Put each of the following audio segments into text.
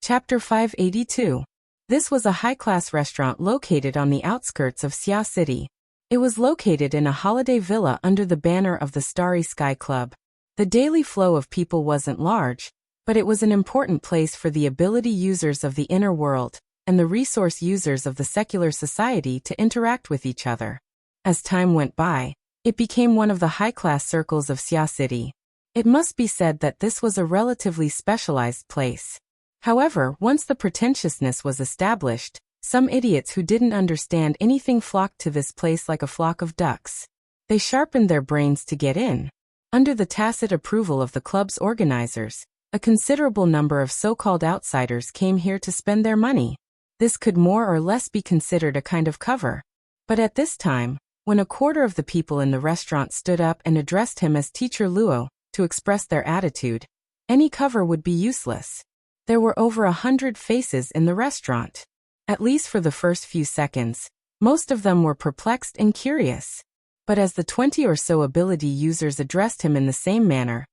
Chapter 582. This was a high-class restaurant located on the outskirts of Xia City. It was located in a holiday villa under the banner of the Starry Sky Club. The daily flow of people wasn't large, but it was an important place for the ability users of the inner world and the resource users of the secular society to interact with each other. As time went by, it became one of the high-class circles of Xia City. It must be said that this was a relatively specialized place. However, once the pretentiousness was established, some idiots who didn't understand anything flocked to this place like a flock of ducks. They sharpened their brains to get in. Under the tacit approval of the club's organizers, a considerable number of so-called outsiders came here to spend their money. This could more or less be considered a kind of cover. But at this time, when a quarter of the people in the restaurant stood up and addressed him as Teacher Luo to express their attitude, any cover would be useless. There were over 100 faces in the restaurant. At least for the first few seconds, most of them were perplexed and curious. But as the 20 or so ability users addressed him in the same manner,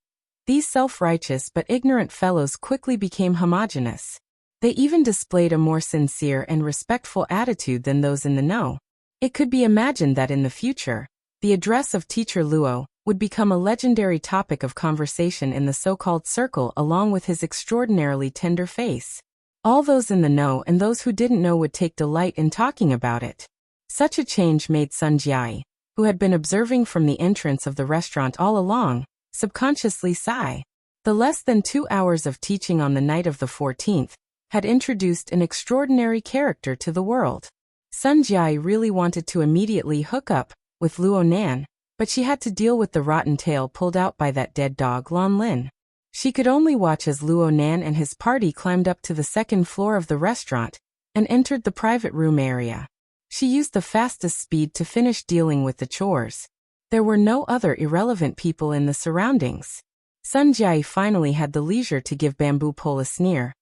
these self-righteous but ignorant fellows quickly became homogeneous. They even displayed a more sincere and respectful attitude than those in the know. It could be imagined that in the future, the address of Teacher Luo would become a legendary topic of conversation in the so-called circle along with his extraordinarily tender face. All those in the know and those who didn't know would take delight in talking about it. Such a change made Sun Jiai, who had been observing from the entrance of the restaurant all along, subconsciously sigh. The less than 2 hours of teaching on the night of the 14th had introduced an extraordinary character to the world. Sun Jiai really wanted to immediately hook up with Luo Nan, but she had to deal with the rotten tail pulled out by that dead dog Lan Lin. She could only watch as Luo Nan and his party climbed up to the second floor of the restaurant and entered the private room area. She used the fastest speed to finish dealing with the chores. There were no other irrelevant people in the surroundings. Sun Jiai finally had the leisure to give Bamboo Pole a sneer.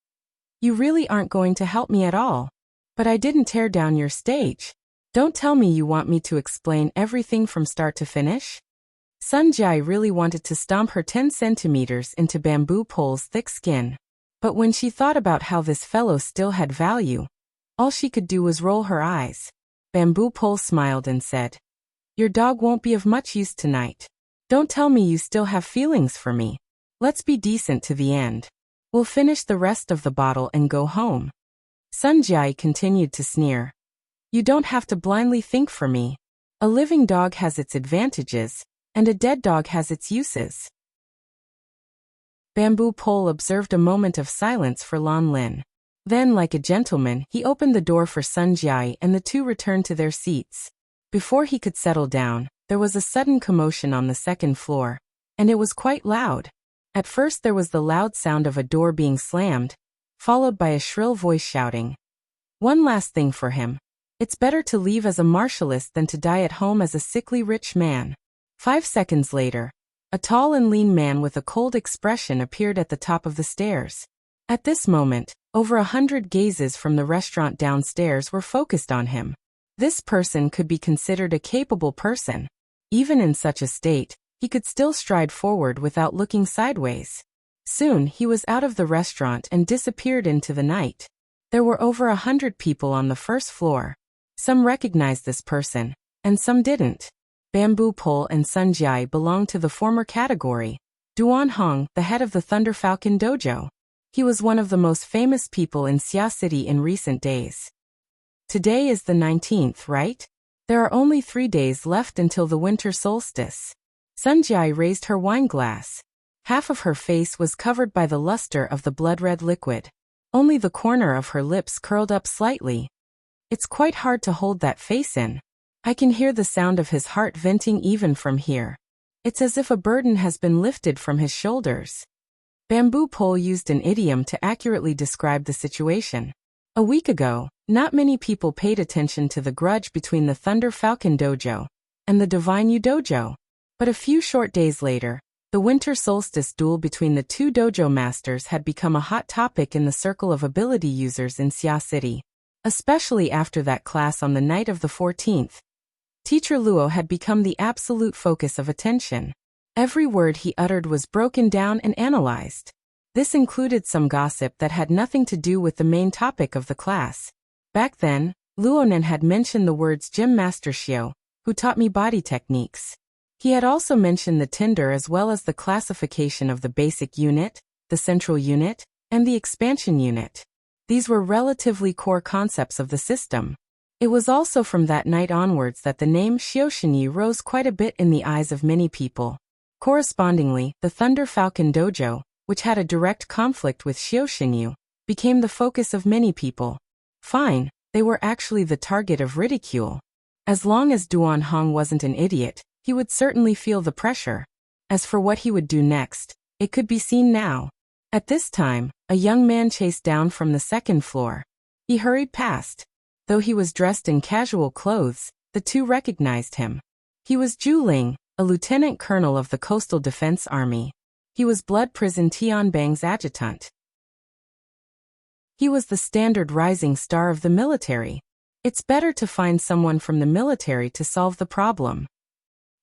"You really aren't going to help me at all. But I didn't tear down your stage. Don't tell me you want me to explain everything from start to finish?" Sun Jiai really wanted to stomp her 10 centimeters into Bamboo Pole's thick skin. But when she thought about how this fellow still had value, all she could do was roll her eyes. Bamboo Pole smiled and said, "Your dog won't be of much use tonight. Don't tell me you still have feelings for me. Let's be decent to the end. We'll finish the rest of the bottle and go home." Sun Jiai continued to sneer. "You don't have to blindly think for me. A living dog has its advantages, and a dead dog has its uses." Bamboo Pole observed a moment of silence for Lan Lin. Then, like a gentleman, he opened the door for Sun Jiai and the two returned to their seats. Before he could settle down, there was a sudden commotion on the second floor, and it was quite loud. At first there was the loud sound of a door being slammed, followed by a shrill voice shouting, "One last thing for him. It's better to leave as a martialist than to die at home as a sickly rich man." 5 seconds later, a tall and lean man with a cold expression appeared at the top of the stairs. At this moment, over 100 gazes from the restaurant downstairs were focused on him. This person could be considered a capable person. Even in such a state, he could still stride forward without looking sideways. Soon he was out of the restaurant and disappeared into the night. There were over 100 people on the first floor. Some recognized this person, and some didn't. Bamboo Pole and Sun Jiai belonged to the former category. Duan Hong, the head of the Thunder Falcon Dojo. He was one of the most famous people in Xia City in recent days. Today is the 19th, right? There are only 3 days left until the winter solstice. Sun Jiai raised her wine glass. Half of her face was covered by the luster of the blood-red liquid. Only the corner of her lips curled up slightly. It's quite hard to hold that face in. I can hear the sound of his heart venting even from here. It's as if a burden has been lifted from his shoulders. Bamboo Pole used an idiom to accurately describe the situation. A week ago, not many people paid attention to the grudge between the Thunder Falcon Dojo and the Divine Yu Dojo. But a few short days later, the winter solstice duel between the two dojo masters had become a hot topic in the circle of ability users in Xia City. Especially after that class on the night of the 14th. Teacher Luo had become the absolute focus of attention. Every word he uttered was broken down and analyzed. This included some gossip that had nothing to do with the main topic of the class. Back then, Luonan had mentioned the words Gym Master Xiao, who taught me body techniques. He had also mentioned the tinder as well as the classification of the basic unit, the central unit, and the expansion unit. These were relatively core concepts of the system. It was also from that night onwards that the name Xiaoshenyi rose quite a bit in the eyes of many people. Correspondingly, the Thunder Falcon Dojo, which had a direct conflict with Xiaoshenyu, became the focus of many people. Fine, they were actually the target of ridicule. As long as Duan Hong wasn't an idiot, he would certainly feel the pressure. As for what he would do next, it could be seen now. At this time, a young man chased down from the second floor. He hurried past. Though he was dressed in casual clothes, the two recognized him. He was Zhu Ling, a lieutenant colonel of the Coastal Defense Army. He was Blood Prison Tianbang's adjutant. He was the standard rising star of the military. It's better to find someone from the military to solve the problem.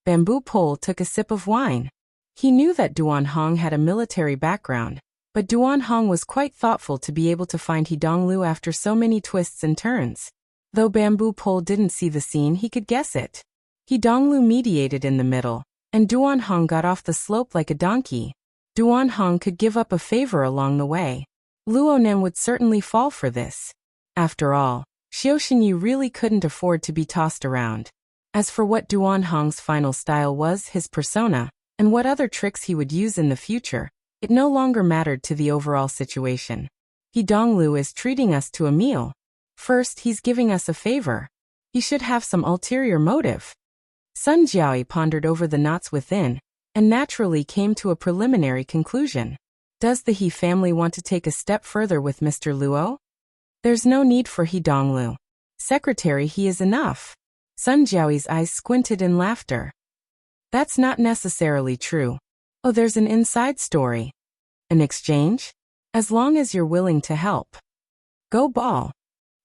Bamboo Pole took a sip of wine. He knew that Duan Hong had a military background, but Duan Hong was quite thoughtful to be able to find He Donglu after so many twists and turns. Though Bamboo Pole didn't see the scene, he could guess it. He Donglu mediated in the middle, and Duan Hong got off the slope like a donkey. Duan Hong could give up a favor along the way. Luonan would certainly fall for this. After all, Xiaoshenyu really couldn't afford to be tossed around. As for what Duan Hong's final style was, his persona, and what other tricks he would use in the future, it no longer mattered to the overall situation. He Donglu is treating us to a meal. First, he's giving us a favor. He should have some ulterior motive. Sun Jiaoyi pondered over the knots within, and naturally came to a preliminary conclusion. Does the He family want to take a step further with Mr. Luo? There's no need for He Donglu. Secretary he is enough. Sun Jiaoyi's eyes squinted in laughter. That's not necessarily true. Oh, there's an inside story. An exchange? As long as you're willing to help. Go ball.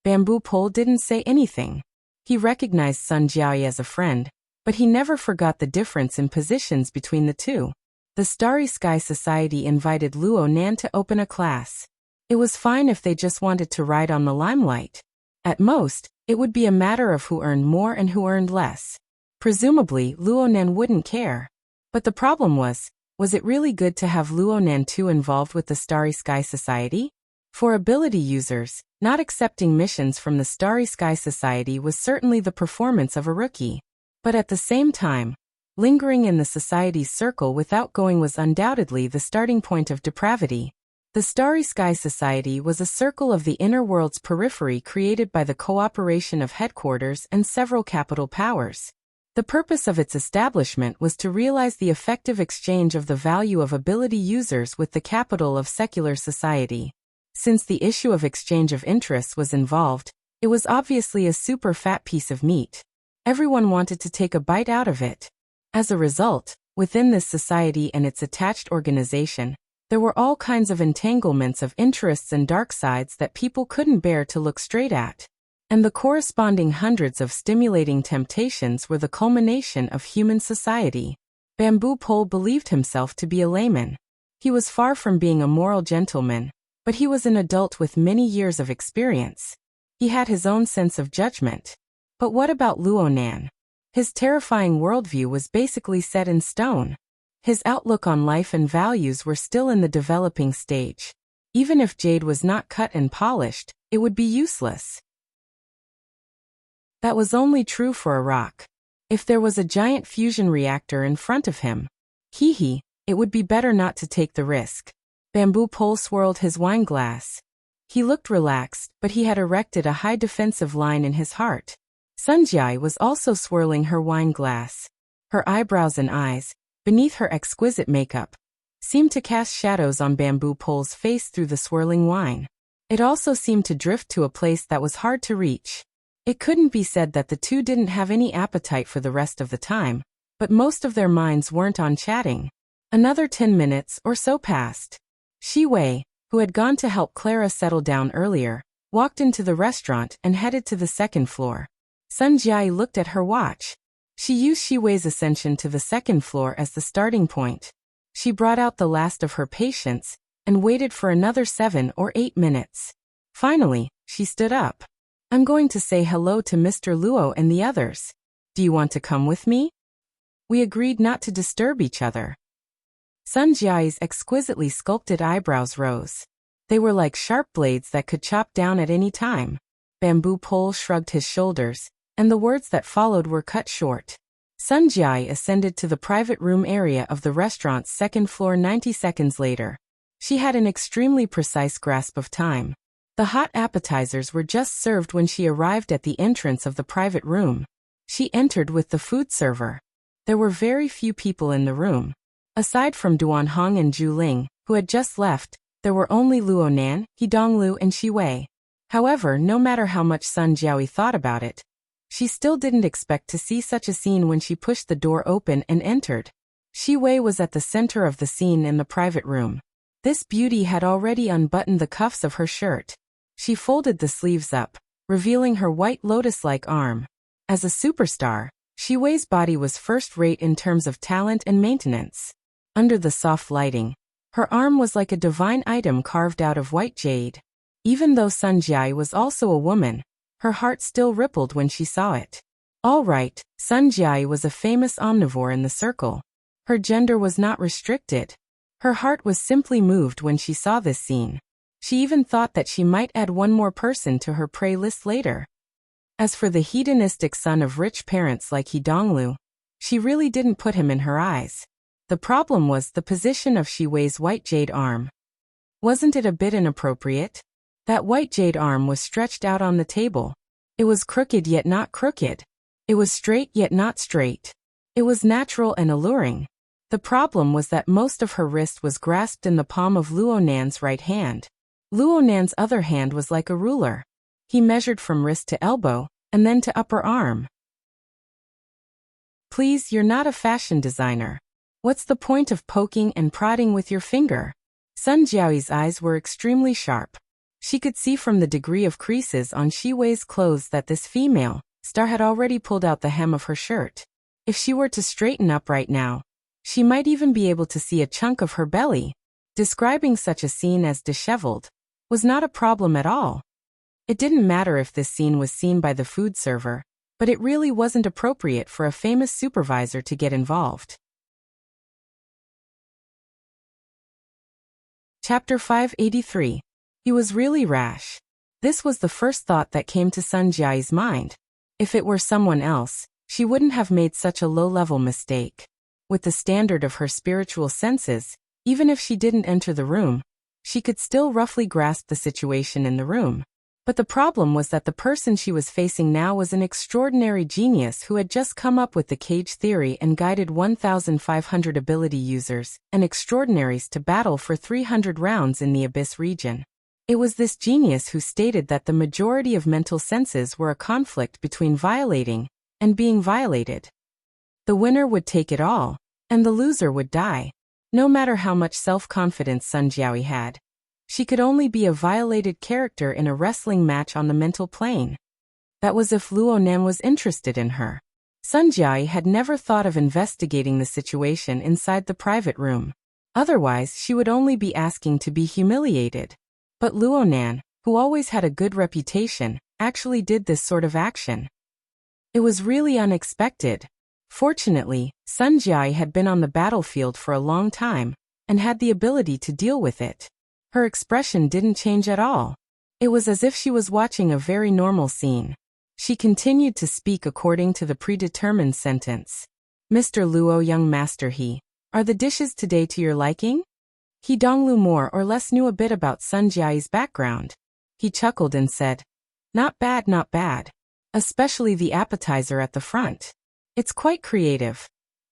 Bamboo Pole didn't say anything. He recognized Sun Jiaoyi as a friend, but he never forgot the difference in positions between the two. The Starry Sky Society invited Luo Nan to open a class. It was fine if they just wanted to ride on the limelight. At most, it would be a matter of who earned more and who earned less. Presumably, Luo Nan wouldn't care. But the problem was it really good to have Luo Nan too involved with the Starry Sky Society? For ability users, not accepting missions from the Starry Sky Society was certainly the performance of a rookie. But at the same time, lingering in the society's circle without going was undoubtedly the starting point of depravity. The Starry Sky Society was a circle of the inner world's periphery created by the cooperation of headquarters and several capital powers. The purpose of its establishment was to realize the effective exchange of the value of ability users with the capital of secular society. Since the issue of exchange of interests was involved, it was obviously a super fat piece of meat. Everyone wanted to take a bite out of it. As a result, within this society and its attached organization, there were all kinds of entanglements of interests and dark sides that people couldn't bear to look straight at. And the corresponding hundreds of stimulating temptations were the culmination of human society. Bamboo Pole believed himself to be a layman. He was far from being a moral gentleman, but he was an adult with many years of experience. He had his own sense of judgment. But what about Luo Nan? His terrifying worldview was basically set in stone. His outlook on life and values were still in the developing stage. Even if jade was not cut and polished, it would be useless. That was only true for a rock. If there was a giant fusion reactor in front of him, it would be better not to take the risk. Bamboo Pole swirled his wine glass. He looked relaxed, but he had erected a high defensive line in his heart. Sun Jiaoyi was also swirling her wine glass. Her eyebrows and eyes, beneath her exquisite makeup, seemed to cast shadows on Bamboo Pole's face through the swirling wine. It also seemed to drift to a place that was hard to reach. It couldn't be said that the two didn't have any appetite for the rest of the time, but most of their minds weren't on chatting. Another 10 minutes or so passed. Shi Wei, who had gone to help Clara settle down earlier, walked into the restaurant and headed to the second floor. Sun Jiaoyi looked at her watch. She used Shi Wei's ascension to the second floor as the starting point. She brought out the last of her patience, and waited for another 7 or 8 minutes. Finally, she stood up. "I'm going to say hello to Mr. Luo and the others. Do you want to come with me?" We agreed not to disturb each other. Sun Jiai's exquisitely sculpted eyebrows rose. They were like sharp blades that could chop down at any time. Bamboo Pole shrugged his shoulders, and the words that followed were cut short. Sun Jiai ascended to the private room area of the restaurant's second floor 90 seconds later. She had an extremely precise grasp of time. The hot appetizers were just served when she arrived at the entrance of the private room. She entered with the food server. There were very few people in the room. Aside from Duan Hong and Zhu Ling, who had just left, there were only Luo Nan, He Donglu and Shi Wei. However, no matter how much Sun Jiao thought about it, she still didn't expect to see such a scene when she pushed the door open and entered. Shi Wei was at the center of the scene in the private room. This beauty had already unbuttoned the cuffs of her shirt. She folded the sleeves up, revealing her white lotus-like arm. As a superstar, Shi Wei's body was first-rate in terms of talent and maintenance. Under the soft lighting, her arm was like a divine item carved out of white jade. Even though Sun Jiai was also a woman, her heart still rippled when she saw it. All right, Sun Jiai was a famous omnivore in the circle. Her gender was not restricted. Her heart was simply moved when she saw this scene. She even thought that she might add one more person to her prey list later. As for the hedonistic son of rich parents like He Donglu, she really didn't put him in her eyes. The problem was the position of Shi Wei's white jade arm. Wasn't it a bit inappropriate? That white jade arm was stretched out on the table. It was crooked yet not crooked. It was straight yet not straight. It was natural and alluring. The problem was that most of her wrist was grasped in the palm of Luo Nan's right hand. Luo Nan's other hand was like a ruler. He measured from wrist to elbow, and then to upper arm. Please, you're not a fashion designer. What's the point of poking and prodding with your finger? Sun Jiao's eyes were extremely sharp. She could see from the degree of creases on Shi Wei's clothes that this female star had already pulled out the hem of her shirt. If she were to straighten up right now, she might even be able to see a chunk of her belly. Describing such a scene as disheveled was not a problem at all. It didn't matter if this scene was seen by the food server, but it really wasn't appropriate for a famous supervisor to get involved. Chapter 583. He was really rash. This was the first thought that came to Sun Jiai's mind. If it were someone else, she wouldn't have made such a low-level mistake. With the standard of her spiritual senses, even if she didn't enter the room, she could still roughly grasp the situation in the room. But the problem was that the person she was facing now was an extraordinary genius who had just come up with the cage theory and guided 1,500 ability users and extraordinaries to battle for 300 rounds in the Abyss region. It was this genius who stated that the majority of mental senses were a conflict between violating and being violated. The winner would take it all, and the loser would die. No matter how much self-confidence Sun Jiao had, she could only be a violated character in a wrestling match on the mental plane. That was if Luo Nan was interested in her. Sun Jiao had never thought of investigating the situation inside the private room. Otherwise, she would only be asking to be humiliated. But Luo Nan, who always had a good reputation, actually did this sort of action. It was really unexpected. Fortunately, Sun Jiao had been on the battlefield for a long time, and had the ability to deal with it. Her expression didn't change at all. It was as if she was watching a very normal scene. She continued to speak according to the predetermined sentence. Mr. Luo, young master He, are the dishes today to your liking? He Donglu more or less knew a bit about Sun Jiao's background. He chuckled and said, not bad, not bad. Especially the appetizer at the front. It's quite creative.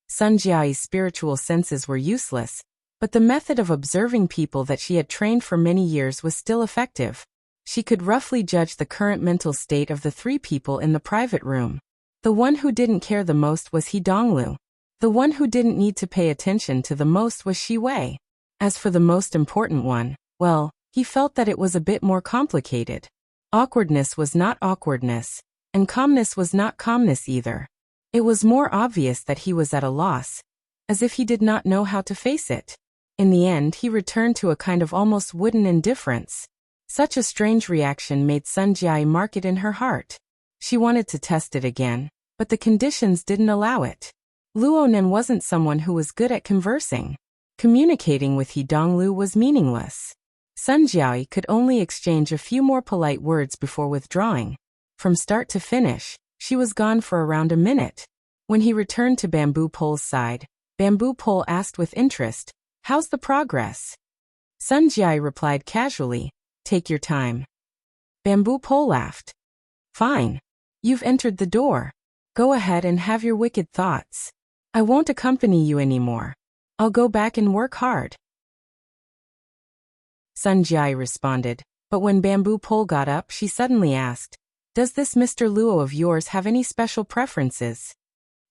Sun Jiao's spiritual senses were useless, but the method of observing people that she had trained for many years was still effective. She could roughly judge the current mental state of the 3 people in the private room. The one who didn't care the most was He Donglu. The one who didn't need to pay attention to the most was Shi Wei. As for the most important one, well, he felt that it was a bit more complicated. Awkwardness was not awkwardness, and calmness was not calmness either. It was more obvious that he was at a loss, as if he did not know how to face it. In the end, he returned to a kind of almost wooden indifference. Such a strange reaction made Sun Jiai mark it in her heart. She wanted to test it again, but the conditions didn't allow it. Luo Nen wasn't someone who was good at conversing. Communicating with He Donglu was meaningless. Sun Jiai could only exchange a few more polite words before withdrawing. From start to finish, she was gone for around a minute. When he returned to Bamboo Pole's side, Bamboo Pole asked with interest, "How's the progress?" Sun Jiai replied casually, "Take your time." Bamboo Pole laughed. "Fine. You've entered the door. Go ahead and have your wicked thoughts. I won't accompany you anymore. I'll go back and work hard." Sun Jiai responded, but when Bamboo Pole got up, she suddenly asked, "Does this Mr. Luo of yours have any special preferences?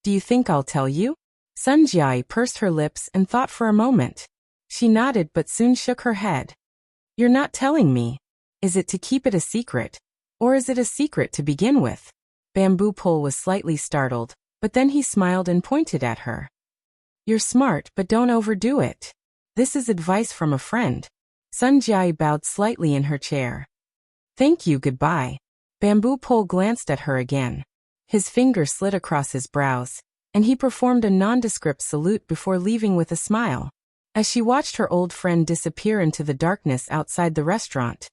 Do you think I'll tell you?" Sun Jiai pursed her lips and thought for a moment. She nodded but soon shook her head. "You're not telling me. Is it to keep it a secret? Or is it a secret to begin with?" Bamboo Pole was slightly startled, but then he smiled and pointed at her. "You're smart, but don't overdo it. This is advice from a friend." Sun Jiai bowed slightly in her chair. "Thank you, goodbye." Bamboo Pole glanced at her again. His finger slid across his brows, and he performed a nondescript salute before leaving with a smile. As she watched her old friend disappear into the darkness outside the restaurant,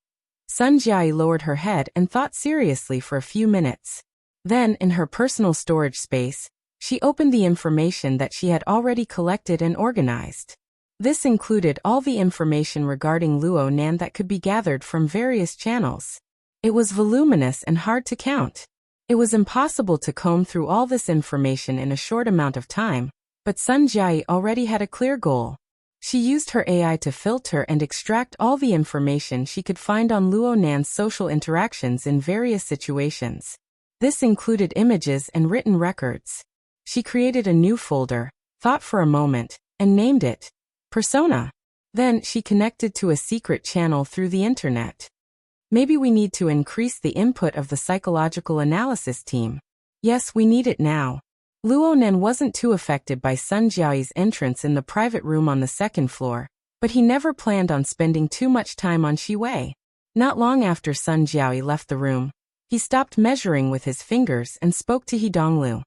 Sun Jiai lowered her head and thought seriously for a few minutes. Then, in her personal storage space, she opened the information that she had already collected and organized. This included all the information regarding Luo Nan that could be gathered from various channels. It was voluminous and hard to count. It was impossible to comb through all this information in a short amount of time, but Sun Jiai already had a clear goal. She used her AI to filter and extract all the information she could find on Luo Nan's social interactions in various situations. This included images and written records. She created a new folder, thought for a moment, and named it Persona. Then she connected to a secret channel through the internet. Maybe we need to increase the input of the psychological analysis team. Yes, we need it now. Luo Nen wasn't too affected by Sun Jiai's entrance in the private room on the second floor, but he never planned on spending too much time on Shi Wei. Not long after Sun Jiai left the room, he stopped measuring with his fingers and spoke to He Donglu.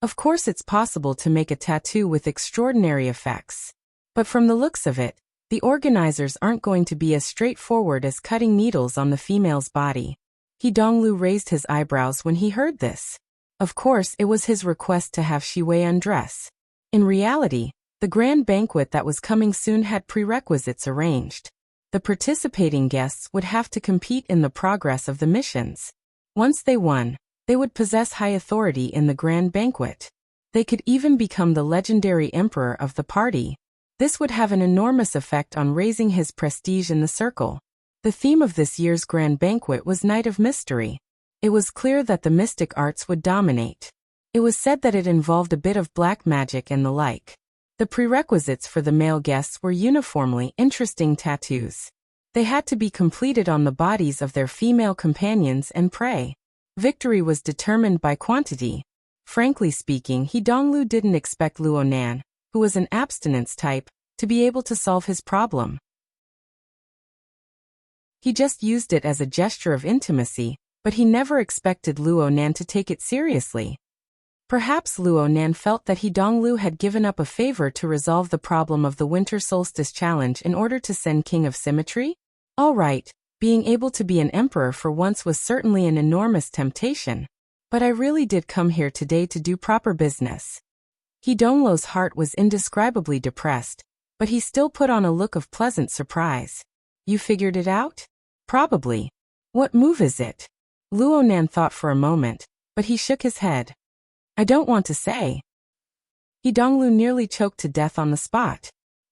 "Of course it's possible to make a tattoo with extraordinary effects. But from the looks of it, the organizers aren't going to be as straightforward as cutting needles on the female's body." He Donglu raised his eyebrows when he heard this. Of course, it was his request to have Shi Wei undress. In reality, the grand banquet that was coming soon had prerequisites arranged. The participating guests would have to compete in the progress of the missions. Once they won, they would possess high authority in the grand banquet. They could even become the legendary emperor of the party. This would have an enormous effect on raising his prestige in the circle. The theme of this year's grand banquet was Night of Mystery. It was clear that the mystic arts would dominate. It was said that it involved a bit of black magic and the like. The prerequisites for the male guests were uniformly interesting tattoos. They had to be completed on the bodies of their female companions and prey. Victory was determined by quantity. Frankly speaking, He Donglu didn't expect Luo Nan, who was an abstinence type, to be able to solve his problem. He just used it as a gesture of intimacy, but he never expected Luo Nan to take it seriously. Perhaps Luo Nan felt that He Donglu had given up a favor to resolve the problem of the Winter Solstice Challenge in order to send King of Symmetry? All right, being able to be an emperor for once was certainly an enormous temptation. But I really did come here today to do proper business. He Donglu's heart was indescribably depressed, but he still put on a look of pleasant surprise. "You figured it out?" "Probably. What move is it?" Luo Nan thought for a moment, but he shook his head. "I don't want to say." He Donglu nearly choked to death on the spot.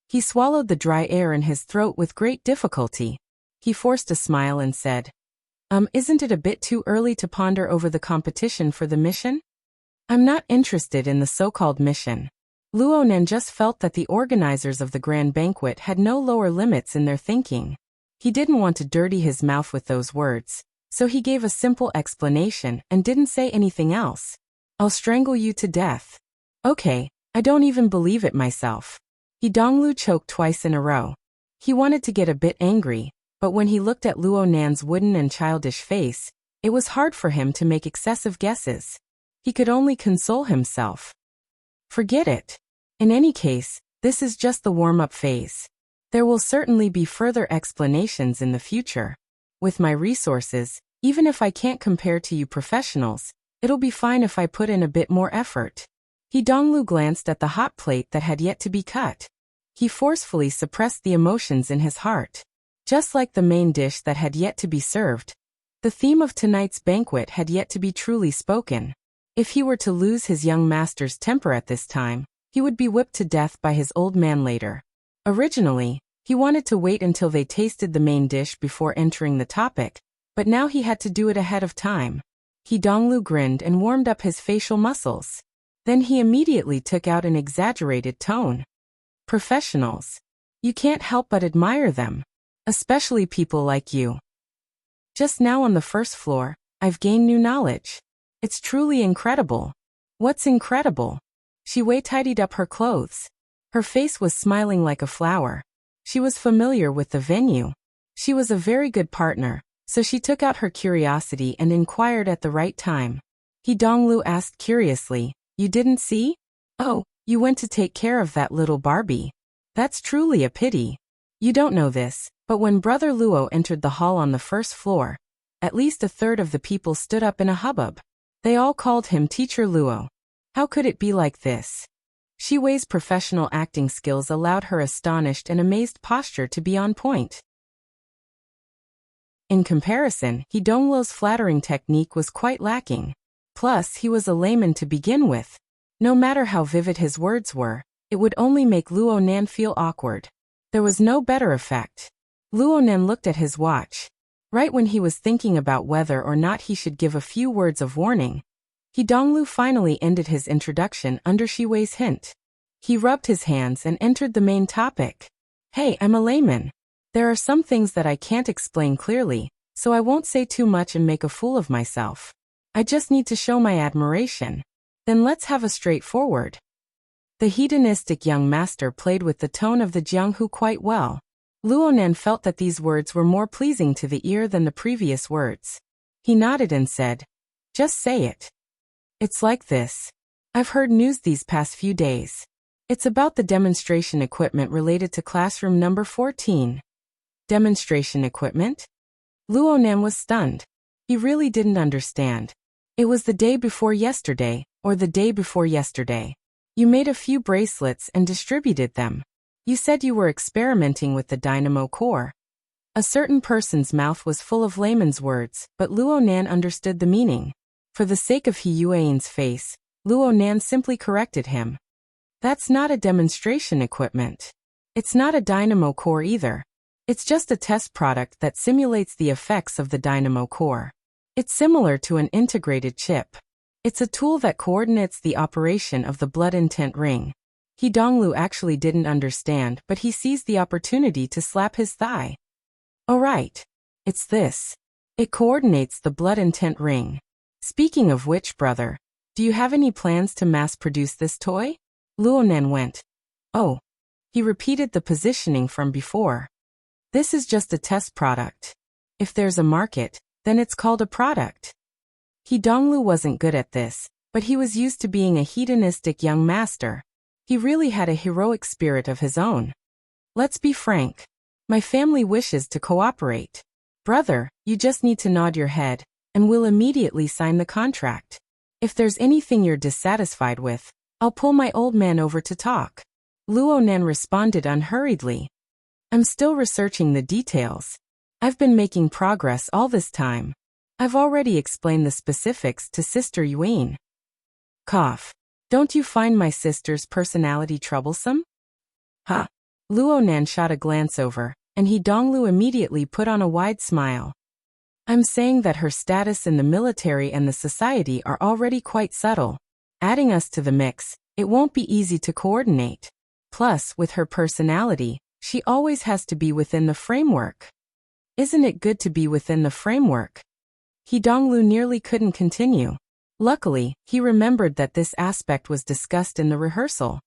He swallowed the dry air in his throat with great difficulty. He forced a smile and said, Isn't it a bit too early to ponder over the competition for the mission? I'm not interested in the so-called mission." Luo Nan just felt that the organizers of the grand banquet had no lower limits in their thinking. He didn't want to dirty his mouth with those words, so he gave a simple explanation and didn't say anything else. "I'll strangle you to death." "Okay, I don't even believe it myself." He Donglu choked twice in a row. He wanted to get a bit angry, but when he looked at Luo Nan's wooden and childish face, it was hard for him to make excessive guesses. He could only console himself. Forget it. In any case, this is just the warm-up phase. There will certainly be further explanations in the future. With my resources, even if I can't compare to you professionals, it'll be fine if I put in a bit more effort. He Donglu glanced at the hot plate that had yet to be cut. He forcefully suppressed the emotions in his heart. Just like the main dish that had yet to be served, the theme of tonight's banquet had yet to be truly spoken. If he were to lose his young master's temper at this time, he would be whipped to death by his old man later. Originally, he wanted to wait until they tasted the main dish before entering the topic, but now he had to do it ahead of time. He Donglu grinned and warmed up his facial muscles. Then he immediately took out an exaggerated tone. Professionals. You can't help but admire them. Especially people like you. Just now on the first floor, I've gained new knowledge. It's truly incredible. What's incredible? Shi Wei tidied up her clothes. Her face was smiling like a flower. She was familiar with the venue. She was a very good partner, so she took out her curiosity and inquired at the right time. He Donglu asked curiously, "You didn't see? Oh, you went to take care of that little Barbie. That's truly a pity. You don't know this, but when Brother Luo entered the hall on the first floor, at least a third of the people stood up in a hubbub. They all called him Teacher Luo. How could it be like this?" Shi Wei's professional acting skills allowed her astonished and amazed posture to be on point. In comparison, He Dongluo's flattering technique was quite lacking. Plus, he was a layman to begin with. No matter how vivid his words were, it would only make Luo Nan feel awkward. There was no better effect. Luo Nan looked at his watch. Right when he was thinking about whether or not he should give a few words of warning, He Donglu finally ended his introduction under Shi Wei's hint. He rubbed his hands and entered the main topic. "Hey, I'm a layman. There are some things that I can't explain clearly, so I won't say too much and make a fool of myself. I just need to show my admiration. Then let's have a straightforward." The hedonistic young master played with the tone of the Jianghu quite well. Luo Nan felt that these words were more pleasing to the ear than the previous words. He nodded and said, "Just say it." "It's like this. I've heard news these past few days. It's about the demonstration equipment related to classroom number 14. Demonstration equipment?" Luo Nan was stunned. He really didn't understand. It was the day before yesterday, or the day before yesterday. You made a few bracelets and distributed them. You said you were experimenting with the dynamo core. A certain person's mouth was full of layman's words, but Luo Nan understood the meaning. For the sake of He Yuan's face, Luo Nan simply corrected him. "That's not a demonstration equipment. It's not a dynamo core either. It's just a test product that simulates the effects of the dynamo core. It's similar to an integrated chip. It's a tool that coordinates the operation of the blood intent ring." He Donglu actually didn't understand, but he seized the opportunity to slap his thigh. "Oh right. It's this. It coordinates the blood intent ring. Speaking of which, brother, do you have any plans to mass-produce this toy?" Luo Nan went, "Oh." He repeated the positioning from before. "This is just a test product. If there's a market, then it's called a product." He Donglu wasn't good at this, but he was used to being a hedonistic young master. He really had a heroic spirit of his own. "Let's be frank. My family wishes to cooperate. Brother, you just need to nod your head, and we'll immediately sign the contract. If there's anything you're dissatisfied with, I'll pull my old man over to talk." Luo Nan responded unhurriedly. "I'm still researching the details. I've been making progress all this time. I've already explained the specifics to Sister Yuan." Cough. "Don't you find my sister's personality troublesome?" "Huh." Luo Nan shot a glance over, and He Donglu immediately put on a wide smile. "I'm saying that her status in the military and the society are already quite subtle. Adding us to the mix, it won't be easy to coordinate. Plus, with her personality, she always has to be within the framework. Isn't it good to be within the framework?" He Donglu nearly couldn't continue. Luckily, he remembered that this aspect was discussed in the rehearsal.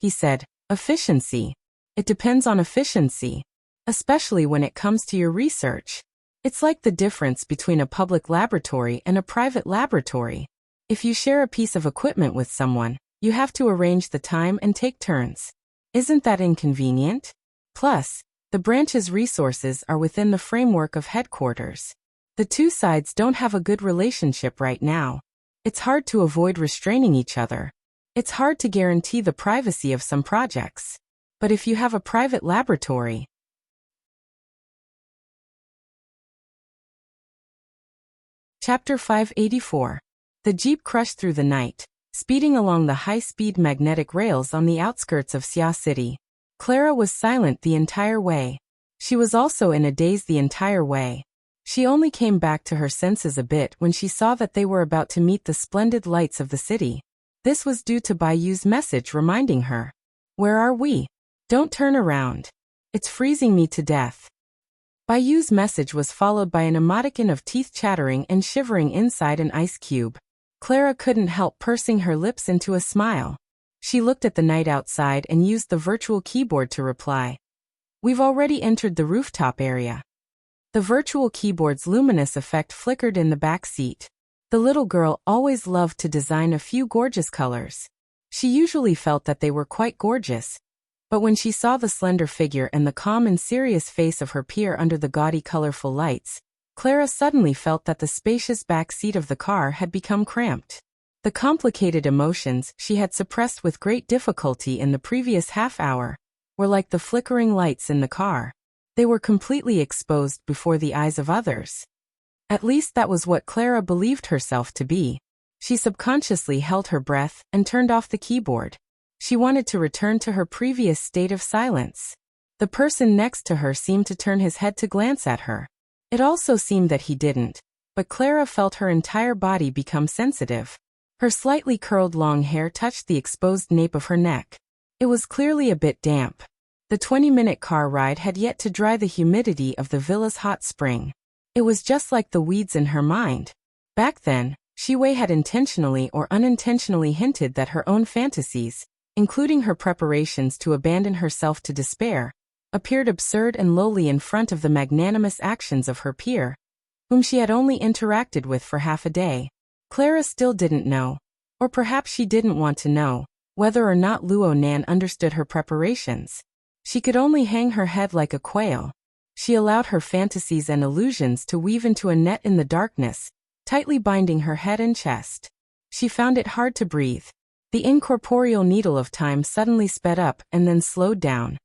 he said. Efficiency. It depends on efficiency. Especially when it comes to your research. It's like the difference between a public laboratory and a private laboratory. If you share a piece of equipment with someone, you have to arrange the time and take turns. Isn't that inconvenient? Plus, the branch's resources are within the framework of headquarters. The two sides don't have a good relationship right now. It's hard to avoid restraining each other. It's hard to guarantee the privacy of some projects. But if you have a private laboratory, Chapter 584. The jeep crushed through the night, speeding along the high-speed magnetic rails on the outskirts of Sia City. Clara was silent the entire way. She was also in a daze the entire way. She only came back to her senses a bit when she saw that they were about to meet the splendid lights of the city. This was due to Baiyu's message reminding her. Where are we? Don't turn around. It's freezing me to death. Baiyu's message was followed by an emoticon of teeth chattering and shivering inside an ice cube. Clara couldn't help pursing her lips into a smile. She looked at the night outside and used the virtual keyboard to reply. We've already entered the rooftop area. The virtual keyboard's luminous effect flickered in the back seat. The little girl always loved to design a few gorgeous colors. She usually felt that they were quite gorgeous. But when she saw the slender figure and the calm and serious face of her peer under the gaudy colorful lights, Clara suddenly felt that the spacious back seat of the car had become cramped. The complicated emotions she had suppressed with great difficulty in the previous half hour were like the flickering lights in the car. They were completely exposed before the eyes of others. At least that was what Clara believed herself to be. She subconsciously held her breath and turned off the keyboard. She wanted to return to her previous state of silence. The person next to her seemed to turn his head to glance at her. It also seemed that he didn't, but Clara felt her entire body become sensitive. Her slightly curled long hair touched the exposed nape of her neck. It was clearly a bit damp. The 20-minute car ride had yet to dry the humidity of the villa's hot spring. It was just like the weeds in her mind. Back then, Shiwei had intentionally or unintentionally hinted that her own fantasies, including her preparations to abandon herself to despair, appeared absurd and lowly in front of the magnanimous actions of her peer, whom she had only interacted with for half a day. Clara still didn't know, or perhaps she didn't want to know, whether or not Luo Nan understood her preparations. She could only hang her head like a quail. She allowed her fantasies and illusions to weave into a net in the darkness, tightly binding her head and chest. She found it hard to breathe. The incorporeal needle of time suddenly sped up and then slowed down,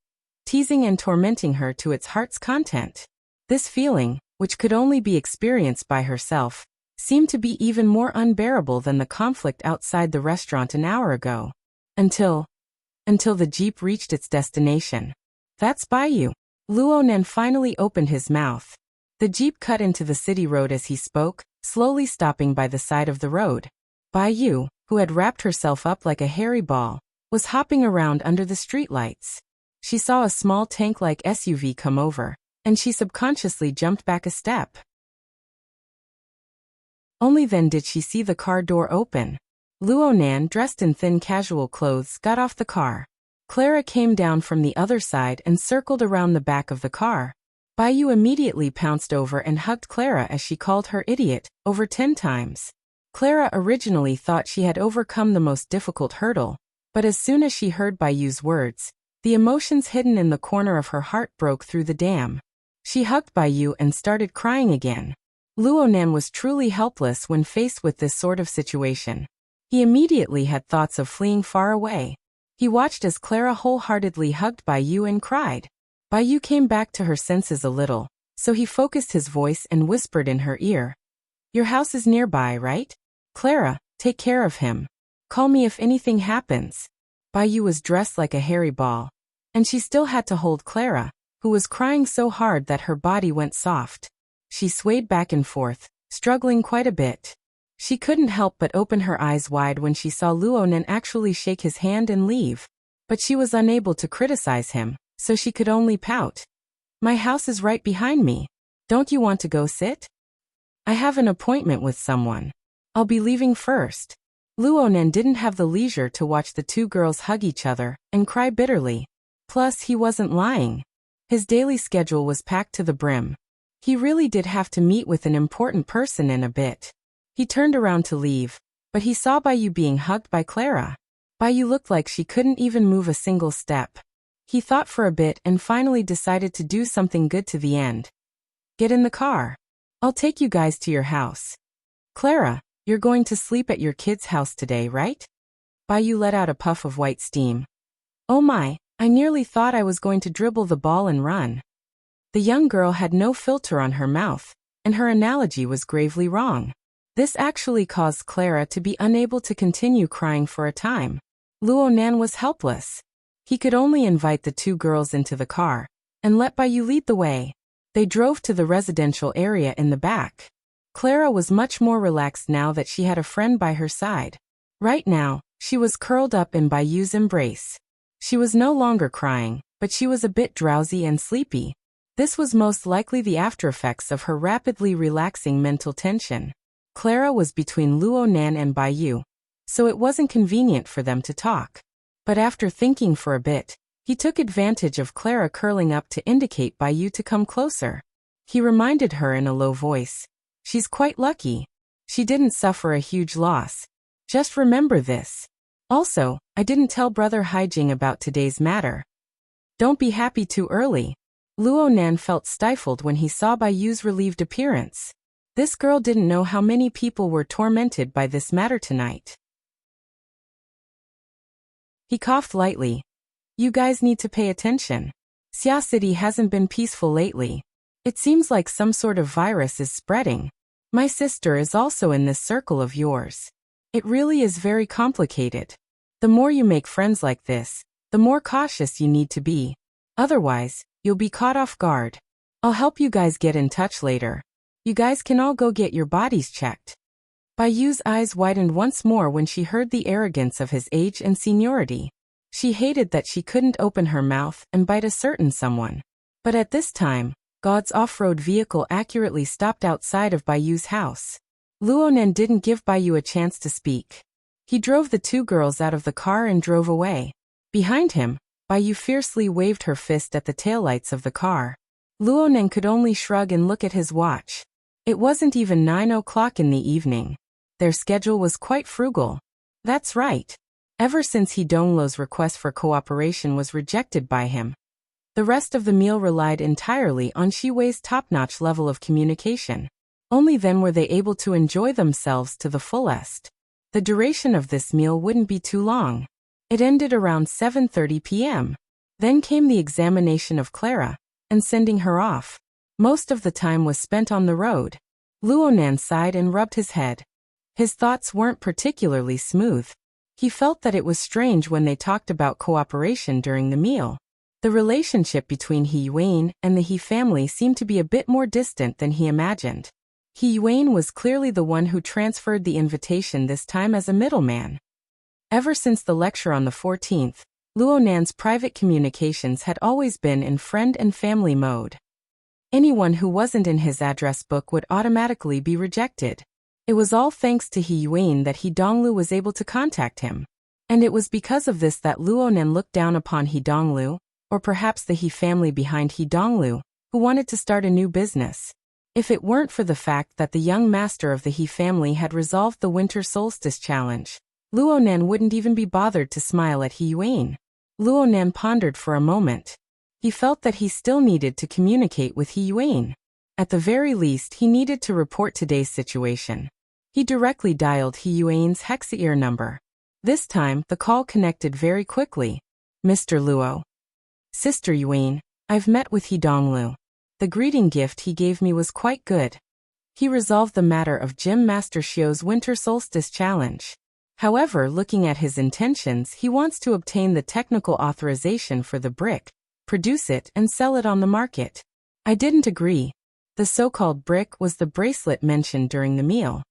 teasing and tormenting her to its heart's content. This feeling, which could only be experienced by herself, seemed to be even more unbearable than the conflict outside the restaurant an hour ago. Until the jeep reached its destination. That's Baiyu. Luo Nan finally opened his mouth. The jeep cut into the city road as he spoke, slowly stopping by the side of the road. Baiyu, who had wrapped herself up like a hairy ball, was hopping around under the streetlights. She saw a small tank-like SUV come over, and she subconsciously jumped back a step. Only then did she see the car door open. Luo Nan, dressed in thin casual clothes, got off the car. Clara came down from the other side and circled around the back of the car. Baiyu immediately pounced over and hugged Clara as she called her idiot, over 10 times. Clara originally thought she had overcome the most difficult hurdle, but as soon as she heard Baiyu's words, the emotions hidden in the corner of her heart broke through the dam. She hugged Baiyu and started crying again. Luo Nan was truly helpless when faced with this sort of situation. He immediately had thoughts of fleeing far away. He watched as Clara wholeheartedly hugged Baiyu and cried. Baiyu came back to her senses a little, so he focused his voice and whispered in her ear. Your house is nearby, right? Clara, take care of him. Call me if anything happens. Baiyu was dressed like a hairy ball, and she still had to hold Clara, who was crying so hard that her body went soft. She swayed back and forth, struggling quite a bit. She couldn't help but open her eyes wide when she saw Luo Nan actually shake his hand and leave. But she was unable to criticize him, so she could only pout. My house is right behind me. Don't you want to go sit? I have an appointment with someone. I'll be leaving first. Luonan didn't have the leisure to watch the two girls hug each other and cry bitterly. Plus, he wasn't lying. His daily schedule was packed to the brim. He really did have to meet with an important person in a bit. He turned around to leave, but he saw Baiyu being hugged by Clara. Baiyu looked like she couldn't even move a single step. He thought for a bit and finally decided to do something good to the end. Get in the car. I'll take you guys to your house. Clara, you're going to sleep at your kid's house today, right? Baiyu let out a puff of white steam. Oh my, I nearly thought I was going to dribble the ball and run. The young girl had no filter on her mouth, and her analogy was gravely wrong. This actually caused Clara to be unable to continue crying for a time. Luonan was helpless. He could only invite the two girls into the car and let Baiyu lead the way. They drove to the residential area in the back. Clara was much more relaxed now that she had a friend by her side. Right now, she was curled up in Baiyu's embrace. She was no longer crying, but she was a bit drowsy and sleepy. This was most likely the aftereffects of her rapidly relaxing mental tension. Clara was between Luonan and Baiyu, so it wasn't convenient for them to talk. But after thinking for a bit, he took advantage of Clara curling up to indicate Baiyu to come closer. He reminded her in a low voice, "She's quite lucky. She didn't suffer a huge loss. Just remember this. Also, I didn't tell Brother Haijing about today's matter. Don't be happy too early." Luonan felt stifled when he saw Baiyu's relieved appearance. This girl didn't know how many people were tormented by this matter tonight. He coughed lightly. You guys need to pay attention. Xia City hasn't been peaceful lately. It seems like some sort of virus is spreading. My sister is also in this circle of yours. It really is very complicated. The more you make friends like this, the more cautious you need to be. Otherwise, you'll be caught off guard. I'll help you guys get in touch later. You guys can all go get your bodies checked. Baiyu's eyes widened once more when she heard the arrogance of his age and seniority. She hated that she couldn't open her mouth and bite a certain someone. But at this time, God's off-road vehicle accurately stopped outside of Baiyu's house. Luonan didn't give Baiyu a chance to speak. He drove the two girls out of the car and drove away. Behind him, Baiyu fiercely waved her fist at the taillights of the car. Luonan could only shrug and look at his watch. It wasn't even 9 o'clock in the evening. Their schedule was quite frugal. That's right. Ever since Dongluo's request for cooperation was rejected by him, the rest of the meal relied entirely on Shiwei's top-notch level of communication. Only then were they able to enjoy themselves to the fullest. The duration of this meal wouldn't be too long. It ended around 7:30 p.m. Then came the examination of Clara, and sending her off. Most of the time was spent on the road. Luonan sighed and rubbed his head. His thoughts weren't particularly smooth. He felt that it was strange when they talked about cooperation during the meal. The relationship between He Yuan and the He family seemed to be a bit more distant than he imagined. He Yuan was clearly the one who transferred the invitation this time as a middleman. Ever since the lecture on the 14th, Luonan's private communications had always been in friend and family mode. Anyone who wasn't in his address book would automatically be rejected. It was all thanks to He Yuan that He Donglu was able to contact him. And it was because of this that Luonan looked down upon He Donglu, or perhaps the He family behind He Donglu, who wanted to start a new business. If it weren't for the fact that the young master of the He family had resolved the winter solstice challenge, Luonan wouldn't even be bothered to smile at He Yuan. Luonan pondered for a moment. He felt that he still needed to communicate with He Yuan. At the very least, he needed to report today's situation. He directly dialed He Yuan's hexaear number. This time, the call connected very quickly. Mr. Luo. Sister Yuan, I've met with He Donglu. The greeting gift he gave me was quite good. He resolved the matter of Gym Master Xiu's winter solstice challenge. However, looking at his intentions, he wants to obtain the technical authorization for the brick, produce it and sell it on the market. I didn't agree. The so-called brick was the bracelet mentioned during the meal.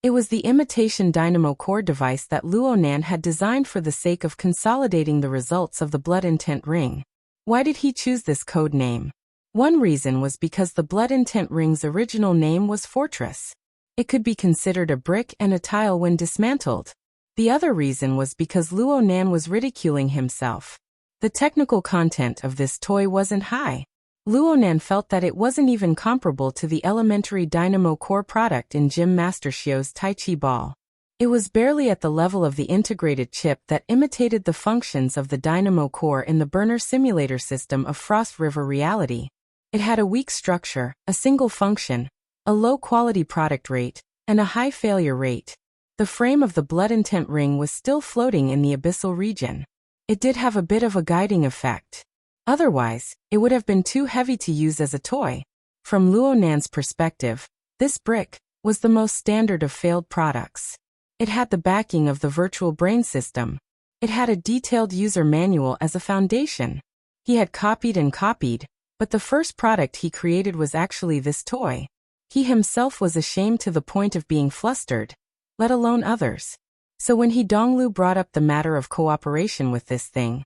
It was the imitation dynamo core device that Luonan had designed for the sake of consolidating the results of the blood intent ring. Why did he choose this code name? One reason was because the blood intent ring's original name was Fortress. It could be considered a brick and a tile when dismantled. The other reason was because Luo Nan was ridiculing himself. The technical content of this toy wasn't high. Luo Nan felt that it wasn't even comparable to the elementary Dynamo Core product in Gym Master Xiu's Tai Chi Ball. It was barely at the level of the integrated chip that imitated the functions of the Dynamo Core in the burner simulator system of Frost River Reality. It had a weak structure, a single function, a low-quality product rate, and a high failure rate. The frame of the Blood Intent ring was still floating in the abyssal region. It did have a bit of a guiding effect. Otherwise, it would have been too heavy to use as a toy. From Luo Nan's perspective, this brick was the most standard of failed products. It had the backing of the virtual brain system. It had a detailed user manual as a foundation. He had copied and copied, but the first product he created was actually this toy. He himself was ashamed to the point of being flustered, let alone others. So when Donglu brought up the matter of cooperation with this thing,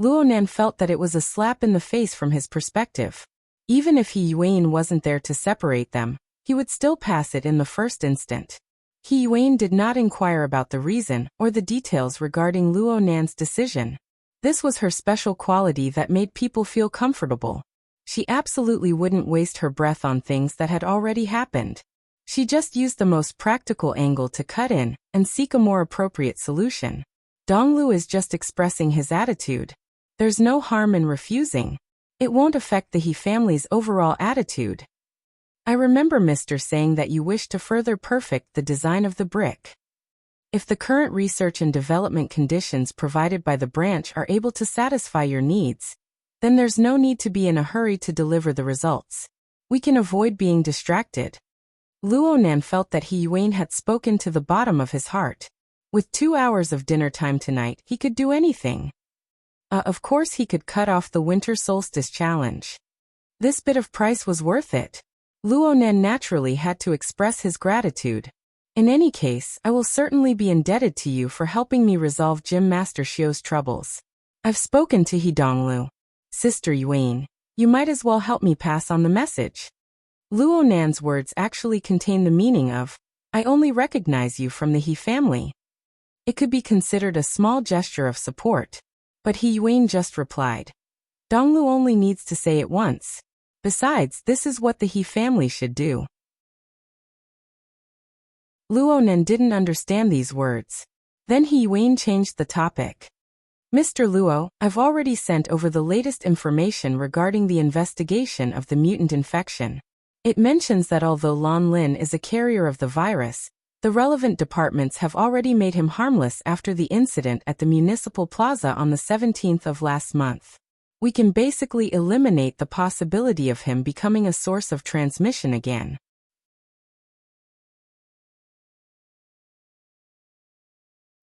Luo Nan felt that it was a slap in the face from his perspective. Even if He Yuan wasn't there to separate them, he would still pass it in the first instant. He Yuan did not inquire about the reason or the details regarding Luo Nan's decision. This was her special quality that made people feel comfortable. She absolutely wouldn't waste her breath on things that had already happened. She just used the most practical angle to cut in and seek a more appropriate solution. Donglu is just expressing his attitude. There's no harm in refusing. It won't affect the He family's overall attitude. I remember Mr. saying that you wish to further perfect the design of the brick. If the current research and development conditions provided by the branch are able to satisfy your needs, then there's no need to be in a hurry to deliver the results. We can avoid being distracted. Luo Nan felt that He Yuan had spoken to the bottom of his heart. With 2 hours of dinner time tonight, he could do anything. Of course he could cut off the winter solstice challenge. This bit of price was worth it. Luo Nan naturally had to express his gratitude. In any case, I will certainly be indebted to you for helping me resolve Gym Master Xiu's troubles. I've spoken to He Donglu. Sister Yuan, you might as well help me pass on the message. Luo Nan's words actually contain the meaning of, I only recognize you from the He family. It could be considered a small gesture of support. But He Yuan just replied. Donglu only needs to say it once. Besides, this is what the He family should do. Luo Nan didn't understand these words. Then He Yuan changed the topic. Mr. Luo, I've already sent over the latest information regarding the investigation of the mutant infection. It mentions that although Lan Lin is a carrier of the virus, the relevant departments have already made him harmless after the incident at the Municipal Plaza on the 17th of last month. We can basically eliminate the possibility of him becoming a source of transmission again.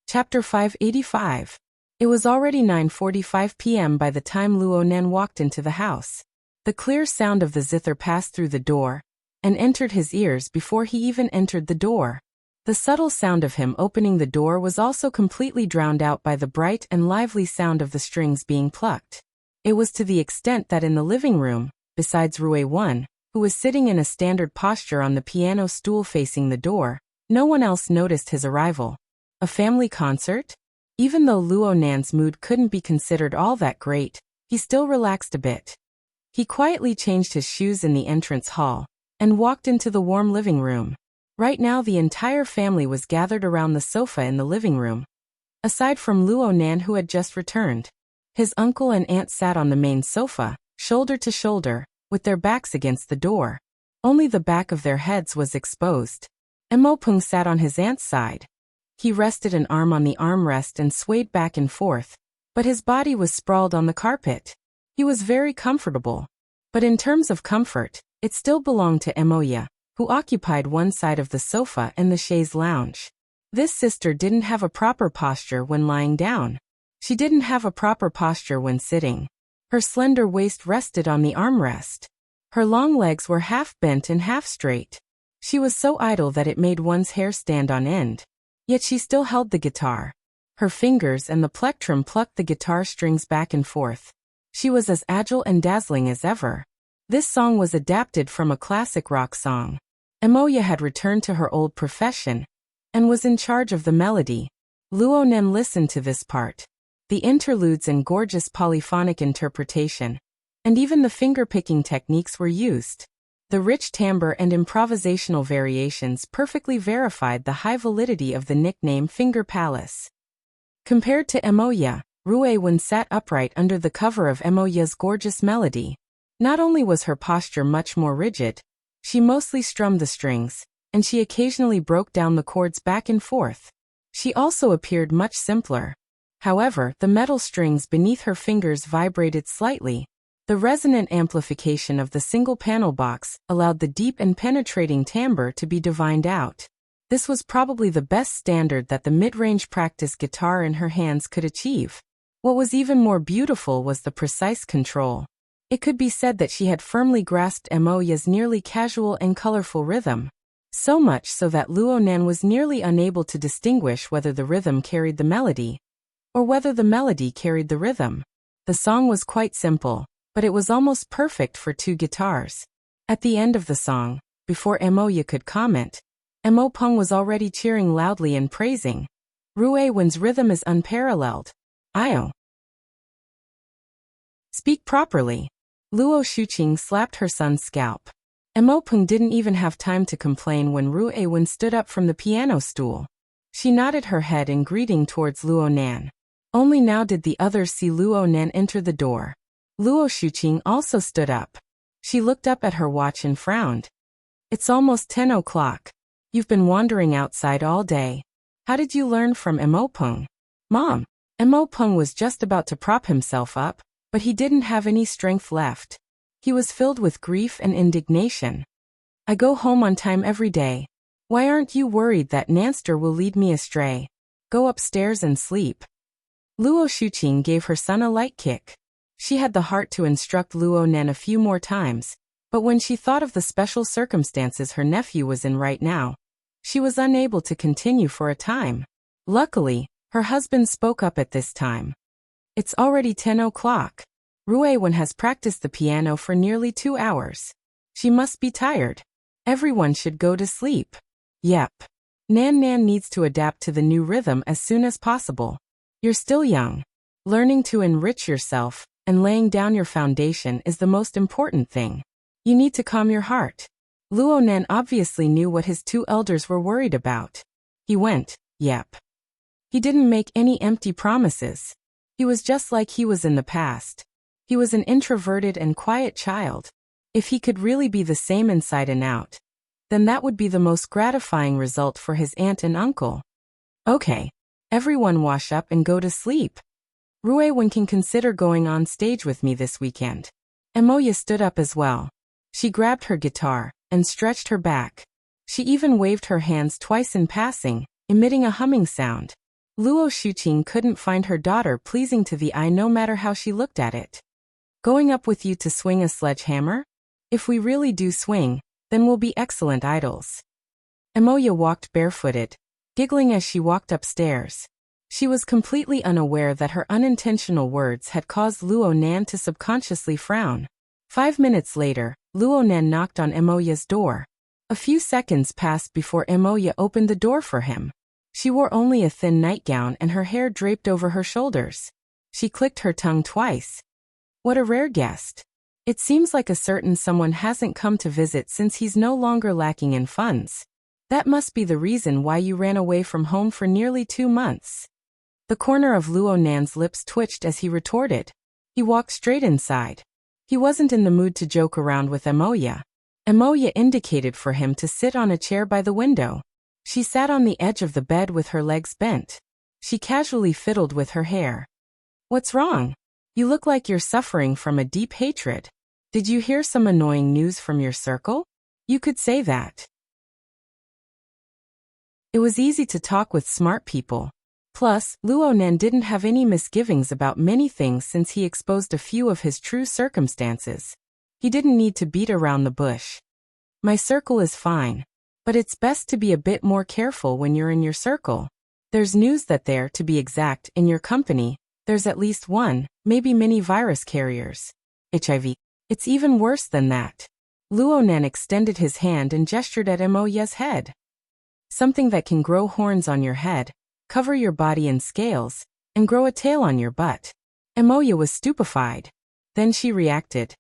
Chapter 585. It was already 9:45 p.m. by the time Luo Nan walked into the house. The clear sound of the zither passed through the door and entered his ears before he even entered the door. The subtle sound of him opening the door was also completely drowned out by the bright and lively sound of the strings being plucked. It was to the extent that in the living room, besides Rui Wan, who was sitting in a standard posture on the piano stool facing the door, no one else noticed his arrival. A family concert? Even though Luo Nan's mood couldn't be considered all that great, he still relaxed a bit. He quietly changed his shoes in the entrance hall and walked into the warm living room. Right now the entire family was gathered around the sofa in the living room. Aside from Luo Nan, who had just returned, his uncle and aunt sat on the main sofa, shoulder to shoulder, with their backs against the door. Only the back of their heads was exposed. Mo Peng sat on his aunt's side. He rested an arm on the armrest and swayed back and forth, but his body was sprawled on the carpet. He was very comfortable. But in terms of comfort, it still belonged to Emoya, who occupied one side of the sofa and the chaise lounge. This sister didn't have a proper posture when lying down. She didn't have a proper posture when sitting. Her slender waist rested on the armrest. Her long legs were half bent and half straight. She was so idle that it made one's hair stand on end. Yet she still held the guitar. Her fingers and the plectrum plucked the guitar strings back and forth. She was as agile and dazzling as ever. This song was adapted from a classic rock song. Emoya had returned to her old profession and was in charge of the melody. Luo Nen listened to this part. The interludes and gorgeous polyphonic interpretation, and even the finger-picking techniques were used. The rich timbre and improvisational variations perfectly verified the high validity of the nickname Finger Palace. Compared to Emoya, Rue Wen sat upright under the cover of Emoya's gorgeous melody. Not only was her posture much more rigid, she mostly strummed the strings, and she occasionally broke down the chords back and forth. She also appeared much simpler. However, the metal strings beneath her fingers vibrated slightly. The resonant amplification of the single panel box allowed the deep and penetrating timbre to be divined out. This was probably the best standard that the mid-range practice guitar in her hands could achieve. What was even more beautiful was the precise control. It could be said that she had firmly grasped Emoya's nearly casual and colorful rhythm. So much so that Luo Nen was nearly unable to distinguish whether the rhythm carried the melody, or whether the melody carried the rhythm. The song was quite simple, but it was almost perfect for two guitars. At the end of the song, before Emoya could comment, Emo Peng was already cheering loudly and praising. Rue Wen's rhythm is unparalleled. Io. Speak properly. Luo Shuqing slapped her son's scalp. Emo Peng didn't even have time to complain when Rue Wen stood up from the piano stool. She nodded her head in greeting towards Luo Nan. Only now did the others see Luo Nan enter the door. Luo Shuqing also stood up. She looked up at her watch and frowned. It's almost 10 o'clock. You've been wandering outside all day. How did you learn from Emo Peng? Mom. Emo Peng was just about to prop himself up, but he didn't have any strength left. He was filled with grief and indignation. I go home on time every day. Why aren't you worried that Nanster will lead me astray? Go upstairs and sleep. Luo Shuqing gave her son a light kick. She had the heart to instruct Luo Nen a few more times, but when she thought of the special circumstances her nephew was in right now, she was unable to continue for a time. Luckily, her husband spoke up at this time. It's already 10 o'clock. Rue Wen has practiced the piano for nearly 2 hours. She must be tired. Everyone should go to sleep. Yep. Nan needs to adapt to the new rhythm as soon as possible. You're still young. Learning to enrich yourself and laying down your foundation is the most important thing. You need to calm your heart. Luo Nen obviously knew what his two elders were worried about. He went, yep. He didn't make any empty promises. He was just like he was in the past. He was an introverted and quiet child. If he could really be the same inside and out, then that would be the most gratifying result for his aunt and uncle. Okay. Everyone wash up and go to sleep. Rue Wen can consider going on stage with me this weekend. Emoya stood up as well. She grabbed her guitar and stretched her back. She even waved her hands twice in passing, emitting a humming sound. Luo Shuqing couldn't find her daughter pleasing to the eye no matter how she looked at it. Going up with you to swing a sledgehammer? If we really do swing, then we'll be excellent idols. Emoya walked barefooted, giggling as she walked upstairs. She was completely unaware that her unintentional words had caused Luo Nan to subconsciously frown. 5 minutes later, Luo Nan knocked on Emoya's door. A few seconds passed before Emoya opened the door for him. She wore only a thin nightgown and her hair draped over her shoulders. She clicked her tongue twice. What a rare guest. It seems like a certain someone hasn't come to visit since he's no longer lacking in funds. That must be the reason why you ran away from home for nearly 2 months. The corner of Luo Nan's lips twitched as he retorted. He walked straight inside. He wasn't in the mood to joke around with Emoya. Emoya indicated for him to sit on a chair by the window. She sat on the edge of the bed with her legs bent. She casually fiddled with her hair. What's wrong? You look like you're suffering from a deep hatred. Did you hear some annoying news from your circle? You could say that. It was easy to talk with smart people. Plus, Luo Nan didn't have any misgivings about many things since he exposed a few of his true circumstances. He didn't need to beat around the bush. My circle is fine. But it's best to be a bit more careful when you're in your circle. There's news that there, to be exact, in your company, there's at least one, maybe many virus carriers. HIV. It's even worse than that. Luonan extended his hand and gestured at Emoya's head. Something that can grow horns on your head, cover your body in scales, and grow a tail on your butt. Emoya was stupefied. Then she reacted.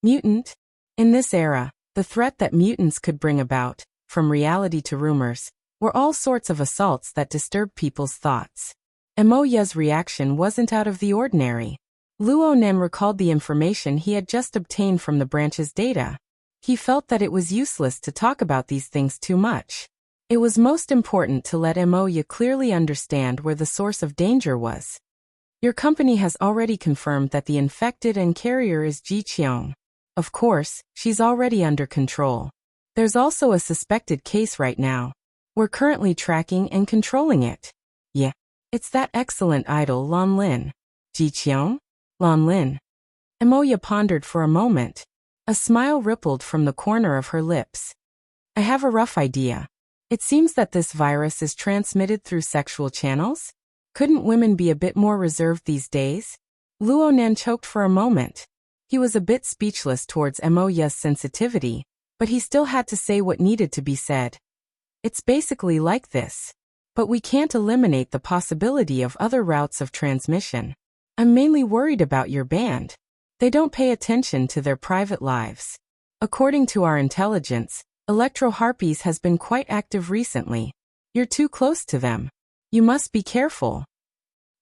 Mutant? In this era, the threat that mutants could bring about, from reality to rumors, were all sorts of assaults that disturbed people's thoughts. Emoya's reaction wasn't out of the ordinary. Luonan recalled the information he had just obtained from the branch's data. He felt that it was useless to talk about these things too much. It was most important to let Emoya clearly understand where the source of danger was. Your company has already confirmed that the infected and carrier is Ji Qiong. Of course, she's already under control. There's also a suspected case right now. We're currently tracking and controlling it. Yeah. It's that excellent idol Lan Lin. Ji Qiong? Lan Lin. Emoya pondered for a moment. A smile rippled from the corner of her lips. I have a rough idea. It seems that this virus is transmitted through sexual channels? Couldn't women be a bit more reserved these days? Luonan choked for a moment. He was a bit speechless towards Emoya's sensitivity, but he still had to say what needed to be said. It's basically like this. But we can't eliminate the possibility of other routes of transmission. I'm mainly worried about your band. They don't pay attention to their private lives. According to our intelligence, Electro-Harpies has been quite active recently. You're too close to them. You must be careful.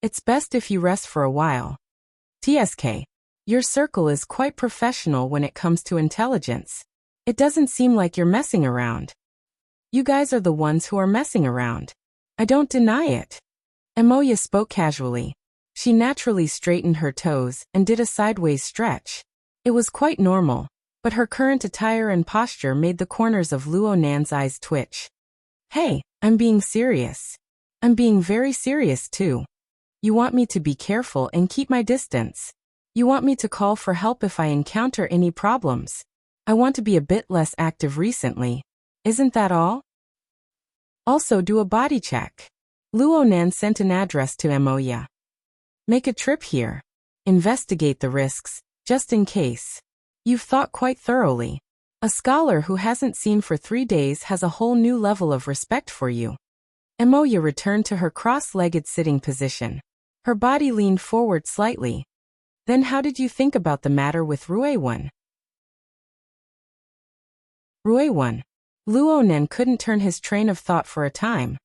It's best if you rest for a while. TSK. Your circle is quite professional when it comes to intelligence. It doesn't seem like you're messing around. You guys are the ones who are messing around. I don't deny it. Emoya spoke casually. She naturally straightened her toes and did a sideways stretch. It was quite normal, but her current attire and posture made the corners of Luonan's eyes twitch. Hey, I'm being serious. I'm being very serious too. You want me to be careful and keep my distance. You want me to call for help if I encounter any problems. I want to be a bit less active recently. Isn't that all? Also do a body check. Luonan sent an address to Emoya. Make a trip here. Investigate the risks, just in case. You've thought quite thoroughly. A scholar who hasn't seen for 3 days has a whole new level of respect for you. Emoya returned to her cross-legged sitting position. Her body leaned forward slightly. Then how did you think about the matter with Ruewan? Ruewan. Luonan couldn't turn his train of thought for a time.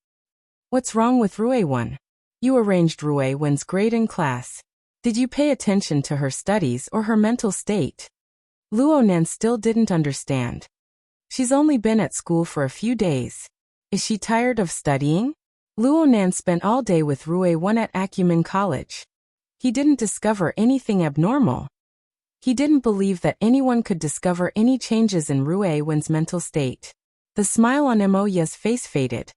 What's wrong with Ruewan? You arranged Ruewan's grade in class. Did you pay attention to her studies or her mental state? Luonan still didn't understand. She's only been at school for a few days. Is she tired of studying? Luonan spent all day with Ruewan at Acumen College. He didn't discover anything abnormal. He didn't believe that anyone could discover any changes in Ruewan's mental state. The smile on Emoya's face faded.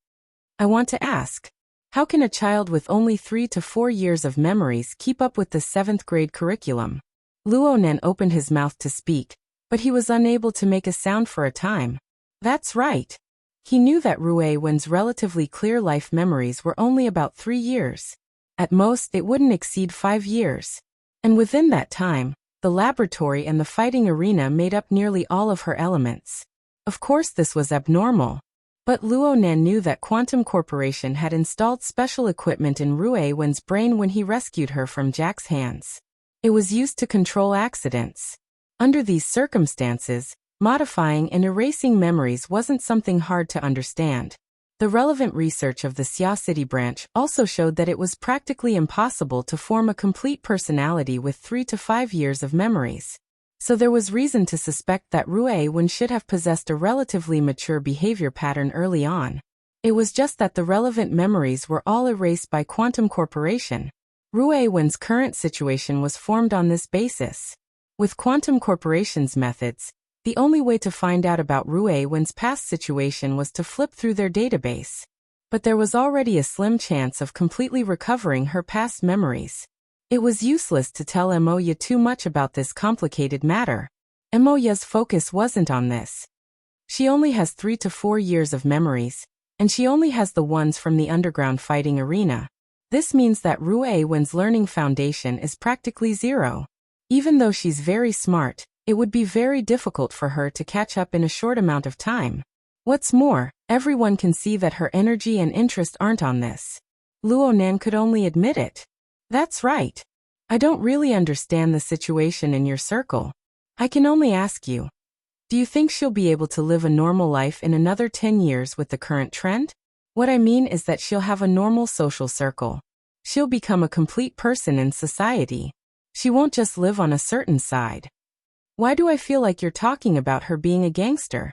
I want to ask. How can a child with only 3 to 4 years of memories keep up with the 7th grade curriculum? Luonan opened his mouth to speak, but he was unable to make a sound for a time. That's right. He knew that Ruewan's relatively clear life memories were only about 3 years. At most, it wouldn't exceed 5 years. And within that time, the laboratory and the fighting arena made up nearly all of her elements. Of course this was abnormal. But Luonan knew that Quantum Corporation had installed special equipment in Ruewan's brain when he rescued her from Jack's hands. It was used to control accidents. Under these circumstances, modifying and erasing memories wasn't something hard to understand. The relevant research of the Xia City branch also showed that it was practically impossible to form a complete personality with 3 to 5 years of memories. So there was reason to suspect that Ruewan should have possessed a relatively mature behavior pattern early on. It was just that the relevant memories were all erased by Quantum Corporation. Ruewan's current situation was formed on this basis. With Quantum Corporation's methods, the only way to find out about Ruewan's past situation was to flip through their database. But there was already a slim chance of completely recovering her past memories. It was useless to tell Emoya too much about this complicated matter. Emoya's focus wasn't on this. She only has 3 to 4 years of memories, and she only has the ones from the underground fighting arena. This means that Ruewan's learning foundation is practically zero. Even though she's very smart, It would be very difficult for her to catch up in a short amount of time. What's more, everyone can see that her energy and interest aren't on this. Luo Nan could only admit it. That's right. I don't really understand the situation in your circle. I can only ask you. Do you think she'll be able to live a normal life in another 10 years with the current trend? What I mean is that she'll have a normal social circle. She'll become a complete person in society. She won't just live on a certain side. Why do I feel like you're talking about her being a gangster?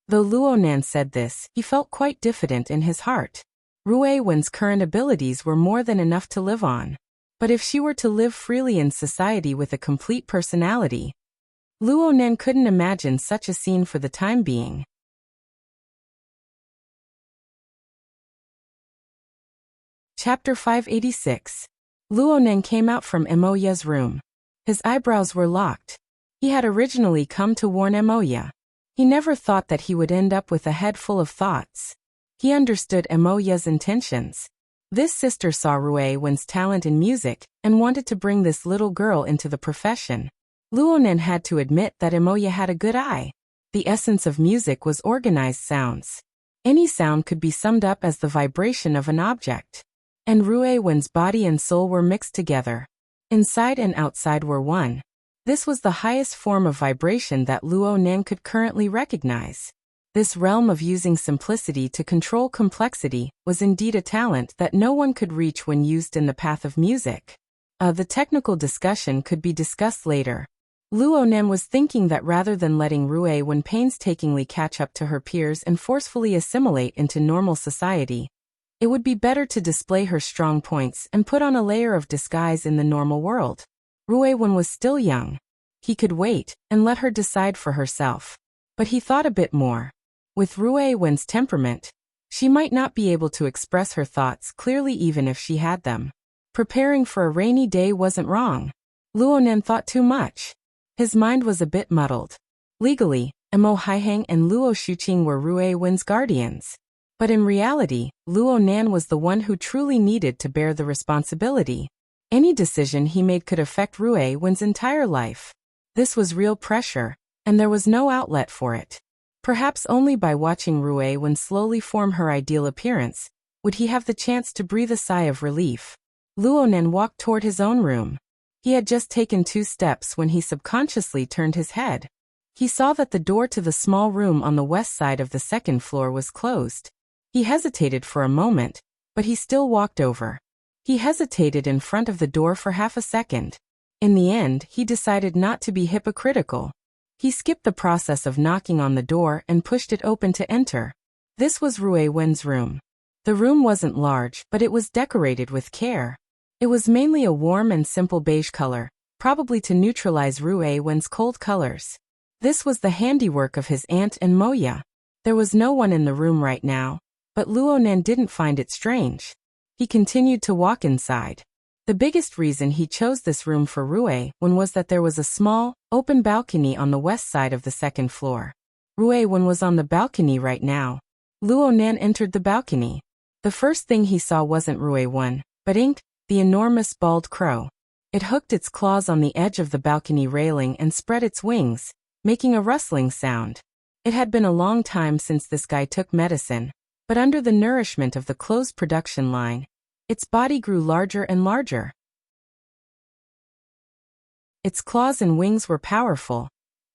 Though Luo Nan said this, he felt quite diffident in his heart. Rui Wen's current abilities were more than enough to live on. But if she were to live freely in society with a complete personality, Luo Nan couldn't imagine such a scene for the time being. Chapter 586. Luo Nan came out from Emoya's room. His eyebrows were locked. He had originally come to warn Emoya. He never thought that he would end up with a head full of thoughts. He understood Emoya's intentions. This sister saw Rui Wen's talent in music and wanted to bring this little girl into the profession. Luo Nan had to admit that Emoya had a good eye. The essence of music was organized sounds. Any sound could be summed up as the vibration of an object. And Rui Wen's body and soul were mixed together. Inside and outside were one. This was the highest form of vibration that Luo Nan could currently recognize. This realm of using simplicity to control complexity was indeed a talent that no one could reach when used in the path of music. The technical discussion could be discussed later. Luo Nan was thinking that rather than letting Rui Wen painstakingly catch up to her peers and forcefully assimilate into normal society, it would be better to display her strong points and put on a layer of disguise in the normal world. Rui Wen was still young. He could wait and let her decide for herself. But he thought a bit more. With Rui Wen's temperament, she might not be able to express her thoughts clearly even if she had them. Preparing for a rainy day wasn't wrong. Luo Nan thought too much. His mind was a bit muddled. Legally, Mo Haiheng and Luo Shuqing were Rui Wen's guardians. But in reality, Luo Nan was the one who truly needed to bear the responsibility. Any decision he made could affect Rui Wen's entire life. This was real pressure, and there was no outlet for it. Perhaps only by watching Rui Wen slowly form her ideal appearance would he have the chance to breathe a sigh of relief. Luo Nan walked toward his own room. He had just taken 2 steps when he subconsciously turned his head. He saw that the door to the small room on the west side of the 2nd floor was closed. He hesitated for a moment, but he still walked over. He hesitated in front of the door for half a second. In the end, he decided not to be hypocritical. He skipped the process of knocking on the door and pushed it open to enter. This was Rui Wen's room. The room wasn't large, but it was decorated with care. It was mainly a warm and simple beige color, probably to neutralize Rui Wen's cold colors. This was the handiwork of his aunt and Moya. There was no one in the room right now, but Luo Nan didn't find it strange. He continued to walk inside. The biggest reason he chose this room for Rui Wen was that there was a small, open balcony on the west side of the 2nd floor. Rui Wen was on the balcony right now. Luo Nan entered the balcony. The first thing he saw wasn't Rui Wen, but Ink, the enormous bald crow. It hooked its claws on the edge of the balcony railing and spread its wings, making a rustling sound. It had been a long time since this guy took medicine, but under the nourishment of the closed production line, its body grew larger and larger. Its claws and wings were powerful,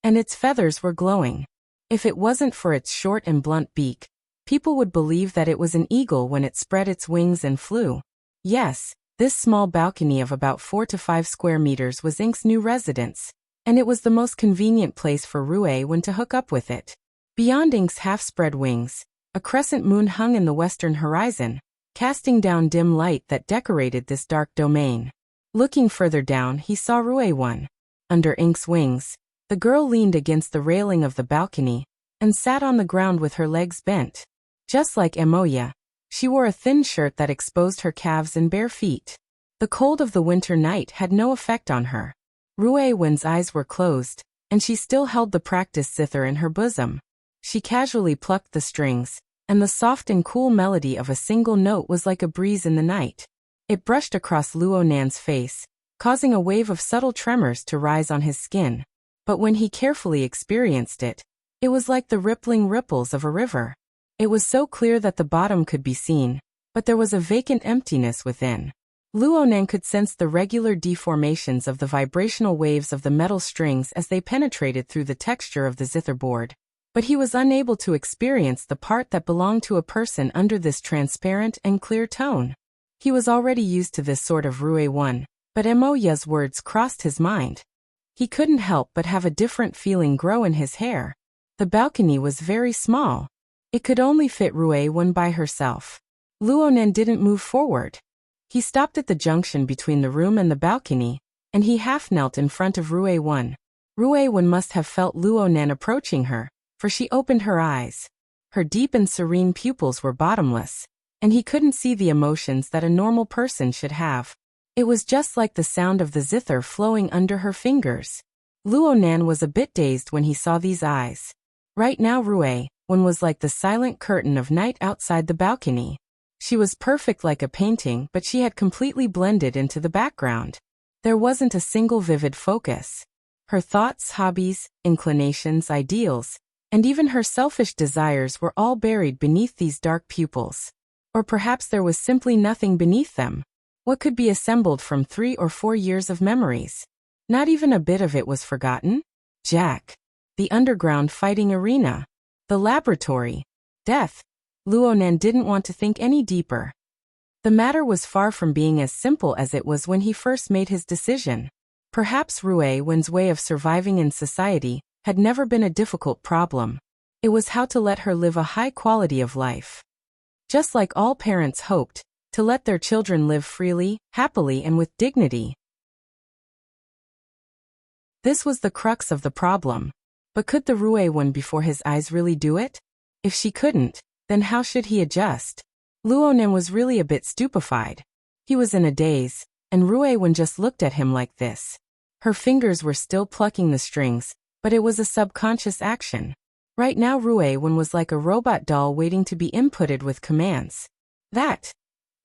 and its feathers were glowing. If it wasn't for its short and blunt beak, people would believe that it was an eagle when it spread its wings and flew. Yes, this small balcony of about 4 to 5 square meters was Ink's new residence, and it was the most convenient place for Rui Wen to hook up with it. Beyond Ink's half-spread wings, a crescent moon hung in the western horizon, casting down dim light that decorated this dark domain. Looking further down, he saw Rui Wen. Under Ink's wings, the girl leaned against the railing of the balcony and sat on the ground with her legs bent. Just like Emoya, she wore a thin shirt that exposed her calves and bare feet. The cold of the winter night had no effect on her. Rui Wen's eyes were closed, and she still held the practice zither in her bosom. She casually plucked the strings, and the soft and cool melody of a single note was like a breeze in the night. It brushed across Luo Nan's face, causing a wave of subtle tremors to rise on his skin. But when he carefully experienced it, it was like the rippling ripples of a river. It was so clear that the bottom could be seen, but there was a vacant emptiness within. Luonan could sense the regular deformations of the vibrational waves of the metal strings as they penetrated through the texture of the zitherboard. But he was unable to experience the part that belonged to a person under this transparent and clear tone. He was already used to this sort of Rue-1, but Moya's words crossed his mind. He couldn't help but have a different feeling grow in his hair. The balcony was very small. It could only fit Rue-1 by herself. Luonan didn't move forward. He stopped at the junction between the room and the balcony, and he half knelt in front of Rue-1. Rue-1 must have felt Luonan approaching her, for she opened her eyes. Her deep and serene pupils were bottomless, and he couldn't see the emotions that a normal person should have. It was just like the sound of the zither flowing under her fingers. Luonan was a bit dazed when he saw these eyes. Right now Rue-1 was like the silent curtain of night outside the balcony. She was perfect like a painting, but she had completely blended into the background. There wasn't a single vivid focus. Her thoughts, hobbies, inclinations, ideals, and even her selfish desires were all buried beneath these dark pupils. Or perhaps there was simply nothing beneath them. What could be assembled from 3 or 4 years of memories? Not even a bit of it was forgotten. Jack. The underground fighting arena. The laboratory. Death. Luonan didn't want to think any deeper. The matter was far from being as simple as it was when he first made his decision. Perhaps Rue-1's way of surviving in society had never been a difficult problem. It was how to let her live a high quality of life. Just like all parents hoped, to let their children live freely, happily, and with dignity. This was the crux of the problem. But could the Rue-1 before his eyes really do it? If she couldn't, then how should he adjust? Luonan was really a bit stupefied. He was in a daze, and Rue-1 just looked at him like this. Her fingers were still plucking the strings, but it was a subconscious action. Right now Rue-1 was like a robot doll waiting to be inputted with commands. That.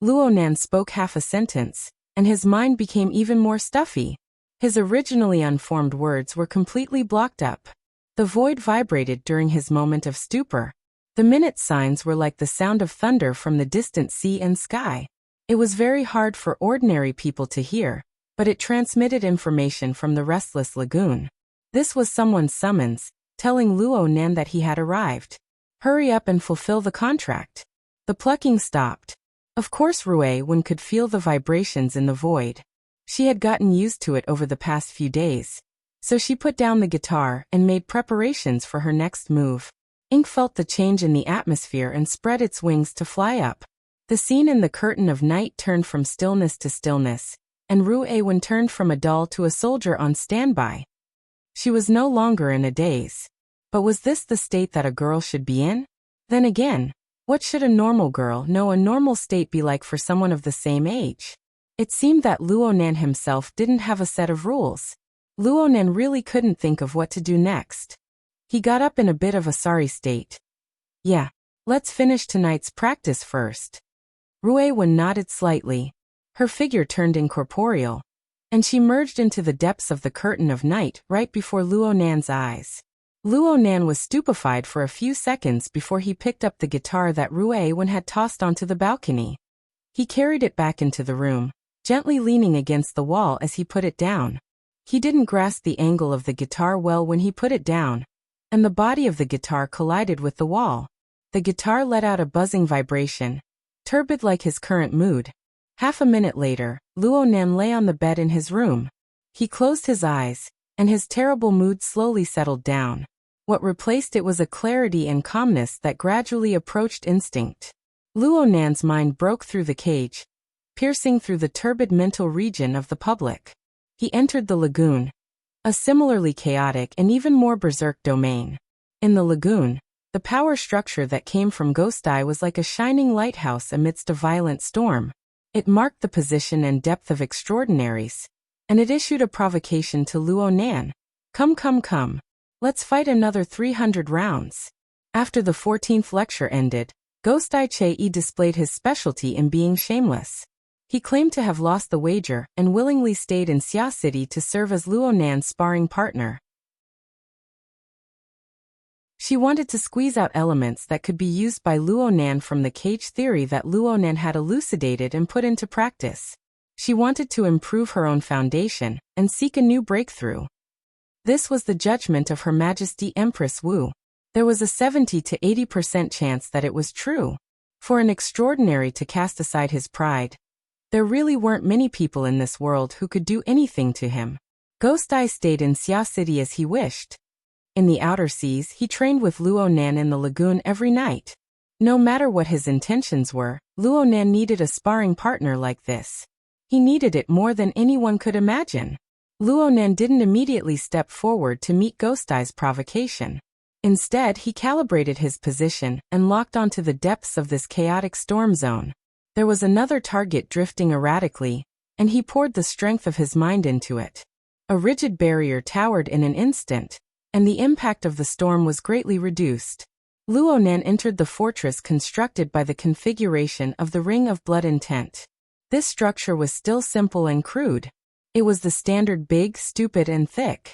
Luonan spoke half a sentence, and his mind became even more stuffy. His originally unformed words were completely blocked up. The void vibrated during his moment of stupor. The minute signs were like the sound of thunder from the distant sea and sky. It was very hard for ordinary people to hear, but it transmitted information from the restless lagoon. This was someone's summons, telling Luonan that he had arrived. Hurry up and fulfill the contract. The plucking stopped. Of course Rue-1 could feel the vibrations in the void. She had gotten used to it over the past few days. So she put down the guitar and made preparations for her next move. Ink felt the change in the atmosphere and spread its wings to fly up. The scene in the curtain of night turned from stillness to stillness, and Rue-1 turned from a doll to a soldier on standby. She was no longer in a daze. But was this the state that a girl should be in? Then again, what should a normal girl know a normal state be like for someone of the same age? It seemed that Luonan himself didn't have a set of rules. Luonan really couldn't think of what to do next. He got up in a bit of a sorry state. Yeah, let's finish tonight's practice first. Rue-1 nodded slightly. Her figure turned incorporeal, and she merged into the depths of the curtain of night right before Luonan's eyes. Luonan was stupefied for a few seconds before he picked up the guitar that Rue-1 had tossed onto the balcony. He carried it back into the room, gently leaning against the wall as he put it down. He didn't grasp the angle of the guitar well when he put it down, and the body of the guitar collided with the wall. The guitar let out a buzzing vibration, turbid like his current mood. Half a minute later, Luonan lay on the bed in his room. He closed his eyes, and his terrible mood slowly settled down. What replaced it was a clarity and calmness that gradually approached instinct. Luonan's mind broke through the cage, piercing through the turbid mental region of the public. He entered the lagoon, a similarly chaotic and even more berserk domain. In the lagoon, the power structure that came from Ghostai was like a shining lighthouse amidst a violent storm. It marked the position and depth of extraordinaries, and it issued a provocation to Luonan. Come. Let's fight another 300 rounds. After the 14th lecture ended, Ghostai Chei displayed his specialty in being shameless. He claimed to have lost the wager and willingly stayed in Xia City to serve as Luonan's sparring partner. She wanted to squeeze out elements that could be used by Luo Nan from the cage theory that Luo Nan had elucidated and put into practice. She wanted to improve her own foundation and seek a new breakthrough. This was the judgment of Her Majesty Empress Wu. There was a 70 to 80% chance that it was true. For an extraordinary to cast aside his pride, there really weren't many people in this world who could do anything to him. Ghost Eye stayed in Xia City as he wished. In the outer seas, he trained with Luo Nan in the lagoon every night. No matter what his intentions were, Luo Nan needed a sparring partner like this. He needed it more than anyone could imagine. Luo Nan didn't immediately step forward to meet Ghost Eye's provocation. Instead, he calibrated his position and locked onto the depths of this chaotic storm zone. There was another target drifting erratically, and he poured the strength of his mind into it. A rigid barrier towered in an instant, and the impact of the storm was greatly reduced. Luo Nan entered the fortress constructed by the configuration of the Ring of Blood Intent. This structure was still simple and crude. It was the standard big, stupid, and thick.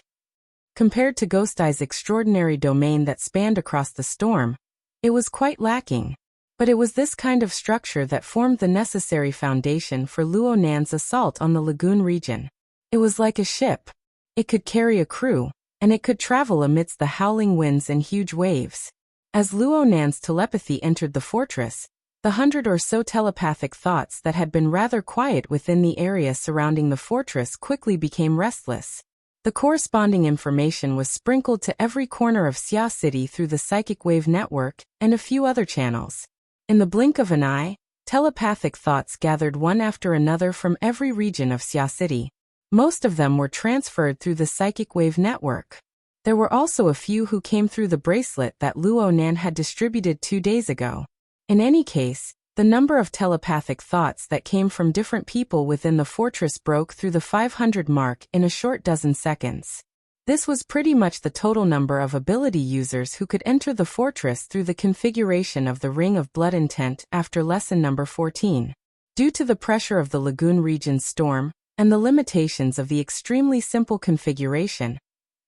Compared to Ghost Eye's extraordinary domain that spanned across the storm, it was quite lacking. But it was this kind of structure that formed the necessary foundation for Luo Nan's assault on the lagoon region. It was like a ship. It could carry a crew, and it could travel amidst the howling winds and huge waves. As Luo Nan's telepathy entered the fortress, the 100 or so telepathic thoughts that had been rather quiet within the area surrounding the fortress quickly became restless. The corresponding information was sprinkled to every corner of Xia City through the psychic wave network and a few other channels. In the blink of an eye, telepathic thoughts gathered one after another from every region of Xia City. Most of them were transferred through the psychic wave network. There were also a few who came through the bracelet that Luo Nan had distributed 2 days ago. In any case, the number of telepathic thoughts that came from different people within the fortress broke through the 500 mark in a short dozen seconds. This was pretty much the total number of ability users who could enter the fortress through the configuration of the Ring of Blood Intent after lesson number 14. Due to the pressure of the lagoon region's storm, and the limitations of the extremely simple configuration,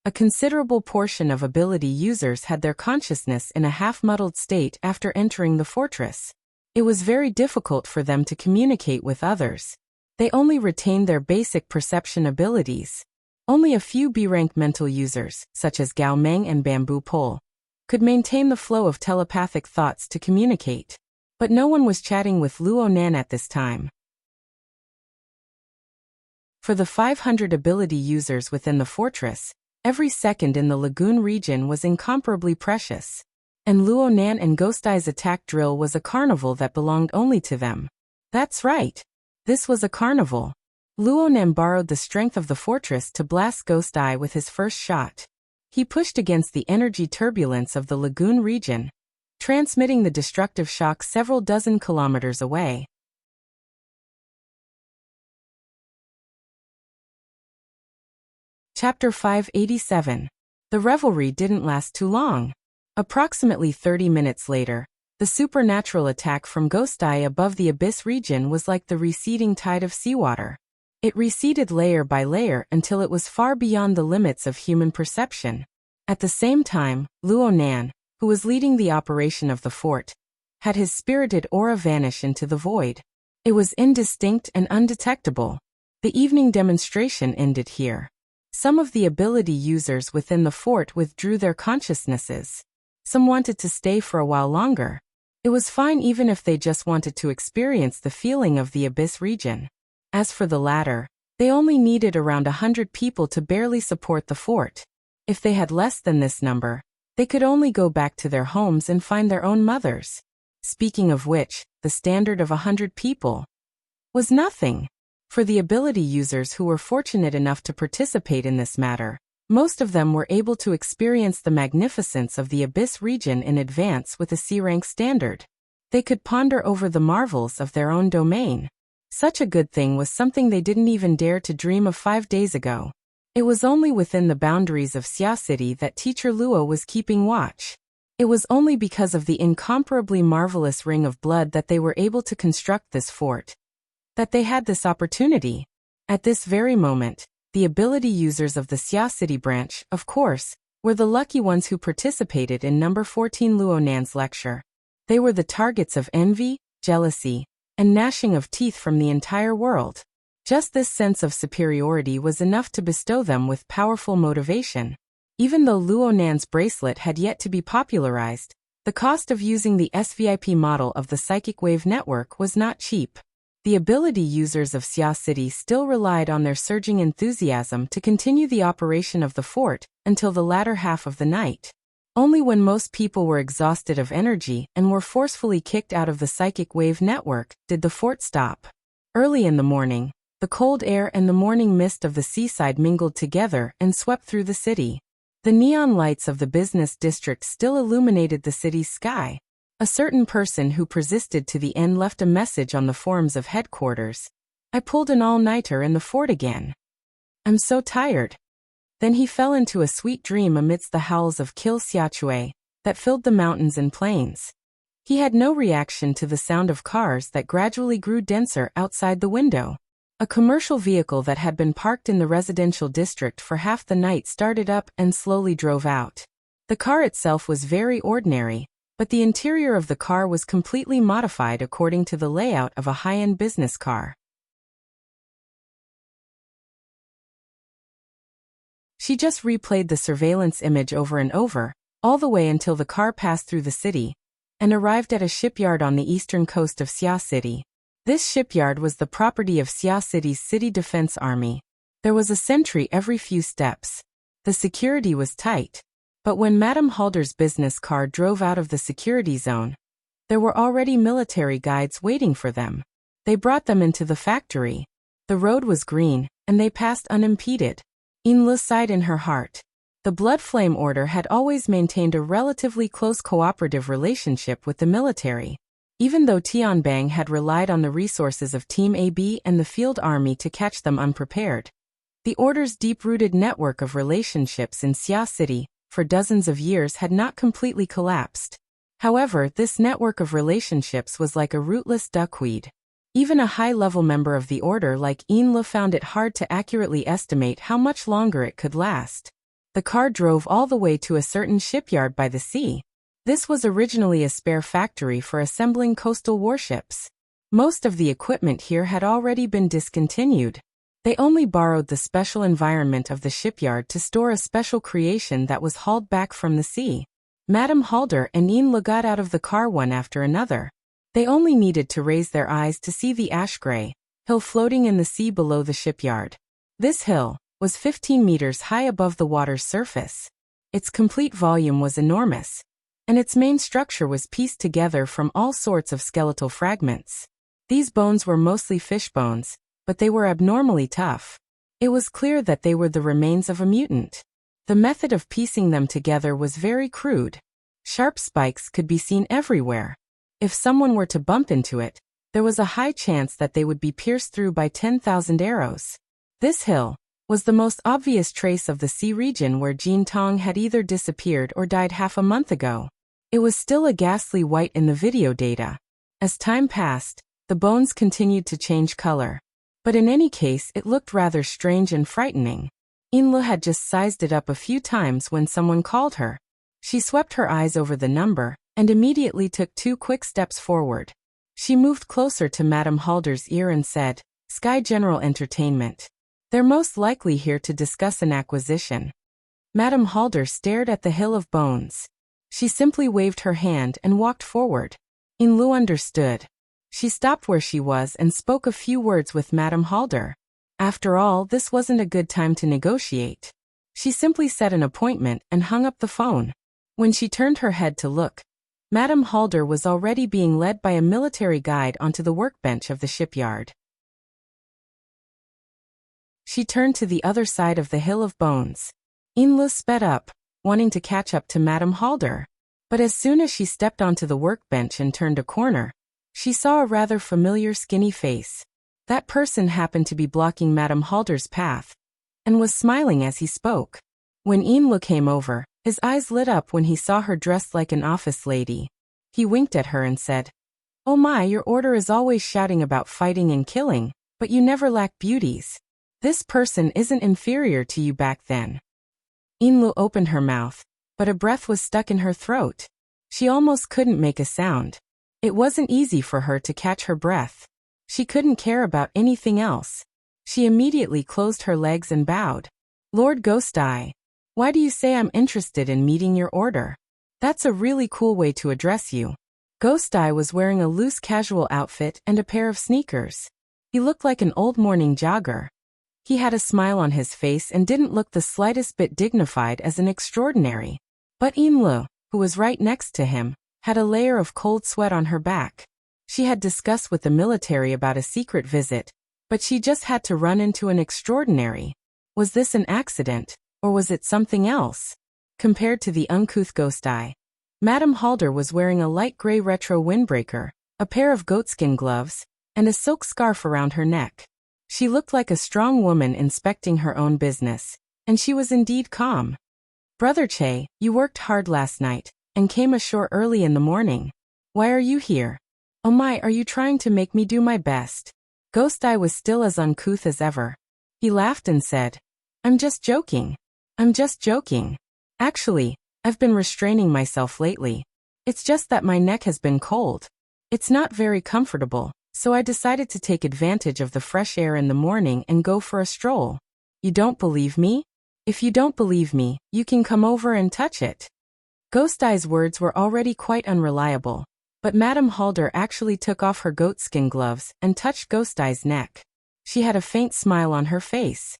a considerable portion of ability users had their consciousness in a half-muddled state after entering the fortress. It was very difficult for them to communicate with others. They only retained their basic perception abilities. Only a few B-rank mental users, such as Gao Meng and Bamboo Pole, could maintain the flow of telepathic thoughts to communicate. But no one was chatting with Luo Nan at this time. For the 500 ability users within the fortress, every second in the lagoon region was incomparably precious. And Luo Nan and Ghost Eye's attack drill was a carnival that belonged only to them. That's right. This was a carnival. Luo Nan borrowed the strength of the fortress to blast Ghost Eye with his first shot. He pushed against the energy turbulence of the lagoon region, transmitting the destructive shock several dozen kilometers away. Chapter 587. The revelry didn't last too long. Approximately 30 minutes later, the supernatural attack from Ghost Eye above the abyss region was like the receding tide of seawater. It receded layer by layer until it was far beyond the limits of human perception. At the same time, Luo Nan, who was leading the operation of the fort, had his spirited aura vanish into the void. It was indistinct and undetectable. The evening demonstration ended here. Some of the ability users within the fort withdrew their consciousnesses. Some wanted to stay for a while longer. It was fine even if they just wanted to experience the feeling of the abyss region. As for the latter, they only needed around 100 people to barely support the fort. If they had less than this number, they could only go back to their homes and find their own mothers. Speaking of which, the standard of 100 people was nothing. For the ability users who were fortunate enough to participate in this matter, most of them were able to experience the magnificence of the abyss region in advance with a C-rank standard. They could ponder over the marvels of their own domain. Such a good thing was something they didn't even dare to dream of 5 days ago. It was only within the boundaries of Xia City that Teacher Luo was keeping watch. It was only because of the incomparably marvelous Ring of Blood that they were able to construct this fort, that they had this opportunity. At this very moment, the ability users of the Xia City branch, of course, were the lucky ones who participated in number 14 Luonan's lecture. They were the targets of envy, jealousy, and gnashing of teeth from the entire world. Just this sense of superiority was enough to bestow them with powerful motivation. Even though Luonan's bracelet had yet to be popularized, the cost of using the SVIP model of the psychic wave network was not cheap. The ability users of Xia City still relied on their surging enthusiasm to continue the operation of the fort until the latter half of the night. Only when most people were exhausted of energy and were forcefully kicked out of the psychic wave network did the fort stop. Early in the morning, the cold air and the morning mist of the seaside mingled together and swept through the city. The neon lights of the business district still illuminated the city's sky. A certain person who persisted to the end left a message on the forums of headquarters. I pulled an all-nighter in the fort again. I'm so tired. Then he fell into a sweet dream amidst the howls of Kil Xiachue that filled the mountains and plains. He had no reaction to the sound of cars that gradually grew denser outside the window. A commercial vehicle that had been parked in the residential district for half the night started up and slowly drove out. The car itself was very ordinary, but the interior of the car was completely modified according to the layout of a high-end business car. She just replayed the surveillance image over and over, all the way until the car passed through the city and arrived at a shipyard on the eastern coast of Xia City. This shipyard was the property of Xia City's City Defense Army. There was a sentry every few steps. The security was tight. But when Madame Halder's business car drove out of the security zone, there were already military guides waiting for them. They brought them into the factory. The road was green, and they passed unimpeded. Inla sighed in her heart. The Blood Flame Order had always maintained a relatively close cooperative relationship with the military. Even though Tianbang had relied on the resources of Team AB and the field army to catch them unprepared, the Order's deep-rooted network of relationships in Xia City for dozens of years had not completely collapsed. However, this network of relationships was like a rootless duckweed. Even a high-level member of the Order like Inla found it hard to accurately estimate how much longer it could last. The car drove all the way to a certain shipyard by the sea. This was originally a spare factory for assembling coastal warships. Most of the equipment here had already been discontinued. They only borrowed the special environment of the shipyard to store a special creation that was hauled back from the sea. Madame Halder and Inla got out of the car one after another. They only needed to raise their eyes to see the ash-gray hill floating in the sea below the shipyard. This hill was 15 meters high above the water's surface. Its complete volume was enormous, and its main structure was pieced together from all sorts of skeletal fragments. These bones were mostly fish bones, but they were abnormally tough. It was clear that they were the remains of a mutant. The method of piecing them together was very crude. Sharp spikes could be seen everywhere. If someone were to bump into it, there was a high chance that they would be pierced through by 10,000 arrows. This hill was the most obvious trace of the sea region where Jin Tong had either disappeared or died half a month ago. It was still a ghastly white in the video data. As time passed, the bones continued to change color. But in any case, it looked rather strange and frightening. Inla had just sized it up a few times when someone called her. She swept her eyes over the number and immediately took 2 quick steps forward. She moved closer to Madame Halder's ear and said, "Sky General Entertainment. They're most likely here to discuss an acquisition." Madame Halder stared at the hill of bones. She simply waved her hand and walked forward. Inlu understood. She stopped where she was and spoke a few words with Madame Halder. After all, this wasn't a good time to negotiate. She simply set an appointment and hung up the phone. When she turned her head to look, Madame Halder was already being led by a military guide onto the workbench of the shipyard. She turned to the other side of the hill of bones. Inla sped up, wanting to catch up to Madame Halder. But as soon as she stepped onto the workbench and turned a corner, she saw a rather familiar skinny face. That person happened to be blocking Madame Halder's path, and was smiling as he spoke. When Inla came over, his eyes lit up when he saw her dressed like an office lady. He winked at her and said, "Oh my, your order is always shouting about fighting and killing, but you never lack beauties. This person isn't inferior to you back then." Inlu opened her mouth, but a breath was stuck in her throat. She almost couldn't make a sound. It wasn't easy for her to catch her breath. She couldn't care about anything else. She immediately closed her legs and bowed. Lord Ghost Eye, why do you say I'm interested in meeting your order? That's a really cool way to address you. Ghost Eye was wearing a loose casual outfit and a pair of sneakers. He looked like an old morning jogger. He had a smile on his face and didn't look the slightest bit dignified as an extraordinary. But Inlu, who was right next to him, had a layer of cold sweat on her back. She had discussed with the military about a secret visit, but she just had to run into an extraordinary. Was this an accident, or was it something else? Compared to the uncouth Ghost Eye, Madame Halder was wearing a light gray retro windbreaker, a pair of goatskin gloves, and a silk scarf around her neck. She looked like a strong woman inspecting her own business, and she was indeed calm. Brother Che, you worked hard last night, and came ashore early in the morning. Why are you here? Oh my, are you trying to make me do my best? Ghost Eye was still as uncouth as ever. He laughed and said, I'm just joking. I'm just joking. Actually, I've been restraining myself lately. It's just that my neck has been cold. It's not very comfortable, so I decided to take advantage of the fresh air in the morning and go for a stroll. You don't believe me? If you don't believe me, you can come over and touch it. Ghost Eye's words were already quite unreliable, but Madame Halder actually took off her goatskin gloves and touched Ghost Eye's neck. She had a faint smile on her face.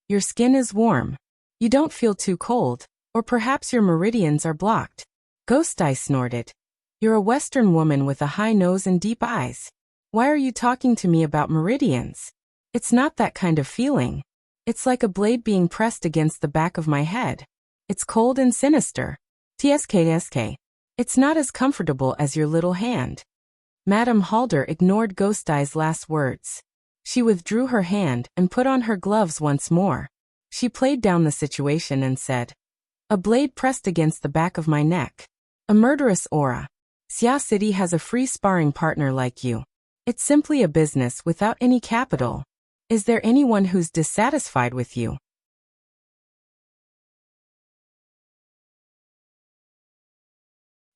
Your skin is warm. You don't feel too cold, or perhaps your meridians are blocked. Ghost Eye snorted. You're a Western woman with a high nose and deep eyes. Why are you talking to me about meridians? It's not that kind of feeling. It's like a blade being pressed against the back of my head. It's cold and sinister. TSK. It's not as comfortable as your little hand. Madame Halder ignored Ghost Eye's last words. She withdrew her hand and put on her gloves once more. She played down the situation and said, a blade pressed against the back of my neck. A murderous aura. Xia City has a free sparring partner like you. It's simply a business without any capital. Is there anyone who's dissatisfied with you?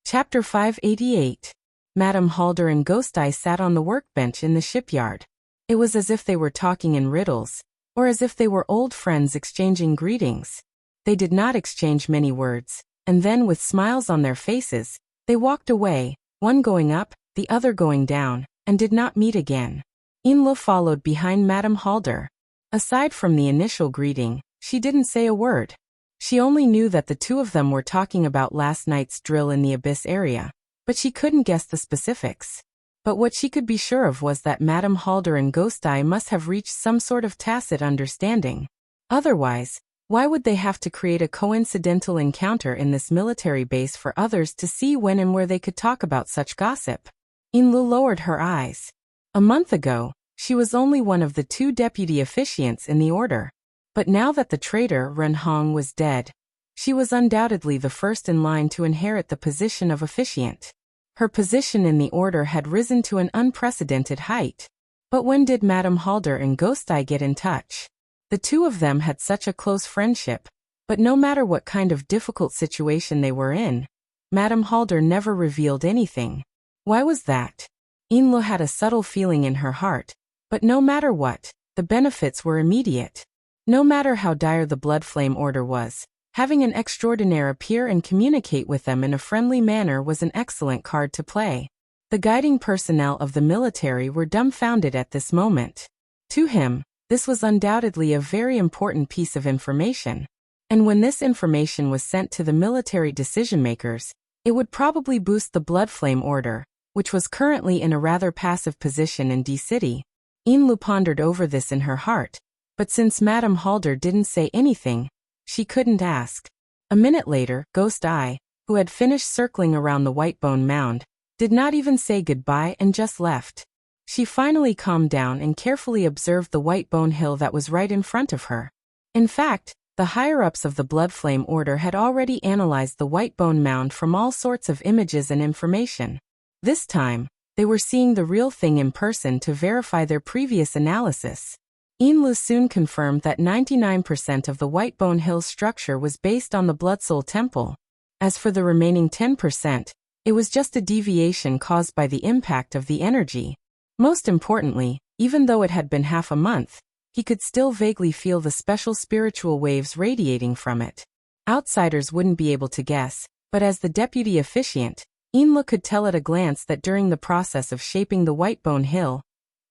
Chapter 588. Madame Halder and Ghost Eye sat on the workbench in the shipyard. It was as if they were talking in riddles, or as if they were old friends exchanging greetings. They did not exchange many words, and then with smiles on their faces, they walked away, one going up, the other going down, and did not meet again. Inlu followed behind Madame Halder. Aside from the initial greeting, she didn't say a word. She only knew that the two of them were talking about last night's drill in the Abyss area, but she couldn't guess the specifics. But what she could be sure of was that Madame Halder and Ghost Eye must have reached some sort of tacit understanding. Otherwise, why would they have to create a coincidental encounter in this military base for others to see when and where they could talk about such gossip? Inlu lowered her eyes. A month ago, she was only one of the 2 deputy officiants in the order. But now that the traitor Ren Hong was dead, she was undoubtedly the first in line to inherit the position of officiant. Her position in the order had risen to an unprecedented height. But when did Madame Halder and Ghost Eye get in touch? The two of them had such a close friendship, but no matter what kind of difficult situation they were in, Madame Halder never revealed anything. Why was that? Inlu had a subtle feeling in her heart, but no matter what, the benefits were immediate. No matter how dire the blood flame order was, having an extraordinaire appear and communicate with them in a friendly manner was an excellent card to play. The guiding personnel of the military were dumbfounded at this moment. To him, this was undoubtedly a very important piece of information. And when this information was sent to the military decision-makers, it would probably boost the blood flame order, which was currently in a rather passive position in D-City. Inlu pondered over this in her heart, but since Madame Halder didn't say anything, she couldn't ask. A minute later, Ghost Eye, who had finished circling around the white bone mound, did not even say goodbye and just left. She finally calmed down and carefully observed the white bone hill that was right in front of her. In fact, the higher-ups of the Blood Flame Order had already analyzed the white bone mound from all sorts of images and information. This time, they were seeing the real thing in person to verify their previous analysis. Inlu soon confirmed that 99% of the Whitebone Hills structure was based on the Bloodsoul Temple. As for the remaining 10%, it was just a deviation caused by the impact of the energy. Most importantly, even though it had been half a month, he could still vaguely feel the special spiritual waves radiating from it. Outsiders wouldn't be able to guess, but as the deputy officiant, Inlu could tell at a glance that during the process of shaping the Whitebone Hill,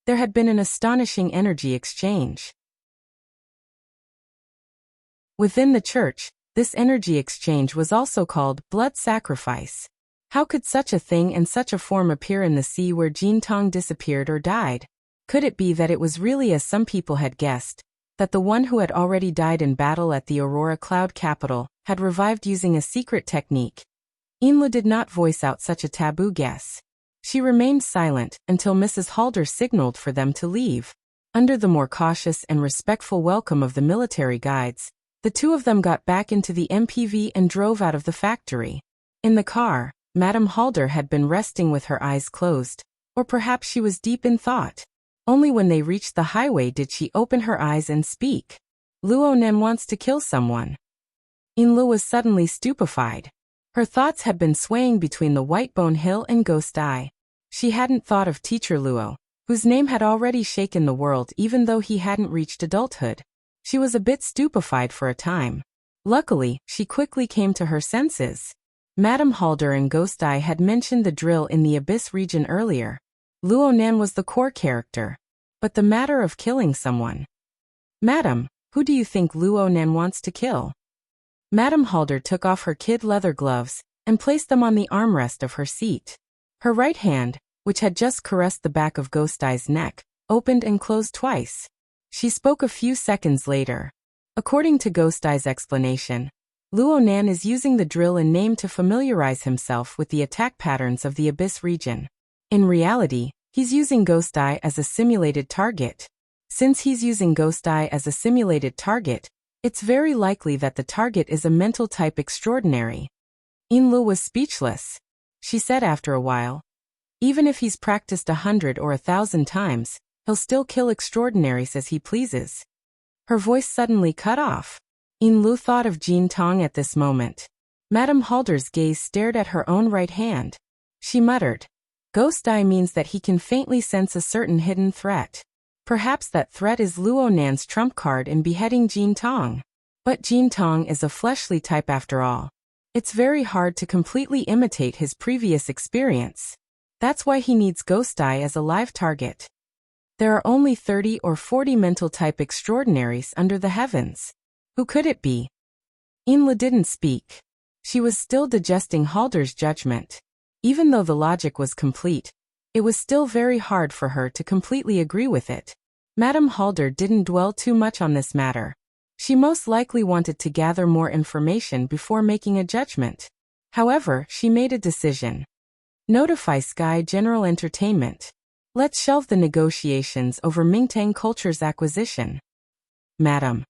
there had been an astonishing energy exchange. Within the church, this energy exchange was also called blood sacrifice. How could such a thing and such a form appear in the sea where Jin Tong disappeared or died? Could it be that it was really as some people had guessed, that the one who had already died in battle at the Aurora Cloud capital had revived using a secret technique? Inlu did not voice out such a taboo guess. She remained silent until Mrs. Halder signaled for them to leave. Under the more cautious and respectful welcome of the military guides, the two of them got back into the MPV and drove out of the factory. In the car, Madame Halder had been resting with her eyes closed, or perhaps she was deep in thought. Only when they reached the highway did she open her eyes and speak. Luo Nen wants to kill someone. Inlu was suddenly stupefied. Her thoughts had been swaying between the Whitebone Hill and Ghost Eye. She hadn't thought of Teacher Luo, whose name had already shaken the world even though he hadn't reached adulthood. She was a bit stupefied for a time. Luckily, she quickly came to her senses. Madame Halder and Ghost Eye had mentioned the drill in the Abyss region earlier. Luo Nan was the core character. But the matter of killing someone. Madam, who do you think Luo Nan wants to kill? Madame Halder took off her kid leather gloves and placed them on the armrest of her seat. Her right hand, which had just caressed the back of Ghost Eye's neck, opened and closed twice. She spoke a few seconds later. According to Ghost Eye's explanation, Luo Nan is using the drill in name to familiarize himself with the attack patterns of the Abyss region. In reality, he's using Ghost Eye as a simulated target. Since he's using Ghost Eye as a simulated target, it's very likely that the target is a mental type extraordinary. Inlu was speechless. She said after a while, even if he's practiced 100 or 1,000 times, he'll still kill extraordinaries as he pleases. Her voice suddenly cut off. Inlu thought of Jin Tong at this moment. Madame Halder's gaze stared at her own right hand. She muttered, Ghost Eye means that he can faintly sense a certain hidden threat. Perhaps that threat is Luo Nan's trump card in beheading Jin Tong. But Jin Tong is a fleshly type after all. It's very hard to completely imitate his previous experience. That's why he needs Ghost Eye as a live target. There are only 30 or 40 mental type extraordinaries under the heavens. Who could it be? Inla didn't speak. She was still digesting Halder's judgment. Even though the logic was complete, it was still very hard for her to completely agree with it. Madame Halder didn't dwell too much on this matter. She most likely wanted to gather more information before making a judgment. However, she made a decision. Notify Sky General Entertainment. Let's shelve the negotiations over Mingtang Culture's acquisition. Madam.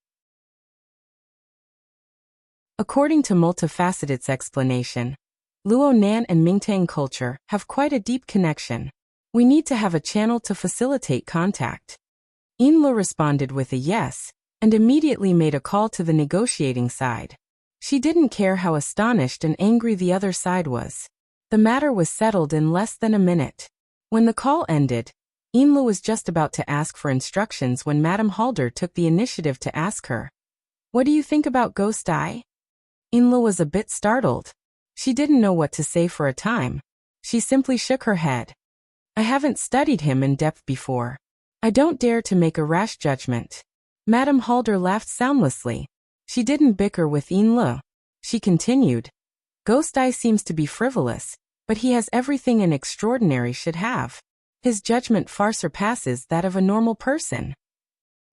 According to Multifaceted's explanation, Luo Nan and Mingtang Culture have quite a deep connection. We need to have a channel to facilitate contact. Inlu responded with a yes, and immediately made a call to the negotiating side. She didn't care how astonished and angry the other side was. The matter was settled in less than a minute. When the call ended, Inlu was just about to ask for instructions when Madame Halder took the initiative to ask her, "What do you think about Ghost Eye?" Inlu was a bit startled. She didn't know what to say for a time. She simply shook her head. "I haven't studied him in depth before. I don't dare to make a rash judgment." Madame Halder laughed soundlessly. She didn't bicker with Inlu. She continued, "Ghost Eye seems to be frivolous, but he has everything an extraordinary should have. His judgment far surpasses that of a normal person.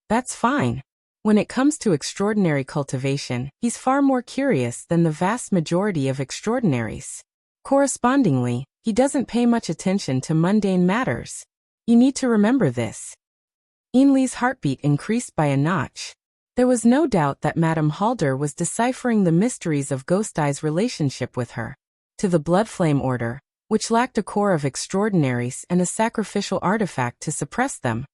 That's fine. When it comes to extraordinary cultivation, he's far more curious than the vast majority of extraordinaries. Correspondingly, he doesn't pay much attention to mundane matters. You need to remember this." Inli's heartbeat increased by a notch. There was no doubt that Madame Halder was deciphering the mysteries of Ghost Eye's relationship with her. To the Blood Flame Order, which lacked a core of extraordinaries and a sacrificial artifact to suppress them,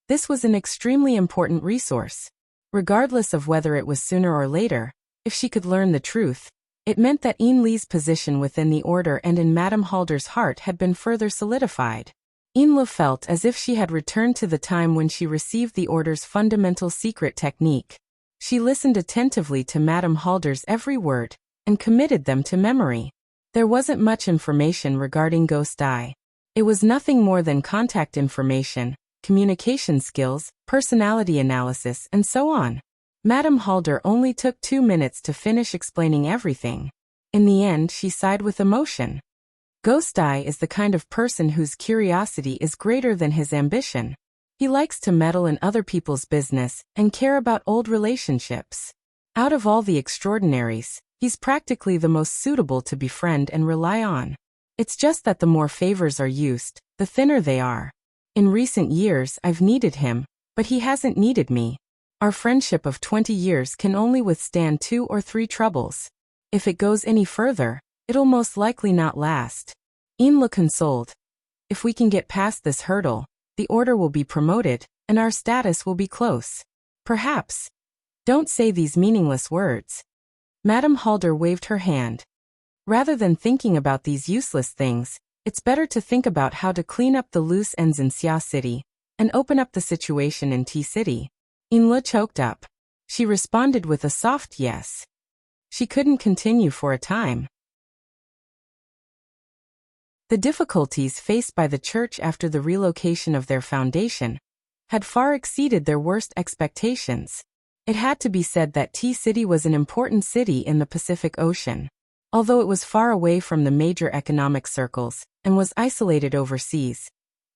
This was an extremely important resource. Regardless of whether it was sooner or later, if she could learn the truth, it meant that Lee's position within the order and in Madame Halder's heart had been further solidified. Lu felt as if she had returned to the time when she received the order's fundamental secret technique. She listened attentively to Madame Halder's every word, and committed them to memory. There wasn't much information regarding Ghost Eye. It was nothing more than contact information, communication skills, personality analysis, and so on. Madame Halder only took 2 minutes to finish explaining everything. In the end, she sighed with emotion. Ghost Eye is the kind of person whose curiosity is greater than his ambition. He likes to meddle in other people's business and care about old relationships. Out of all the extraordinaries, he's practically the most suitable to befriend and rely on. It's just that the more favors are used, the thinner they are. In recent years, I've needed him, but he hasn't needed me. Our friendship of 20 years can only withstand 2 or 3 troubles. If it goes any further, it'll most likely not last. Lu consoled. If we can get past this hurdle, the order will be promoted, and our status will be close. Perhaps. Don't say these meaningless words. Madame Halder waved her hand. Rather than thinking about these useless things, it's better to think about how to clean up the loose ends in Xia City, and open up the situation in T City. Lu choked up. She responded with a soft yes. She couldn't continue for a time. The difficulties faced by the church after the relocation of their foundation had far exceeded their worst expectations. It had to be said that T City was an important city in the Pacific Ocean. Although it was far away from the major economic circles and was isolated overseas,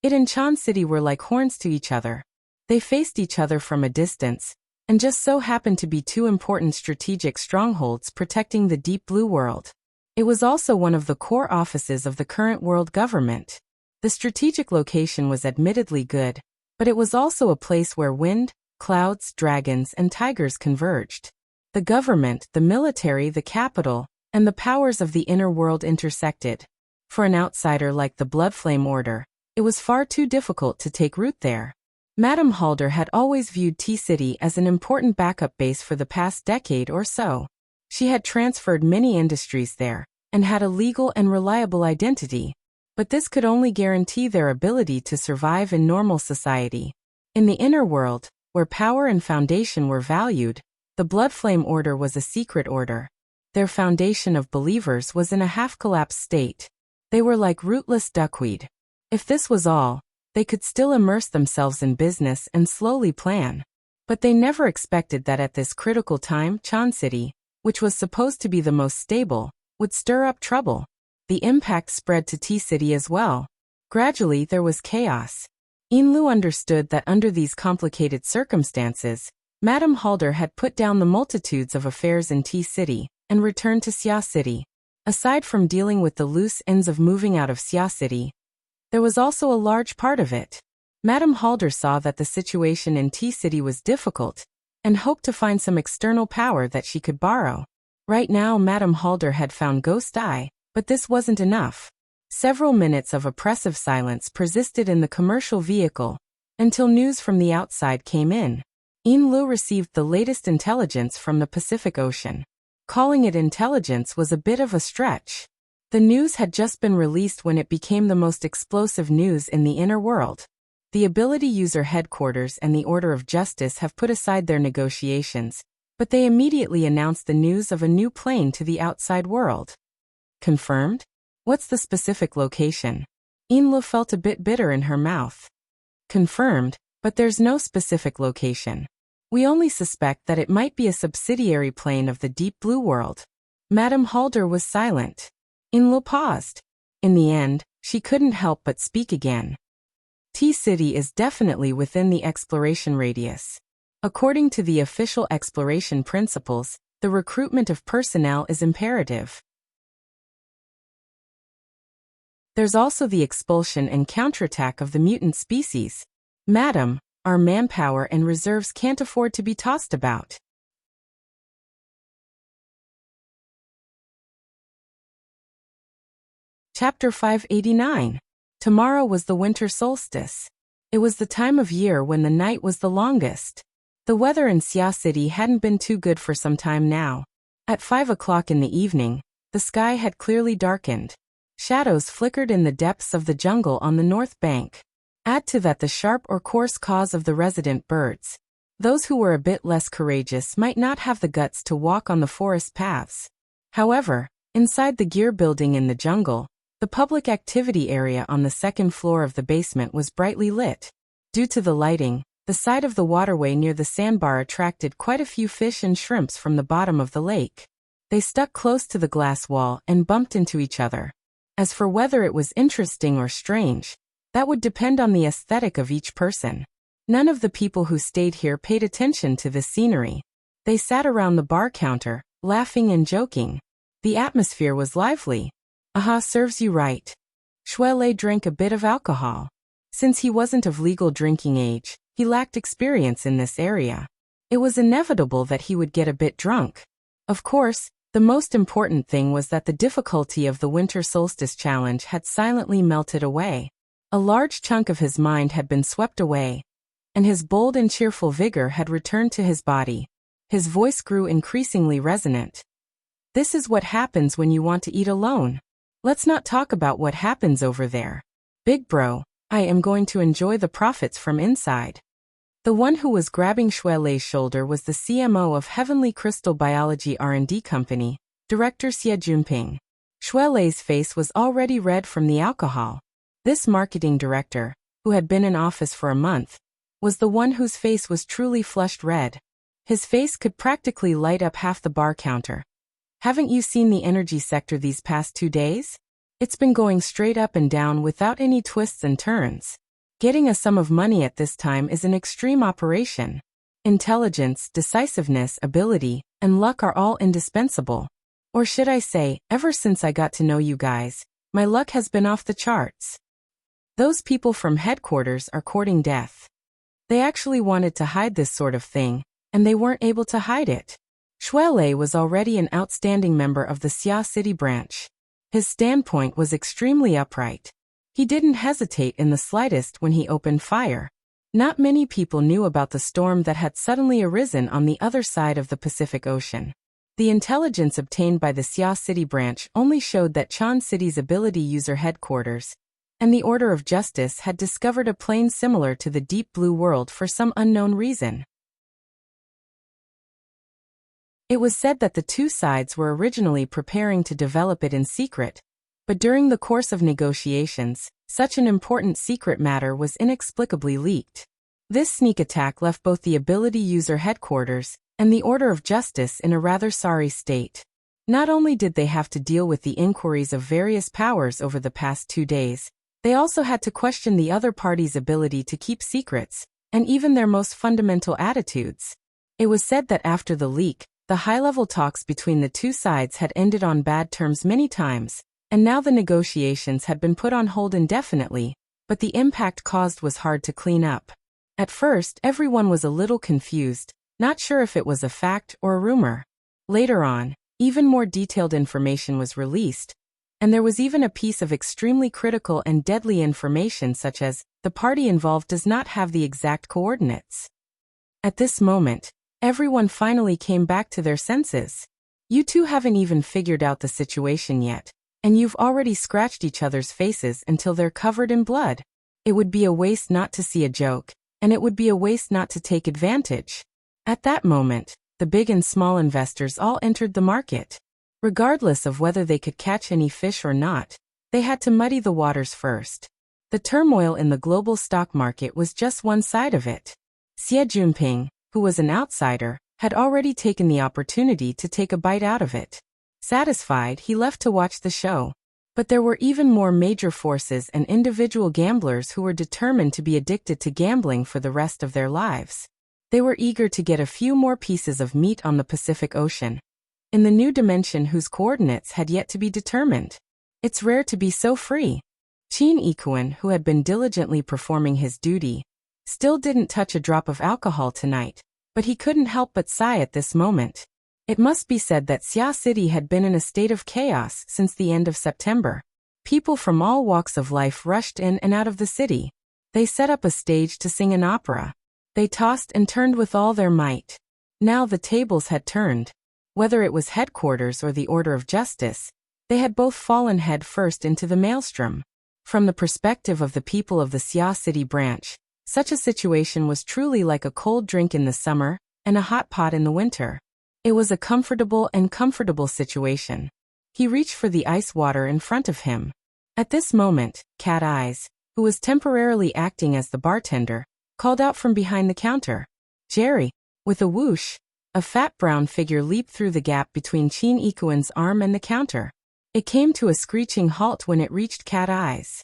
it and Chan City were like horns to each other. They faced each other from a distance, and just so happened to be 2 important strategic strongholds protecting the Deep Blue World. It was also one of the core offices of the current world government. The strategic location was admittedly good, but it was also a place where wind, clouds, dragons, and tigers converged. The government, the military, the capital, and the powers of the inner world intersected. For an outsider like the Bloodflame Order, it was far too difficult to take root there. Madame Halder had always viewed T City as an important backup base for the past decade or so. She had transferred many industries there, and had a legal and reliable identity. But this could only guarantee their ability to survive in normal society. In the inner world, where power and foundation were valued, the Bloodflame Order was a secret order. Their foundation of believers was in a half-collapsed state. They were like rootless duckweed. If this was all, they could still immerse themselves in business and slowly plan. But they never expected that at this critical time, Chan City, which was supposed to be the most stable, would stir up trouble. The impact spread to T City as well. Gradually there was chaos. Lu understood that under these complicated circumstances, Madame Halder had put down the multitudes of affairs in T City, and returned to Xia City. Aside from dealing with the loose ends of moving out of Xia City, there was also a large part of it. Madame Halder saw that the situation in T City was difficult, and hoped to find some external power that she could borrow. Right now Madame Halder had found Ghost Eye, but this wasn't enough. Several minutes of oppressive silence persisted in the commercial vehicle, until news from the outside came in. Lu received the latest intelligence from the Pacific Ocean. Calling it intelligence was a bit of a stretch. The news had just been released when it became the most explosive news in the inner world. The Ability User Headquarters and the Order of Justice have put aside their negotiations, but they immediately announced the news of a new plane to the outside world. Confirmed? What's the specific location? Lu felt a bit bitter in her mouth. Confirmed, but there's no specific location. We only suspect that it might be a subsidiary plane of the Deep Blue World. Madame Halder was silent. Lu paused. In the end, she couldn't help but speak again. T City is definitely within the exploration radius. According to the official exploration principles, the recruitment of personnel is imperative. There's also the expulsion and counterattack of the mutant species. Madam, our manpower and reserves can't afford to be tossed about. Chapter 589. Tomorrow was the winter solstice. It was the time of year when the night was the longest. The weather in Xia City hadn't been too good for some time now. At 5 o'clock in the evening, the sky had clearly darkened. Shadows flickered in the depths of the jungle on the north bank. Add to that the sharp or coarse caws of the resident birds. Those who were a bit less courageous might not have the guts to walk on the forest paths. However, inside the gear building in the jungle, the public activity area on the second floor of the basement was brightly lit. Due to the lighting, the side of the waterway near the sandbar attracted quite a few fish and shrimps from the bottom of the lake. They stuck close to the glass wall and bumped into each other. As for whether it was interesting or strange, that would depend on the aesthetic of each person. None of the people who stayed here paid attention to this scenery. They sat around the bar counter, laughing and joking. The atmosphere was lively. Aha, serves you right. Shuelei drank a bit of alcohol. Since he wasn't of legal drinking age, he lacked experience in this area. It was inevitable that he would get a bit drunk. Of course, the most important thing was that the difficulty of the winter solstice challenge had silently melted away. A large chunk of his mind had been swept away, and his bold and cheerful vigor had returned to his body. His voice grew increasingly resonant. This is what happens when you want to eat alone. Let's not talk about what happens over there. Big bro, I am going to enjoy the profits from inside. The one who was grabbing Shuelei's shoulder was the CMO of Heavenly Crystal Biology R&D Company, Director Xie Junping. Shuelei's face was already red from the alcohol. This marketing director, who had been in office for a month, was the one whose face was truly flushed red. His face could practically light up half the bar counter. Haven't you seen the energy sector these past 2 days? It's been going straight up and down without any twists and turns. Getting a sum of money at this time is an extreme operation. Intelligence, decisiveness, ability, and luck are all indispensable. Or should I say, ever since I got to know you guys, my luck has been off the charts. Those people from headquarters are courting death. They actually wanted to hide this sort of thing, and they weren't able to hide it. Shuelei was already an outstanding member of the Xia City branch. His standpoint was extremely upright. He didn't hesitate in the slightest when he opened fire. Not many people knew about the storm that had suddenly arisen on the other side of the Pacific Ocean. The intelligence obtained by the Xia City branch only showed that Chan City's ability user headquarters and the Order of Justice had discovered a plane similar to the Deep Blue World for some unknown reason. It was said that the two sides were originally preparing to develop it in secret, but during the course of negotiations, such an important secret matter was inexplicably leaked. This sneak attack left both the ability user headquarters and the Order of Justice in a rather sorry state. Not only did they have to deal with the inquiries of various powers over the past 2 days, they also had to question the other party's ability to keep secrets, and even their most fundamental attitudes. It was said that after the leak, the high-level talks between the two sides had ended on bad terms many times, and now the negotiations had been put on hold indefinitely, but the impact caused was hard to clean up. At first, everyone was a little confused, not sure if it was a fact or a rumor. Later on, even more detailed information was released, and there was even a piece of extremely critical and deadly information such as, the party involved does not have the exact coordinates. At this moment, everyone finally came back to their senses. You two haven't even figured out the situation yet, and you've already scratched each other's faces until they're covered in blood. It would be a waste not to see a joke, and it would be a waste not to take advantage. At that moment, the big and small investors all entered the market. Regardless of whether they could catch any fish or not, they had to muddy the waters first. The turmoil in the global stock market was just one side of it. Xie Junping, who was an outsider, had already taken the opportunity to take a bite out of it. Satisfied, he left to watch the show. But there were even more major forces and individual gamblers who were determined to be addicted to gambling for the rest of their lives. They were eager to get a few more pieces of meat on the Pacific Ocean, in the new dimension whose coordinates had yet to be determined. It's rare to be so free. Qin Ikuan, who had been diligently performing his duty, still didn't touch a drop of alcohol tonight, but he couldn't help but sigh at this moment. It must be said that Xia City had been in a state of chaos since the end of September. People from all walks of life rushed in and out of the city. They set up a stage to sing an opera. They tossed and turned with all their might. Now the tables had turned. Whether it was headquarters or the order of justice, they had both fallen head first into the maelstrom. From the perspective of the people of the Xia City branch, such a situation was truly like a cold drink in the summer and a hot pot in the winter. It was a comfortable situation. He reached for the ice water in front of him. At this moment, Cat Eyes, who was temporarily acting as the bartender, called out from behind the counter, "Jerry!" With a whoosh, a fat brown figure leaped through the gap between Qin Ikuan's arm and the counter. It came to a screeching halt when it reached Cat Eyes.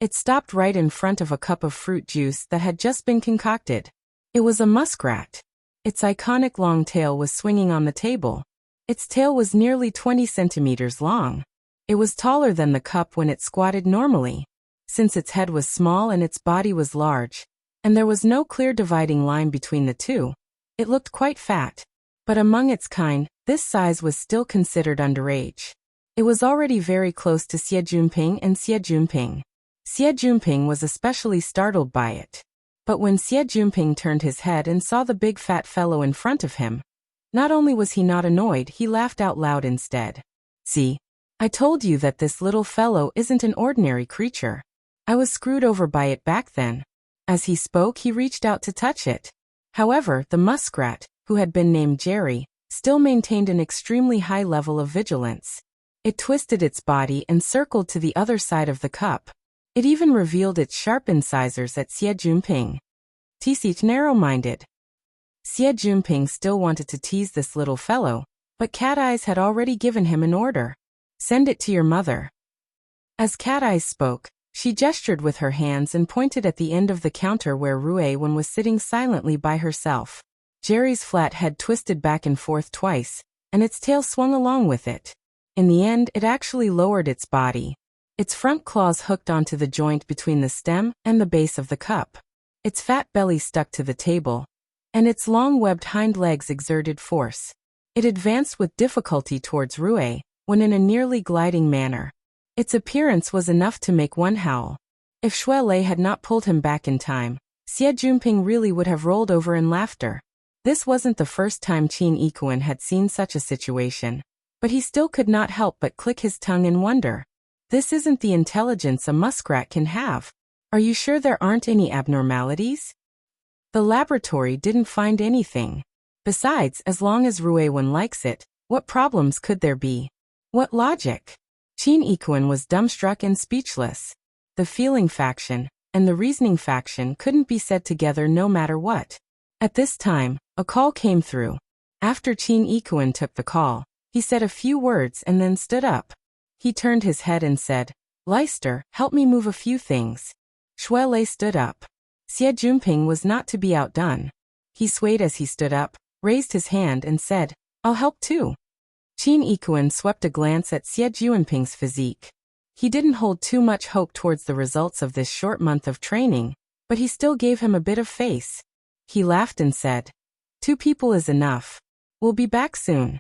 It stopped right in front of a cup of fruit juice that had just been concocted. It was a muskrat. Its iconic long tail was swinging on the table. Its tail was nearly 20 centimeters long. It was taller than the cup when it squatted normally. Since its head was small and its body was large, and there was no clear dividing line between the two, it looked quite fat. But among its kind, this size was still considered underage. It was already very close to Xie Junping and Xie Junping. Xie Junping was especially startled by it. But when Xie Junping turned his head and saw the big fat fellow in front of him, not only was he not annoyed, he laughed out loud instead. "See? I told you that this little fellow isn't an ordinary creature. I was screwed over by it back then." As he spoke, he reached out to touch it. However, the muskrat, who had been named Jerry, still maintained an extremely high level of vigilance. It twisted its body and circled to the other side of the cup. It even revealed its sharp incisors at Xie Junping. Teased narrow-minded. Xie Junping still wanted to tease this little fellow, but Cat Eyes had already given him an order. "Send it to your mother." As Cat Eyes spoke, she gestured with her hands and pointed at the end of the counter where Rue Wen was sitting silently by herself. Jerry's flat head twisted back and forth twice, and its tail swung along with it. In the end, it actually lowered its body. Its front claws hooked onto the joint between the stem and the base of the cup. Its fat belly stuck to the table, and its long webbed hind legs exerted force. It advanced with difficulty towards Rue Wen in a nearly gliding manner. Its appearance was enough to make one howl. If Shui Lei had not pulled him back in time, Xie Junping really would have rolled over in laughter. This wasn't the first time Qin Ikuan had seen such a situation, but he still could not help but click his tongue in wonder. This isn't the intelligence a muskrat can have. Are you sure there aren't any abnormalities? The laboratory didn't find anything. Besides, as long as Rue Wen likes it, what problems could there be? What logic? Qin Ikuan was dumbstruck and speechless. The feeling faction and the reasoning faction couldn't be said together no matter what. At this time, a call came through. After Qin Ikuan took the call, he said a few words and then stood up. He turned his head and said, "Leister, help me move a few things." Shui Lei stood up. Xie Junping was not to be outdone. He swayed as he stood up, raised his hand and said, "I'll help too." Qin Ikuan swept a glance at Xie Junping's physique. He didn't hold too much hope towards the results of this short month of training, but he still gave him a bit of face. He laughed and said, "2 people is enough. We'll be back soon."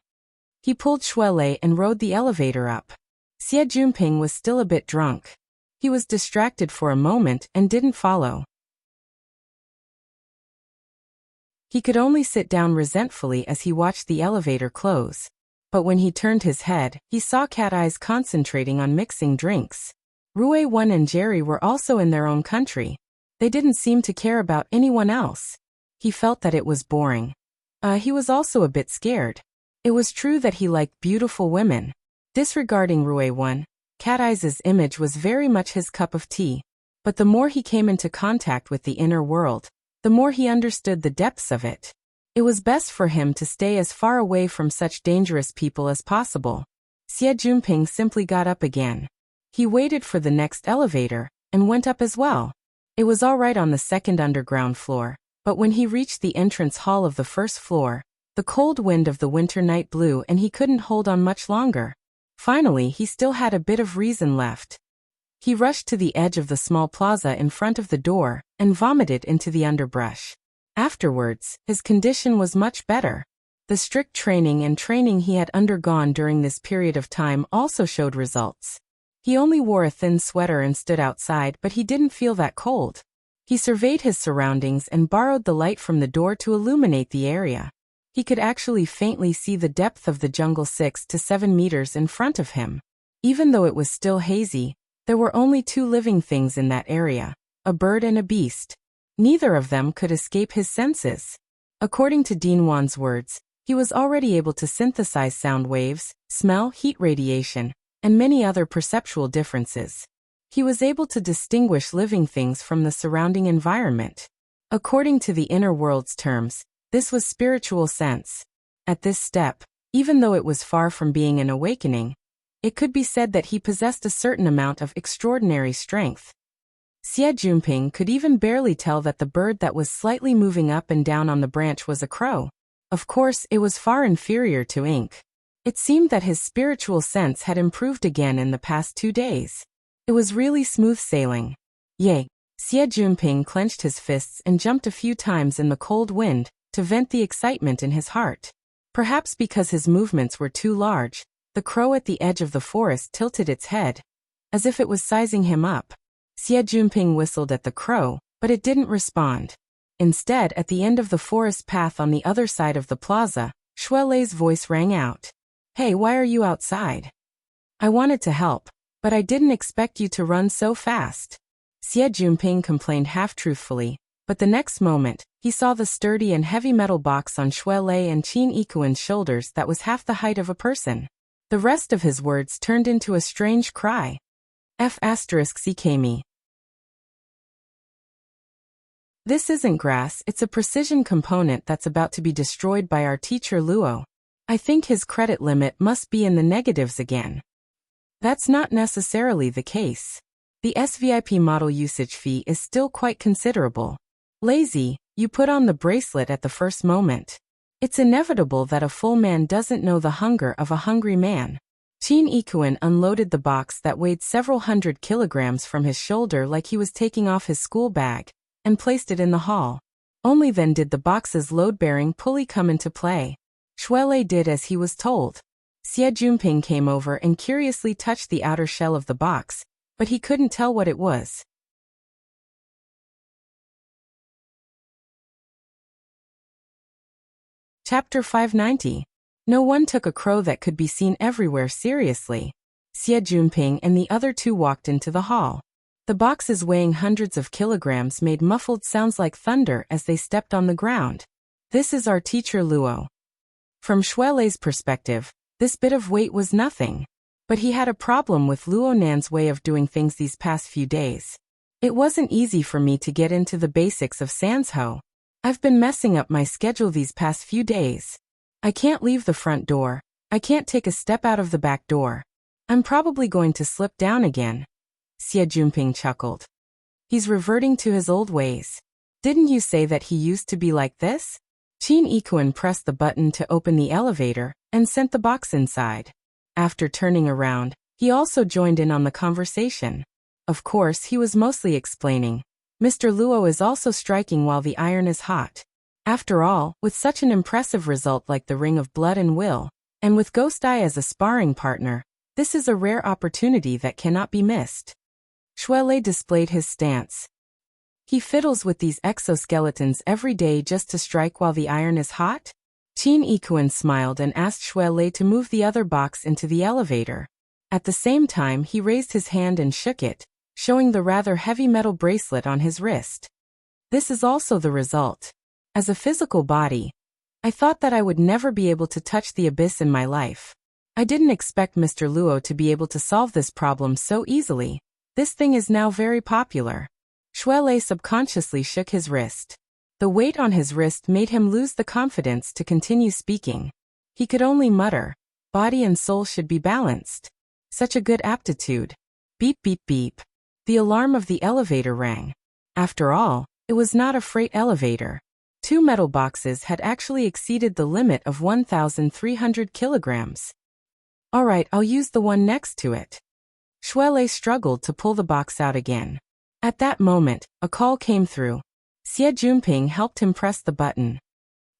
He pulled Shui Lei and rode the elevator up. Xie Junping was still a bit drunk. He was distracted for a moment and didn't follow. He could only sit down resentfully as he watched the elevator close. But when he turned his head, he saw Cat Eyes concentrating on mixing drinks. Rue Wen and Jerry were also in their own country. They didn't seem to care about anyone else. He felt that it was boring. He was also a bit scared. It was true that he liked beautiful women. Disregarding Rue Wen, Cat Eyes' image was very much his cup of tea. But the more he came into contact with the inner world, the more he understood the depths of it. It was best for him to stay as far away from such dangerous people as possible. Xie Junping simply got up again. He waited for the next elevator, and went up as well. It was all right on the second underground floor, but when he reached the entrance hall of the first floor, the cold wind of the winter night blew and he couldn't hold on much longer. Finally, he still had a bit of reason left. He rushed to the edge of the small plaza in front of the door, and vomited into the underbrush. Afterwards, his condition was much better. The strict training he had undergone during this period of time also showed results. He only wore a thin sweater and stood outside, but he didn't feel that cold. He surveyed his surroundings and borrowed the light from the door to illuminate the area. He could actually faintly see the depth of the jungle 6 to 7 meters in front of him. Even though it was still hazy, there were only 2 living things in that area, a bird and a beast. Neither of them could escape his senses. According to Dean Wan's words, he was already able to synthesize sound waves, smell heat radiation, and many other perceptual differences. He was able to distinguish living things from the surrounding environment. According to the inner world's terms, this was spiritual sense. At this step, even though it was far from being an awakening, it could be said that he possessed a certain amount of extraordinary strength. Xie Junping could even barely tell that the bird that was slightly moving up and down on the branch was a crow. Of course, it was far inferior to ink. It seemed that his spiritual sense had improved again in the past 2 days. It was really smooth sailing. Yay! Xie Junping clenched his fists and jumped a few times in the cold wind to vent the excitement in his heart. Perhaps because his movements were too large, the crow at the edge of the forest tilted its head, as if it was sizing him up. Xie Junping whistled at the crow, but it didn't respond. Instead, at the end of the forest path on the other side of the plaza, Shui Lei's voice rang out. "Hey, why are you outside? I wanted to help, but I didn't expect you to run so fast." Xie Junping complained half-truthfully, but the next moment, he saw the sturdy and heavy metal box on Shui Lei and Qin Yikuan's shoulders that was half the height of a person. The rest of his words turned into a strange cry. F***CKME. This isn't grass, it's a precision component that's about to be destroyed by our teacher Luo. I think his credit limit must be in the negatives again. That's not necessarily the case. The SVIP model usage fee is still quite considerable. Lazy, you put on the bracelet at the first moment. It's inevitable that a full man doesn't know the hunger of a hungry man. Qin Yikuan unloaded the box that weighed several hundred kilograms from his shoulder like he was taking off his school bag, and placed it in the hall. Only then did the box's load-bearing pulley come into play. Shui Lei did as he was told. Xie Junping came over and curiously touched the outer shell of the box, but he couldn't tell what it was. Chapter 590. No one took a crow that could be seen everywhere seriously. Xie Junping and the other 2 walked into the hall. The boxes weighing hundreds of kilograms made muffled sounds like thunder as they stepped on the ground. This is our teacher Luo. From Shui Lei's perspective, this bit of weight was nothing. But he had a problem with Luo Nan's way of doing things these past few days. It wasn't easy for me to get into the basics of Sansho. I've been messing up my schedule these past few days. I can't leave the front door. I can't take a step out of the back door. I'm probably going to slip down again. Xie Junping chuckled. He's reverting to his old ways. Didn't you say that he used to be like this? Qin Yikuan pressed the button to open the elevator and sent the box inside. After turning around, he also joined in on the conversation. Of course, he was mostly explaining. Mr. Luo is also striking while the iron is hot. After all, with such an impressive result like the Ring of Blood and Will, and with Ghost Eye as a sparring partner, this is a rare opportunity that cannot be missed. Shui Lei displayed his stance. He fiddles with these exoskeletons every day just to strike while the iron is hot? Qin Yikuan smiled and asked Shui Lei to move the other box into the elevator. At the same time, he raised his hand and shook it, showing the rather heavy metal bracelet on his wrist. This is also the result. As a physical body, I thought that I would never be able to touch the abyss in my life. I didn't expect Mr. Luo to be able to solve this problem so easily. This thing is now very popular. Shui Lei subconsciously shook his wrist. The weight on his wrist made him lose the confidence to continue speaking. He could only mutter, "Body and soul should be balanced." Such a good aptitude. Beep beep beep. The alarm of the elevator rang. After all, it was not a freight elevator. 2 metal boxes had actually exceeded the limit of 1,300 kilograms. All right, I'll use the one next to it. Shui Lei struggled to pull the box out again. At that moment, a call came through. Xie Junping helped him press the button.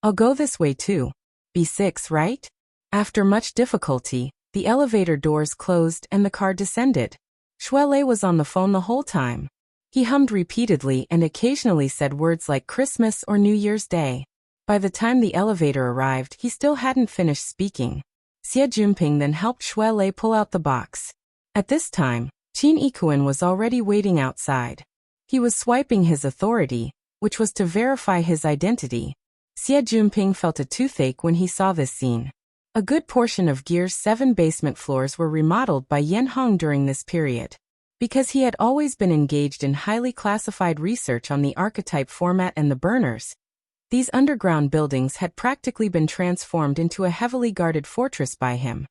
I'll go this way too. B6, right? After much difficulty, the elevator doors closed and the car descended. Shuele was on the phone the whole time. He hummed repeatedly and occasionally said words like Christmas or New Year's Day. By the time the elevator arrived, he still hadn't finished speaking. Xie Junping then helped Shuele pull out the box. At this time, Qin Ikuan was already waiting outside. He was swiping his authority, which was to verify his identity. Xie Junping felt a toothache when he saw this scene. A good portion of Gear's 7 basement floors were remodeled by Yan Hong during this period. Because he had always been engaged in highly classified research on the archetype format and the burners, these underground buildings had practically been transformed into a heavily guarded fortress by him.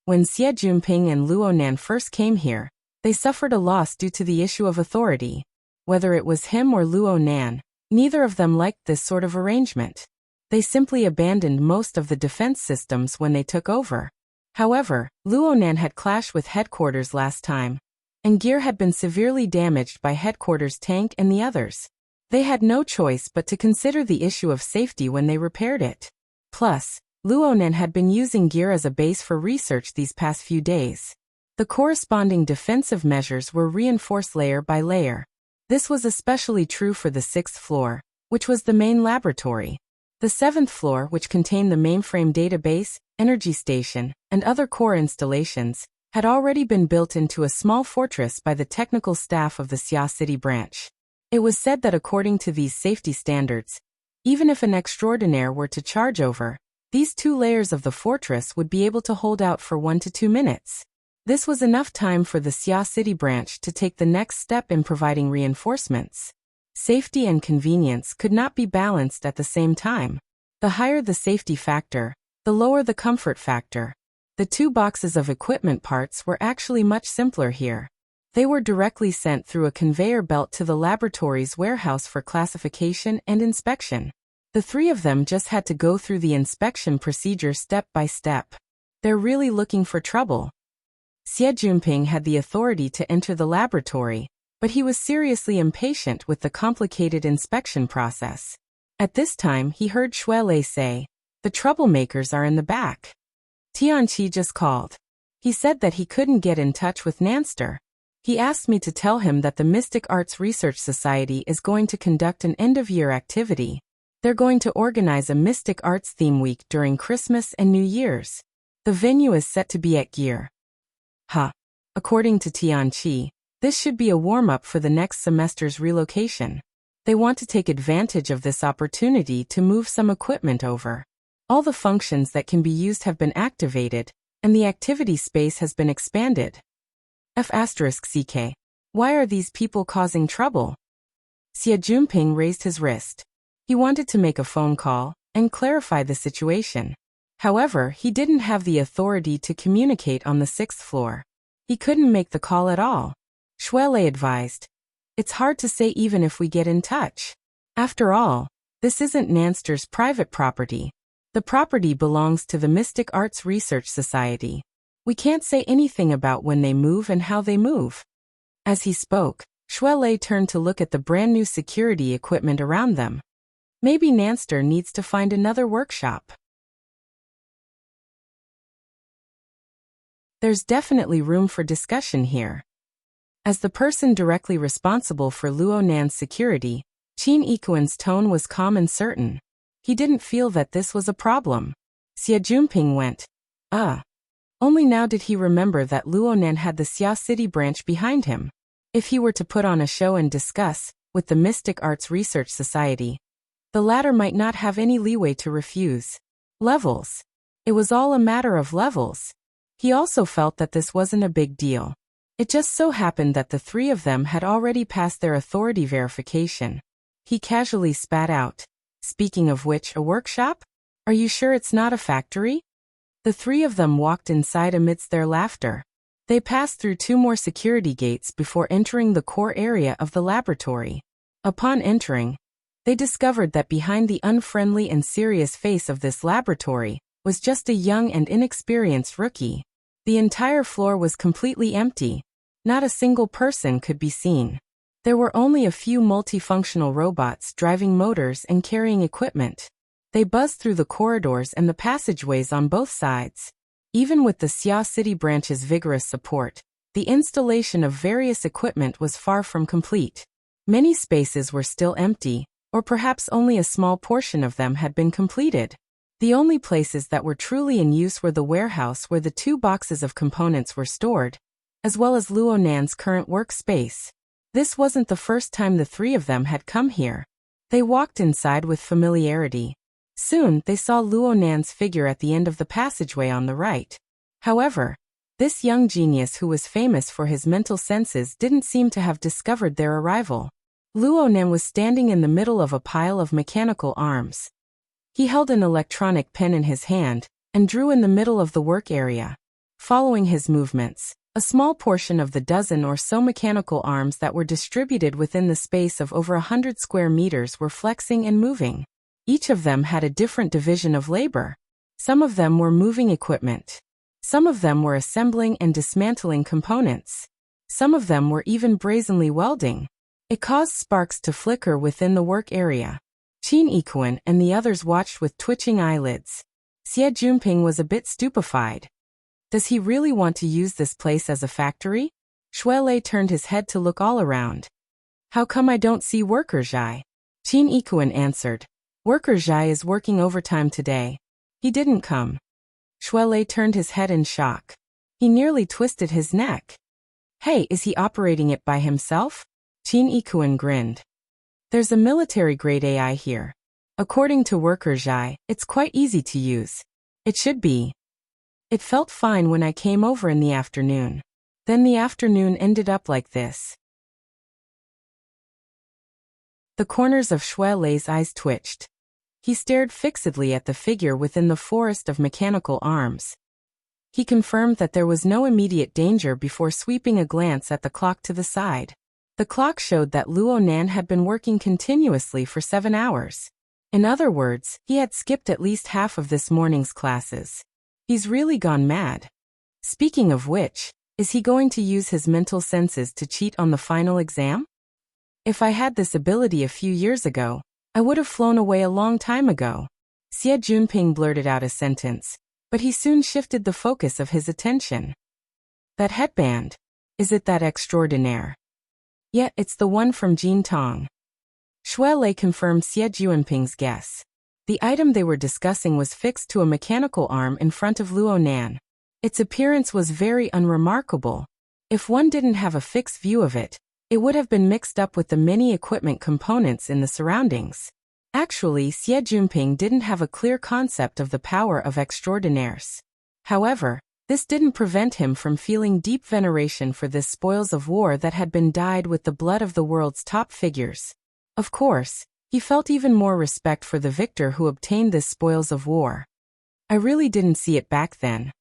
When Xie Junping and Luo Nan first came here, they suffered a loss due to the issue of authority. Whether it was him or Luo Nan, neither of them liked this sort of arrangement. They simply abandoned most of the defense systems when they took over. However, Luo Nan had clashed with headquarters last time, and Gear had been severely damaged by headquarters tank and the others. They had no choice but to consider the issue of safety when they repaired it. Plus, Luo Nan had been using Gear as a base for research these past few days. The corresponding defensive measures were reinforced layer by layer. This was especially true for the 6th floor, which was the main laboratory. The 7th floor, which contained the mainframe database, energy station, and other core installations, had already been built into a small fortress by the technical staff of the Xia City branch. It was said that according to these safety standards, even if an extraordinaire were to charge over, these 2 layers of the fortress would be able to hold out for 1 to 2 minutes. This was enough time for the Xia City branch to take the next step in providing reinforcements. Safety and convenience could not be balanced at the same time. The higher the safety factor, the lower the comfort factor. The 2 boxes of equipment parts were actually much simpler here. They were directly sent through a conveyor belt to the laboratory's warehouse for classification and inspection. The 3 of them just had to go through the inspection procedure step by step. They're really looking for trouble. Xie Junping had the authority to enter the laboratory, but he was seriously impatient with the complicated inspection process. At this time, he heard Shuele say, "The troublemakers are in the back." Tianqi just called. He said that he couldn't get in touch with Nanster. He asked me to tell him that the Mystic Arts Research Society is going to conduct an end-of-year activity. They're going to organize a Mystic Arts theme week during Christmas and New Year's. The venue is set to be at Gear. According to Tianqi, this should be a warm-up for the next semester's relocation. They want to take advantage of this opportunity to move some equipment over. All the functions that can be used have been activated, and the activity space has been expanded. F***CK. Why are these people causing trouble? Xie Junping raised his wrist. He wanted to make a phone call and clarify the situation. However, he didn't have the authority to communicate on the 6th floor. He couldn't make the call at all. Shuele advised, "It's hard to say even if we get in touch. After all, this isn't Nanster's private property. The property belongs to the Mystic Arts Research Society. We can't say anything about when they move and how they move." As he spoke, Shuele turned to look at the brand new security equipment around them. Maybe Nanster needs to find another workshop. There's definitely room for discussion here. As the person directly responsible for Luo Nan's security, Qin Ikuan's tone was calm and certain. He didn't feel that this was a problem. Xie Junping went, Only now did he remember that Luo Nan had the Xia City branch behind him. If he were to put on a show and discuss with the Mystic Arts Research Society, the latter might not have any leeway to refuse. Levels. It was all a matter of levels. He also felt that this wasn't a big deal. It just so happened that the 3 of them had already passed their authority verification. He casually spat out, "Speaking of which, a workshop? Are you sure it's not a factory?" The 3 of them walked inside amidst their laughter. They passed through 2 more security gates before entering the core area of the laboratory. Upon entering, they discovered that behind the unfriendly and serious face of this laboratory was just a young and inexperienced rookie. The entire floor was completely empty. Not a single person could be seen. There were only a few multifunctional robots driving motors and carrying equipment. They buzzed through the corridors and the passageways on both sides. Even with the Xia City branch's vigorous support, the installation of various equipment was far from complete. Many spaces were still empty, or perhaps only a small portion of them had been completed. The only places that were truly in use were the warehouse where the 2 boxes of components were stored, as well as Luo Nan's current workspace. This wasn't the first time the 3 of them had come here. They walked inside with familiarity. Soon, they saw Luo Nan's figure at the end of the passageway on the right. However, this young genius who was famous for his mental senses didn't seem to have discovered their arrival. Luo Nan was standing in the middle of a pile of mechanical arms. He held an electronic pen in his hand and drew in the middle of the work area. Following his movements, a small portion of the dozen or so mechanical arms that were distributed within the space of over 100 square meters were flexing and moving. Each of them had a different division of labor. Some of them were moving equipment. Some of them were assembling and dismantling components. Some of them were even brazenly welding. It caused sparks to flicker within the work area. Qin Yikuan and the others watched with twitching eyelids. Xie Junping was a bit stupefied. Does he really want to use this place as a factory? Shui Lei turned his head to look all around. How come I don't see Worker Zhai? Qin Yikuan answered. Worker Zhai is working overtime today. He didn't come. Shui Lei turned his head in shock. He nearly twisted his neck. Hey, is he operating it by himself? Qin Yikuan grinned. There's a military-grade AI here. According to Worker Zhai, it's quite easy to use. It should be. It felt fine when I came over in the afternoon. Then the afternoon ended up like this. The corners of Shui Lei's eyes twitched. He stared fixedly at the figure within the forest of mechanical arms. He confirmed that there was no immediate danger before sweeping a glance at the clock to the side. The clock showed that Luo Nan had been working continuously for 7 hours. In other words, he had skipped at least half of this morning's classes. He's really gone mad. Speaking of which, is he going to use his mental senses to cheat on the final exam? If I had this ability a few years ago, I would have flown away a long time ago. Xie Junping blurted out a sentence, but he soon shifted the focus of his attention. That headband. Is it that extraordinaire? Yeah, it's the one from Jin Tong. Shui Lei confirmed Xie Junping's guess. The item they were discussing was fixed to a mechanical arm in front of Luo Nan. Its appearance was very unremarkable. If one didn't have a fixed view of it, it would have been mixed up with the many equipment components in the surroundings. Actually, Xie Junping didn't have a clear concept of the power of extraordinaires. However, this didn't prevent him from feeling deep veneration for this spoils of war that had been dyed with the blood of the world's top figures. Of course, he felt even more respect for the victor who obtained this spoils of war. I really didn't see it back then.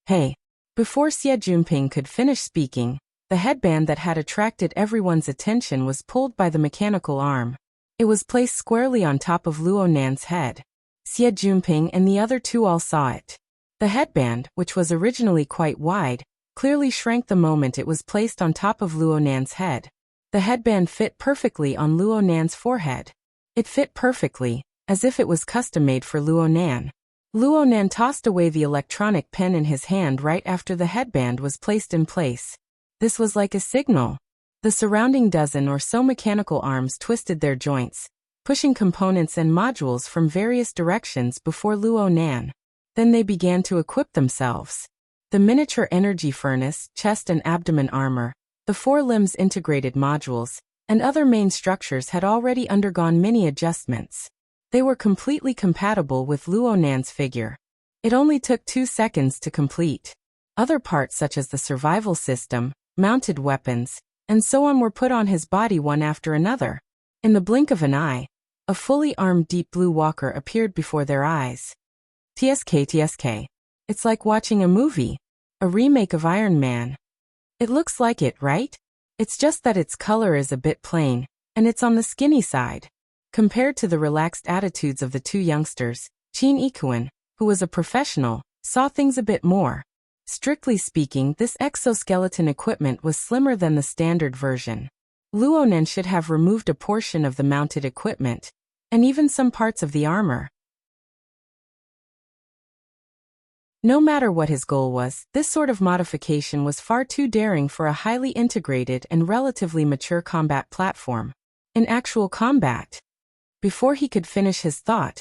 Hey. Before Xie Junping could finish speaking, the headband that had attracted everyone's attention was pulled by the mechanical arm. It was placed squarely on top of Luo Nan's head. Xie Junping and the other 2 all saw it. The headband, which was originally quite wide, clearly shrank the moment it was placed on top of Luo Nan's head. The headband fit perfectly on Luo Nan's forehead. It fit perfectly, as if it was custom-made for Luo Nan. Luo Nan tossed away the electronic pen in his hand right after the headband was placed in place. This was like a signal. The surrounding dozen or so mechanical arms twisted their joints, pushing components and modules from various directions before Luo Nan. Then they began to equip themselves. The miniature energy furnace, chest and abdomen armor, the 4 limbs integrated modules, and other main structures had already undergone many adjustments. They were completely compatible with Luo Nan's figure. It only took 2 seconds to complete. Other parts such as the survival system, mounted weapons, and so on were put on his body one after another. In the blink of an eye, a fully armed deep blue walker appeared before their eyes. TSK. It's like watching a movie. A remake of Iron Man. It looks like it, right? It's just that its color is a bit plain, and it's on the skinny side. Compared to the relaxed attitudes of the 2 youngsters, Qin Yikuan, who was a professional, saw things a bit more. Strictly speaking, this exoskeleton equipment was slimmer than the standard version. Luo Nan should have removed a portion of the mounted equipment, and even some parts of the armor. No matter what his goal was, this sort of modification was far too daring for a highly integrated and relatively mature combat platform. In actual combat, before he could finish his thought,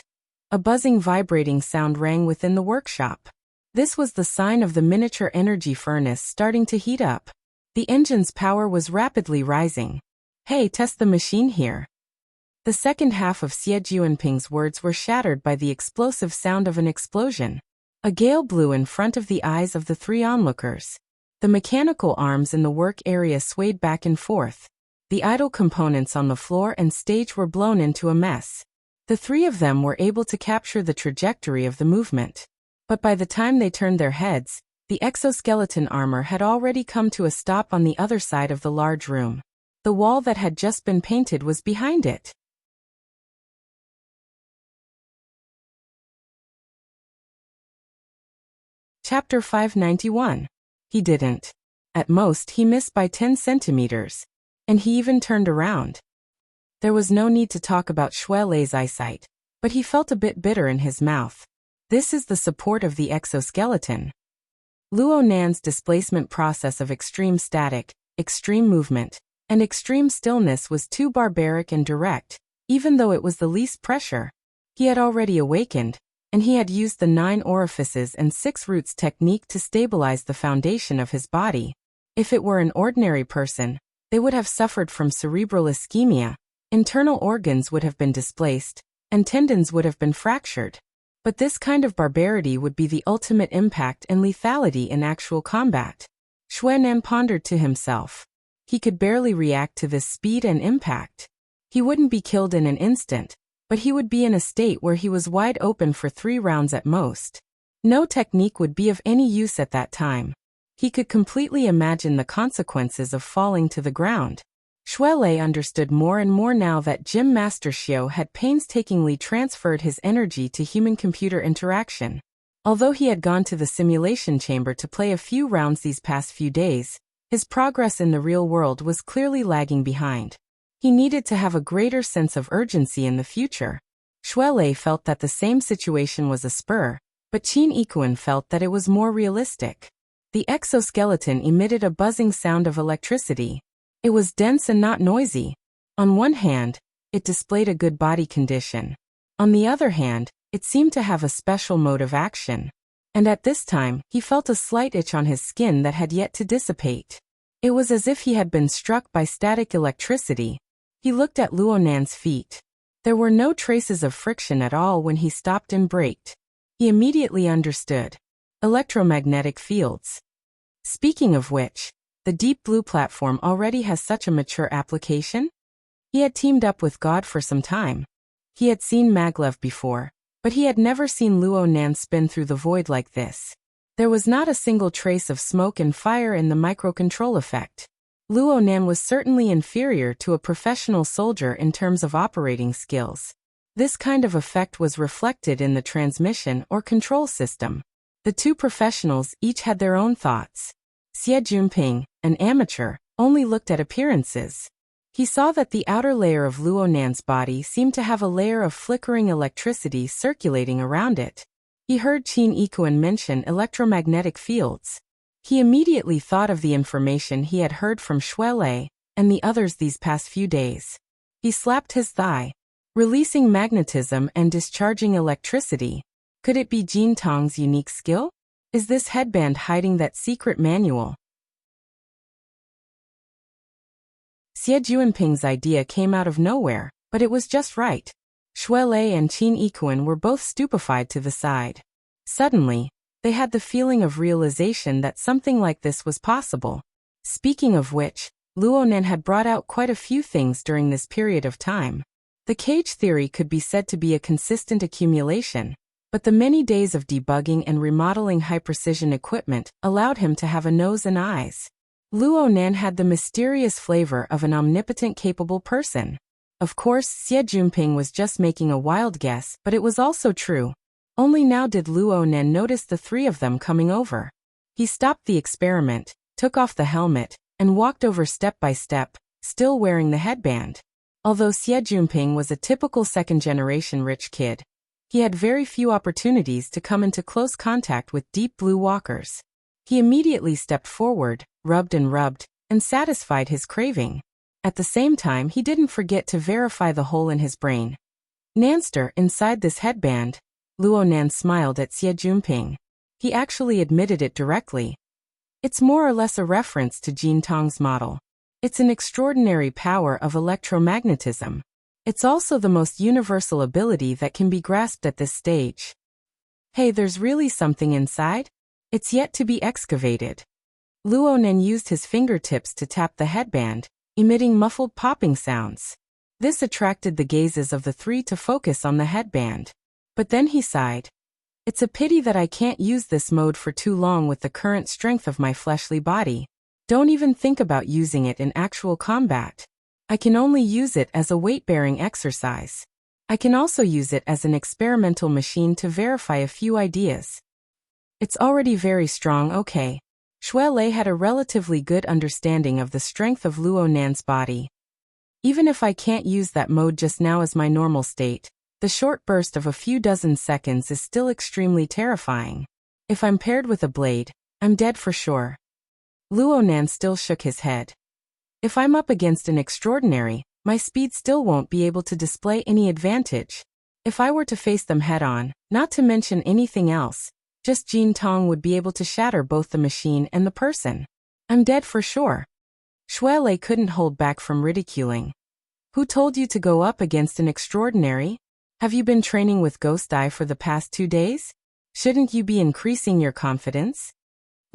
a buzzing, vibrating sound rang within the workshop. This was the sign of the miniature energy furnace starting to heat up. The engine's power was rapidly rising. "Hey, test the machine here." The second half of Xie Juanping's words were shattered by the explosive sound of an explosion. A gale blew in front of the eyes of the three onlookers. The mechanical arms in the work area swayed back and forth. The idle components on the floor and stage were blown into a mess. The three of them were able to capture the trajectory of the movement. But by the time they turned their heads, the exoskeleton armor had already come to a stop on the other side of the large room. The wall that had just been painted was behind it. Chapter 591. He didn't. At most, he missed by 10 centimeters. And he even turned around. There was no need to talk about Shui Lei's eyesight, but he felt a bit bitter in his mouth. This is the support of the exoskeleton. Luo Nan's displacement process of extreme static, extreme movement, and extreme stillness was too barbaric and direct, even though it was the least pressure. He had already awakened, and he had used the 9 orifices and 6 roots technique to stabilize the foundation of his body. If it were an ordinary person, they would have suffered from cerebral ischemia, internal organs would have been displaced, and tendons would have been fractured. But this kind of barbarity would be the ultimate impact and lethality in actual combat. Shui Nan pondered to himself. He could barely react to this speed and impact. He wouldn't be killed in an instant, but he would be in a state where he was wide open for 3 rounds at most. No technique would be of any use at that time. He could completely imagine the consequences of falling to the ground. Shui Lei understood more and more now that Gym Master Xiao had painstakingly transferred his energy to human-computer interaction. Although he had gone to the simulation chamber to play a few rounds these past few days, his progress in the real world was clearly lagging behind. He needed to have a greater sense of urgency in the future. Shui Lei felt that the same situation was a spur, but Qin Yikuan felt that it was more realistic. The exoskeleton emitted a buzzing sound of electricity. It was dense and not noisy. On one hand, it displayed a good body condition. On the other hand, it seemed to have a special mode of action. And at this time, he felt a slight itch on his skin that had yet to dissipate. It was as if he had been struck by static electricity. He looked at Luo Nan's feet. There were no traces of friction at all when he stopped and braked. He immediately understood. Electromagnetic fields. Speaking of which, the Deep Blue platform already has such a mature application? He had teamed up with God for some time. He had seen maglev before, but he had never seen Luo Nan spin through the void like this. There was not a single trace of smoke and fire in the microcontrol effect. Luo Nan was certainly inferior to a professional soldier in terms of operating skills. This kind of effect was reflected in the transmission or control system. The two professionals each had their own thoughts. Xie Junping, an amateur, only looked at appearances. He saw that the outer layer of Luo Nan's body seemed to have a layer of flickering electricity circulating around it. He heard Qin Yikuan mention electromagnetic fields. He immediately thought of the information he had heard from Shui Lei and the others these past few days. He slapped his thigh. Releasing magnetism and discharging electricity. Could it be Jin Tong's unique skill? Is this headband hiding that secret manual? Xie Juanping's idea came out of nowhere, but it was just right. Shui Lei and Qin Yikuan were both stupefied to the side. Suddenly, they had the feeling of realization that something like this was possible. Speaking of which, Luo Nan had brought out quite a few things during this period of time. The cage theory could be said to be a consistent accumulation, but the many days of debugging and remodeling high-precision equipment allowed him to have a nose and eyes. Luo Nan had the mysterious flavor of an omnipotent capable person. Of course, Xie Junping was just making a wild guess, but it was also true. Only now did Luo Nan notice the 3 of them coming over. He stopped the experiment, took off the helmet, and walked over step by step, still wearing the headband. Although Xie Junping was a typical second-generation rich kid, He had very few opportunities to come into close contact with deep blue walkers. He immediately stepped forward, rubbed, and satisfied his craving. At the same time, he didn't forget to verify the hole in his brain. Nanster, inside this headband. Luo Nan smiled at Xie Junping. He actually admitted it directly. It's more or less a reference to Jin Tong's model. It's an extraordinary power of electromagnetism. It's also the most universal ability that can be grasped at this stage. Hey, there's really something inside? It's yet to be excavated. Luo Nan used his fingertips to tap the headband, emitting muffled popping sounds. This attracted the gazes of the three to focus on the headband. But then he sighed. It's a pity that I can't use this mode for too long with the current strength of my fleshly body. Don't even think about using it in actual combat. I can only use it as a weight-bearing exercise. I can also use it as an experimental machine to verify a few ideas. It's already very strong, okay. Shui Lei had a relatively good understanding of the strength of Luo Nan's body. Even if I can't use that mode just now as my normal state, the short burst of a few dozen seconds is still extremely terrifying. If I'm paired with a blade, I'm dead for sure. Luo Nan still shook his head. If I'm up against an extraordinary, my speed still won't be able to display any advantage. If I were to face them head-on, not to mention anything else, just Jin Tong would be able to shatter both the machine and the person. I'm dead for sure. Shui Lei couldn't hold back from ridiculing. Who told you to go up against an extraordinary? Have you been training with Ghost Eye for the past 2 days? Shouldn't you be increasing your confidence?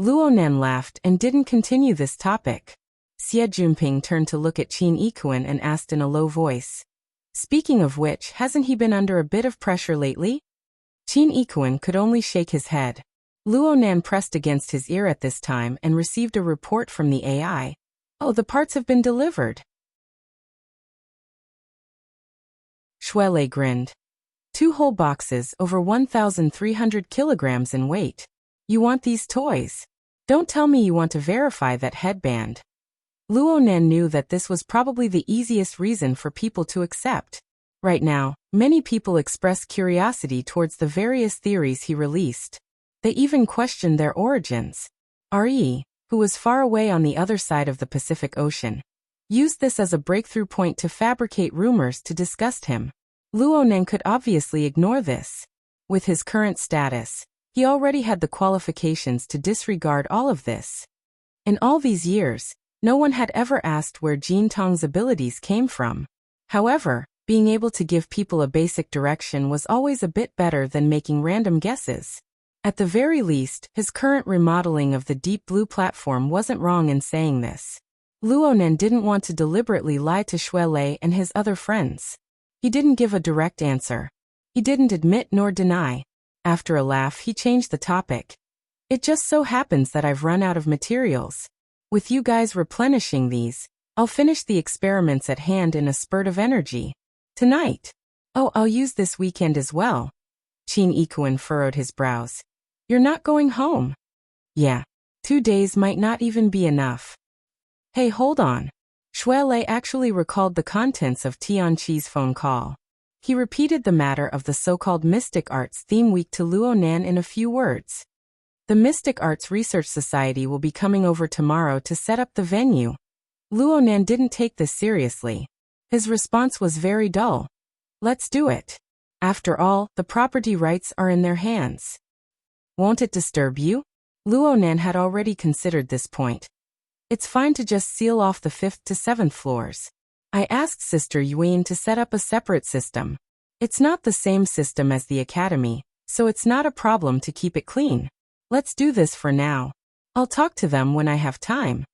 Luo Nan laughed and didn't continue this topic. Xie Junping turned to look at Qin Yikuan and asked in a low voice. Speaking of which, hasn't he been under a bit of pressure lately? Qin Yikuan could only shake his head. Luo Nan pressed against his ear at this time and received a report from the AI. Oh, the parts have been delivered. Shui Lei grinned. 2 whole boxes, over 1,300 kilograms in weight. You want these toys? Don't tell me you want to verify that headband. Luo Nan knew that this was probably the easiest reason for people to accept. Right now, many people express curiosity towards the various theories he released. They even questioned their origins. Re, who was far away on the other side of the Pacific Ocean, used this as a breakthrough point to fabricate rumors to disgust him. Luo Nan could obviously ignore this. With his current status, he already had the qualifications to disregard all of this. In all these years, no one had ever asked where Jin Tong's abilities came from. However, being able to give people a basic direction was always a bit better than making random guesses. At the very least, his current remodeling of the Deep Blue platform wasn't wrong in saying this. Luo Nan didn't want to deliberately lie to Shui Lei and his other friends. He didn't give a direct answer. He didn't admit nor deny. After a laugh, he changed the topic. It just so happens that I've run out of materials. With you guys replenishing these, I'll finish the experiments at hand in a spurt of energy. Tonight. Oh, I'll use this weekend as well. Qin Yikuan furrowed his brows. You're not going home? Yeah. 2 days might not even be enough. Hey, hold on. Shui Lei actually recalled the contents of Tianqi's phone call. He repeated the matter of the so-called Mystic Arts Theme Week to Luo Nan in a few words. The Mystic Arts Research Society will be coming over tomorrow to set up the venue. Luo Nan didn't take this seriously. His response was very dull. Let's do it. After all, the property rights are in their hands. Won't it disturb you? Luo Nan had already considered this point. It's fine to just seal off the 5th to 7th floors. I asked Sister Yuan to set up a separate system. It's not the same system as the academy, so it's not a problem to keep it clean. Let's do this for now. I'll talk to them when I have time.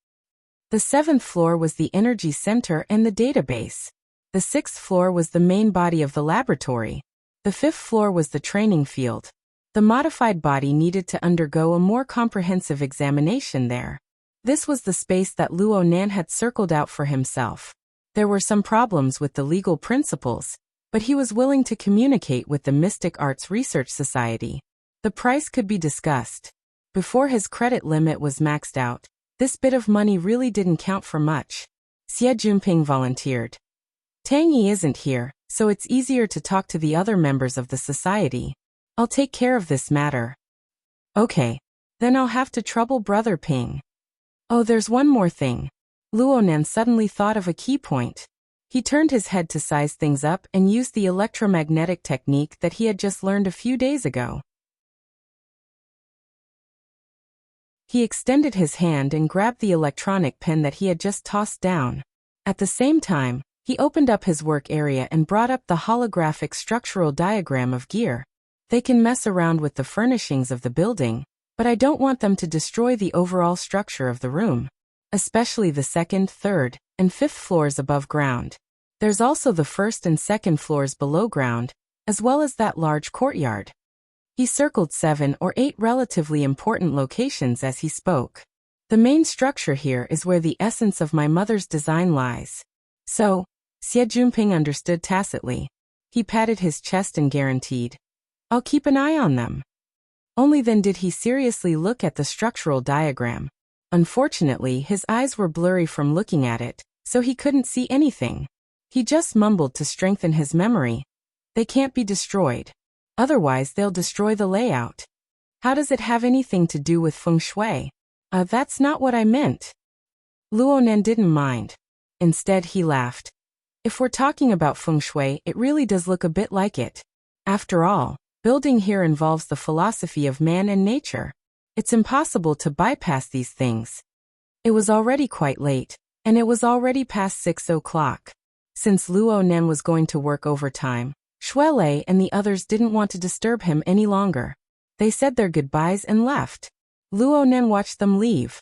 The 7th floor was the energy center and the database. The 6th floor was the main body of the laboratory. The 5th floor was the training field. The modified body needed to undergo a more comprehensive examination there. This was the space that Luo Nan had circled out for himself. There were some problems with the legal principles, but he was willing to communicate with the Mystic Arts Research Society. The price could be discussed. Before his credit limit was maxed out, this bit of money really didn't count for much. Xie Junping volunteered. Tangy isn't here, so it's easier to talk to the other members of the society. I'll take care of this matter. Okay. Then I'll have to trouble Brother Ping. Oh, there's one more thing. Luonan suddenly thought of a key point. He turned his head to size things up and used the electromagnetic technique that he had just learned a few days ago. He extended his hand and grabbed the electronic pen that he had just tossed down. At the same time, he opened up his work area and brought up the holographic structural diagram of gear. They can mess around with the furnishings of the building, but I don't want them to destroy the overall structure of the room, especially the second, third, and fifth floors above ground. There's also the first and second floors below ground, as well as that large courtyard. He circled 7 or 8 relatively important locations as he spoke. The main structure here is where the essence of my mother's design lies. So, Xie Junping understood tacitly. He patted his chest and guaranteed, I'll keep an eye on them. Only then did he seriously look at the structural diagram. Unfortunately, his eyes were blurry from looking at it, so he couldn't see anything. He just mumbled to strengthen his memory. They can't be destroyed. Otherwise, they'll destroy the layout. How does it have anything to do with feng shui? That's not what I meant. Luonan didn't mind. Instead, he laughed. If we're talking about feng shui, it really does look a bit like it. After all, building here involves the philosophy of man and nature. It's impossible to bypass these things. It was already quite late, and it was already past 6 o'clock. Since Luonan was going to work overtime, Shuelei and the others didn't want to disturb him any longer. They said their goodbyes and left. Luonan watched them leave.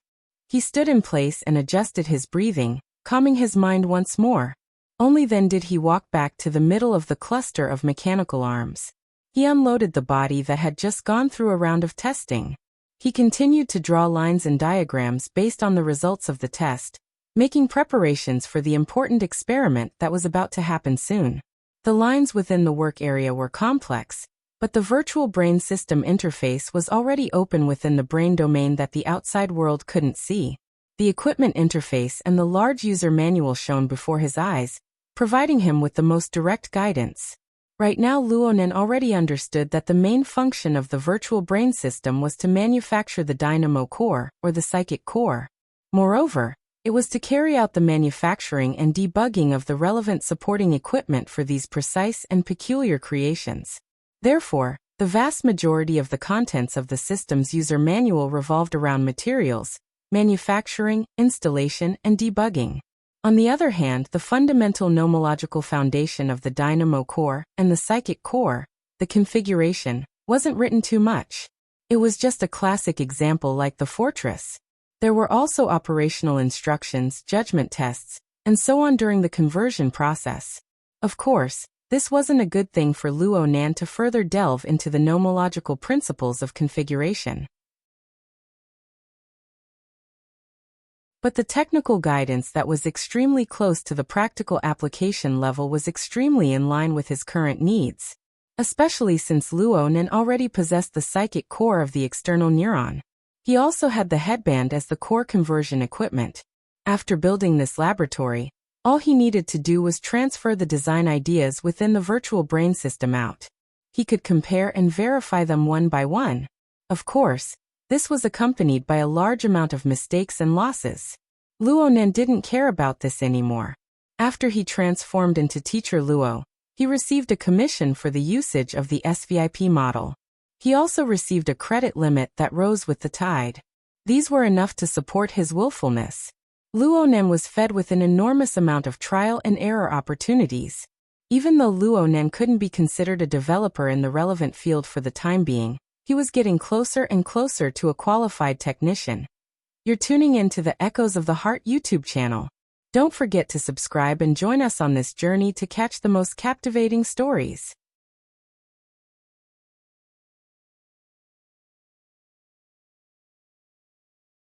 He stood in place and adjusted his breathing, calming his mind once more. Only then did he walk back to the middle of the cluster of mechanical arms. He unloaded the body that had just gone through a round of testing. He continued to draw lines and diagrams based on the results of the test, making preparations for the important experiment that was about to happen soon. The lines within the work area were complex, but the virtual brain system interface was already open within the brain domain that the outside world couldn't see. The equipment interface and the large user manual shone before his eyes, providing him with the most direct guidance. Right now, Luonan already understood that the main function of the virtual brain system was to manufacture the dynamo core, or the psychic core. Moreover, it was to carry out the manufacturing and debugging of the relevant supporting equipment for these precise and peculiar creations. Therefore, the vast majority of the contents of the system's user manual revolved around materials, manufacturing, installation, and debugging. On the other hand, the fundamental nomological foundation of the dynamo core and the psychic core, the configuration, wasn't written too much. It was just a classic example like the fortress. There were also operational instructions, judgment tests, and so on during the conversion process. Of course, this wasn't a good thing for Luonan to further delve into the nomological principles of configuration. But the technical guidance that was extremely close to the practical application level was extremely in line with his current needs, especially since Luonan already possessed the psychic core of the external neuron. He also had the headband as the core conversion equipment. After building this laboratory, all he needed to do was transfer the design ideas within the virtual brain system out. He could compare and verify them one by one. Of course, this was accompanied by a large amount of mistakes and losses. Luonan didn't care about this anymore. After he transformed into Teacher Luo, he received a commission for the usage of the SVIP model. He also received a credit limit that rose with the tide. These were enough to support his willfulness. Luonan was fed with an enormous amount of trial and error opportunities. Even though Luonan couldn't be considered a developer in the relevant field for the time being, he was getting closer and closer to a qualified technician. You're tuning in to the Echoes of the Heart YouTube channel. Don't forget to subscribe and join us on this journey to catch the most captivating stories.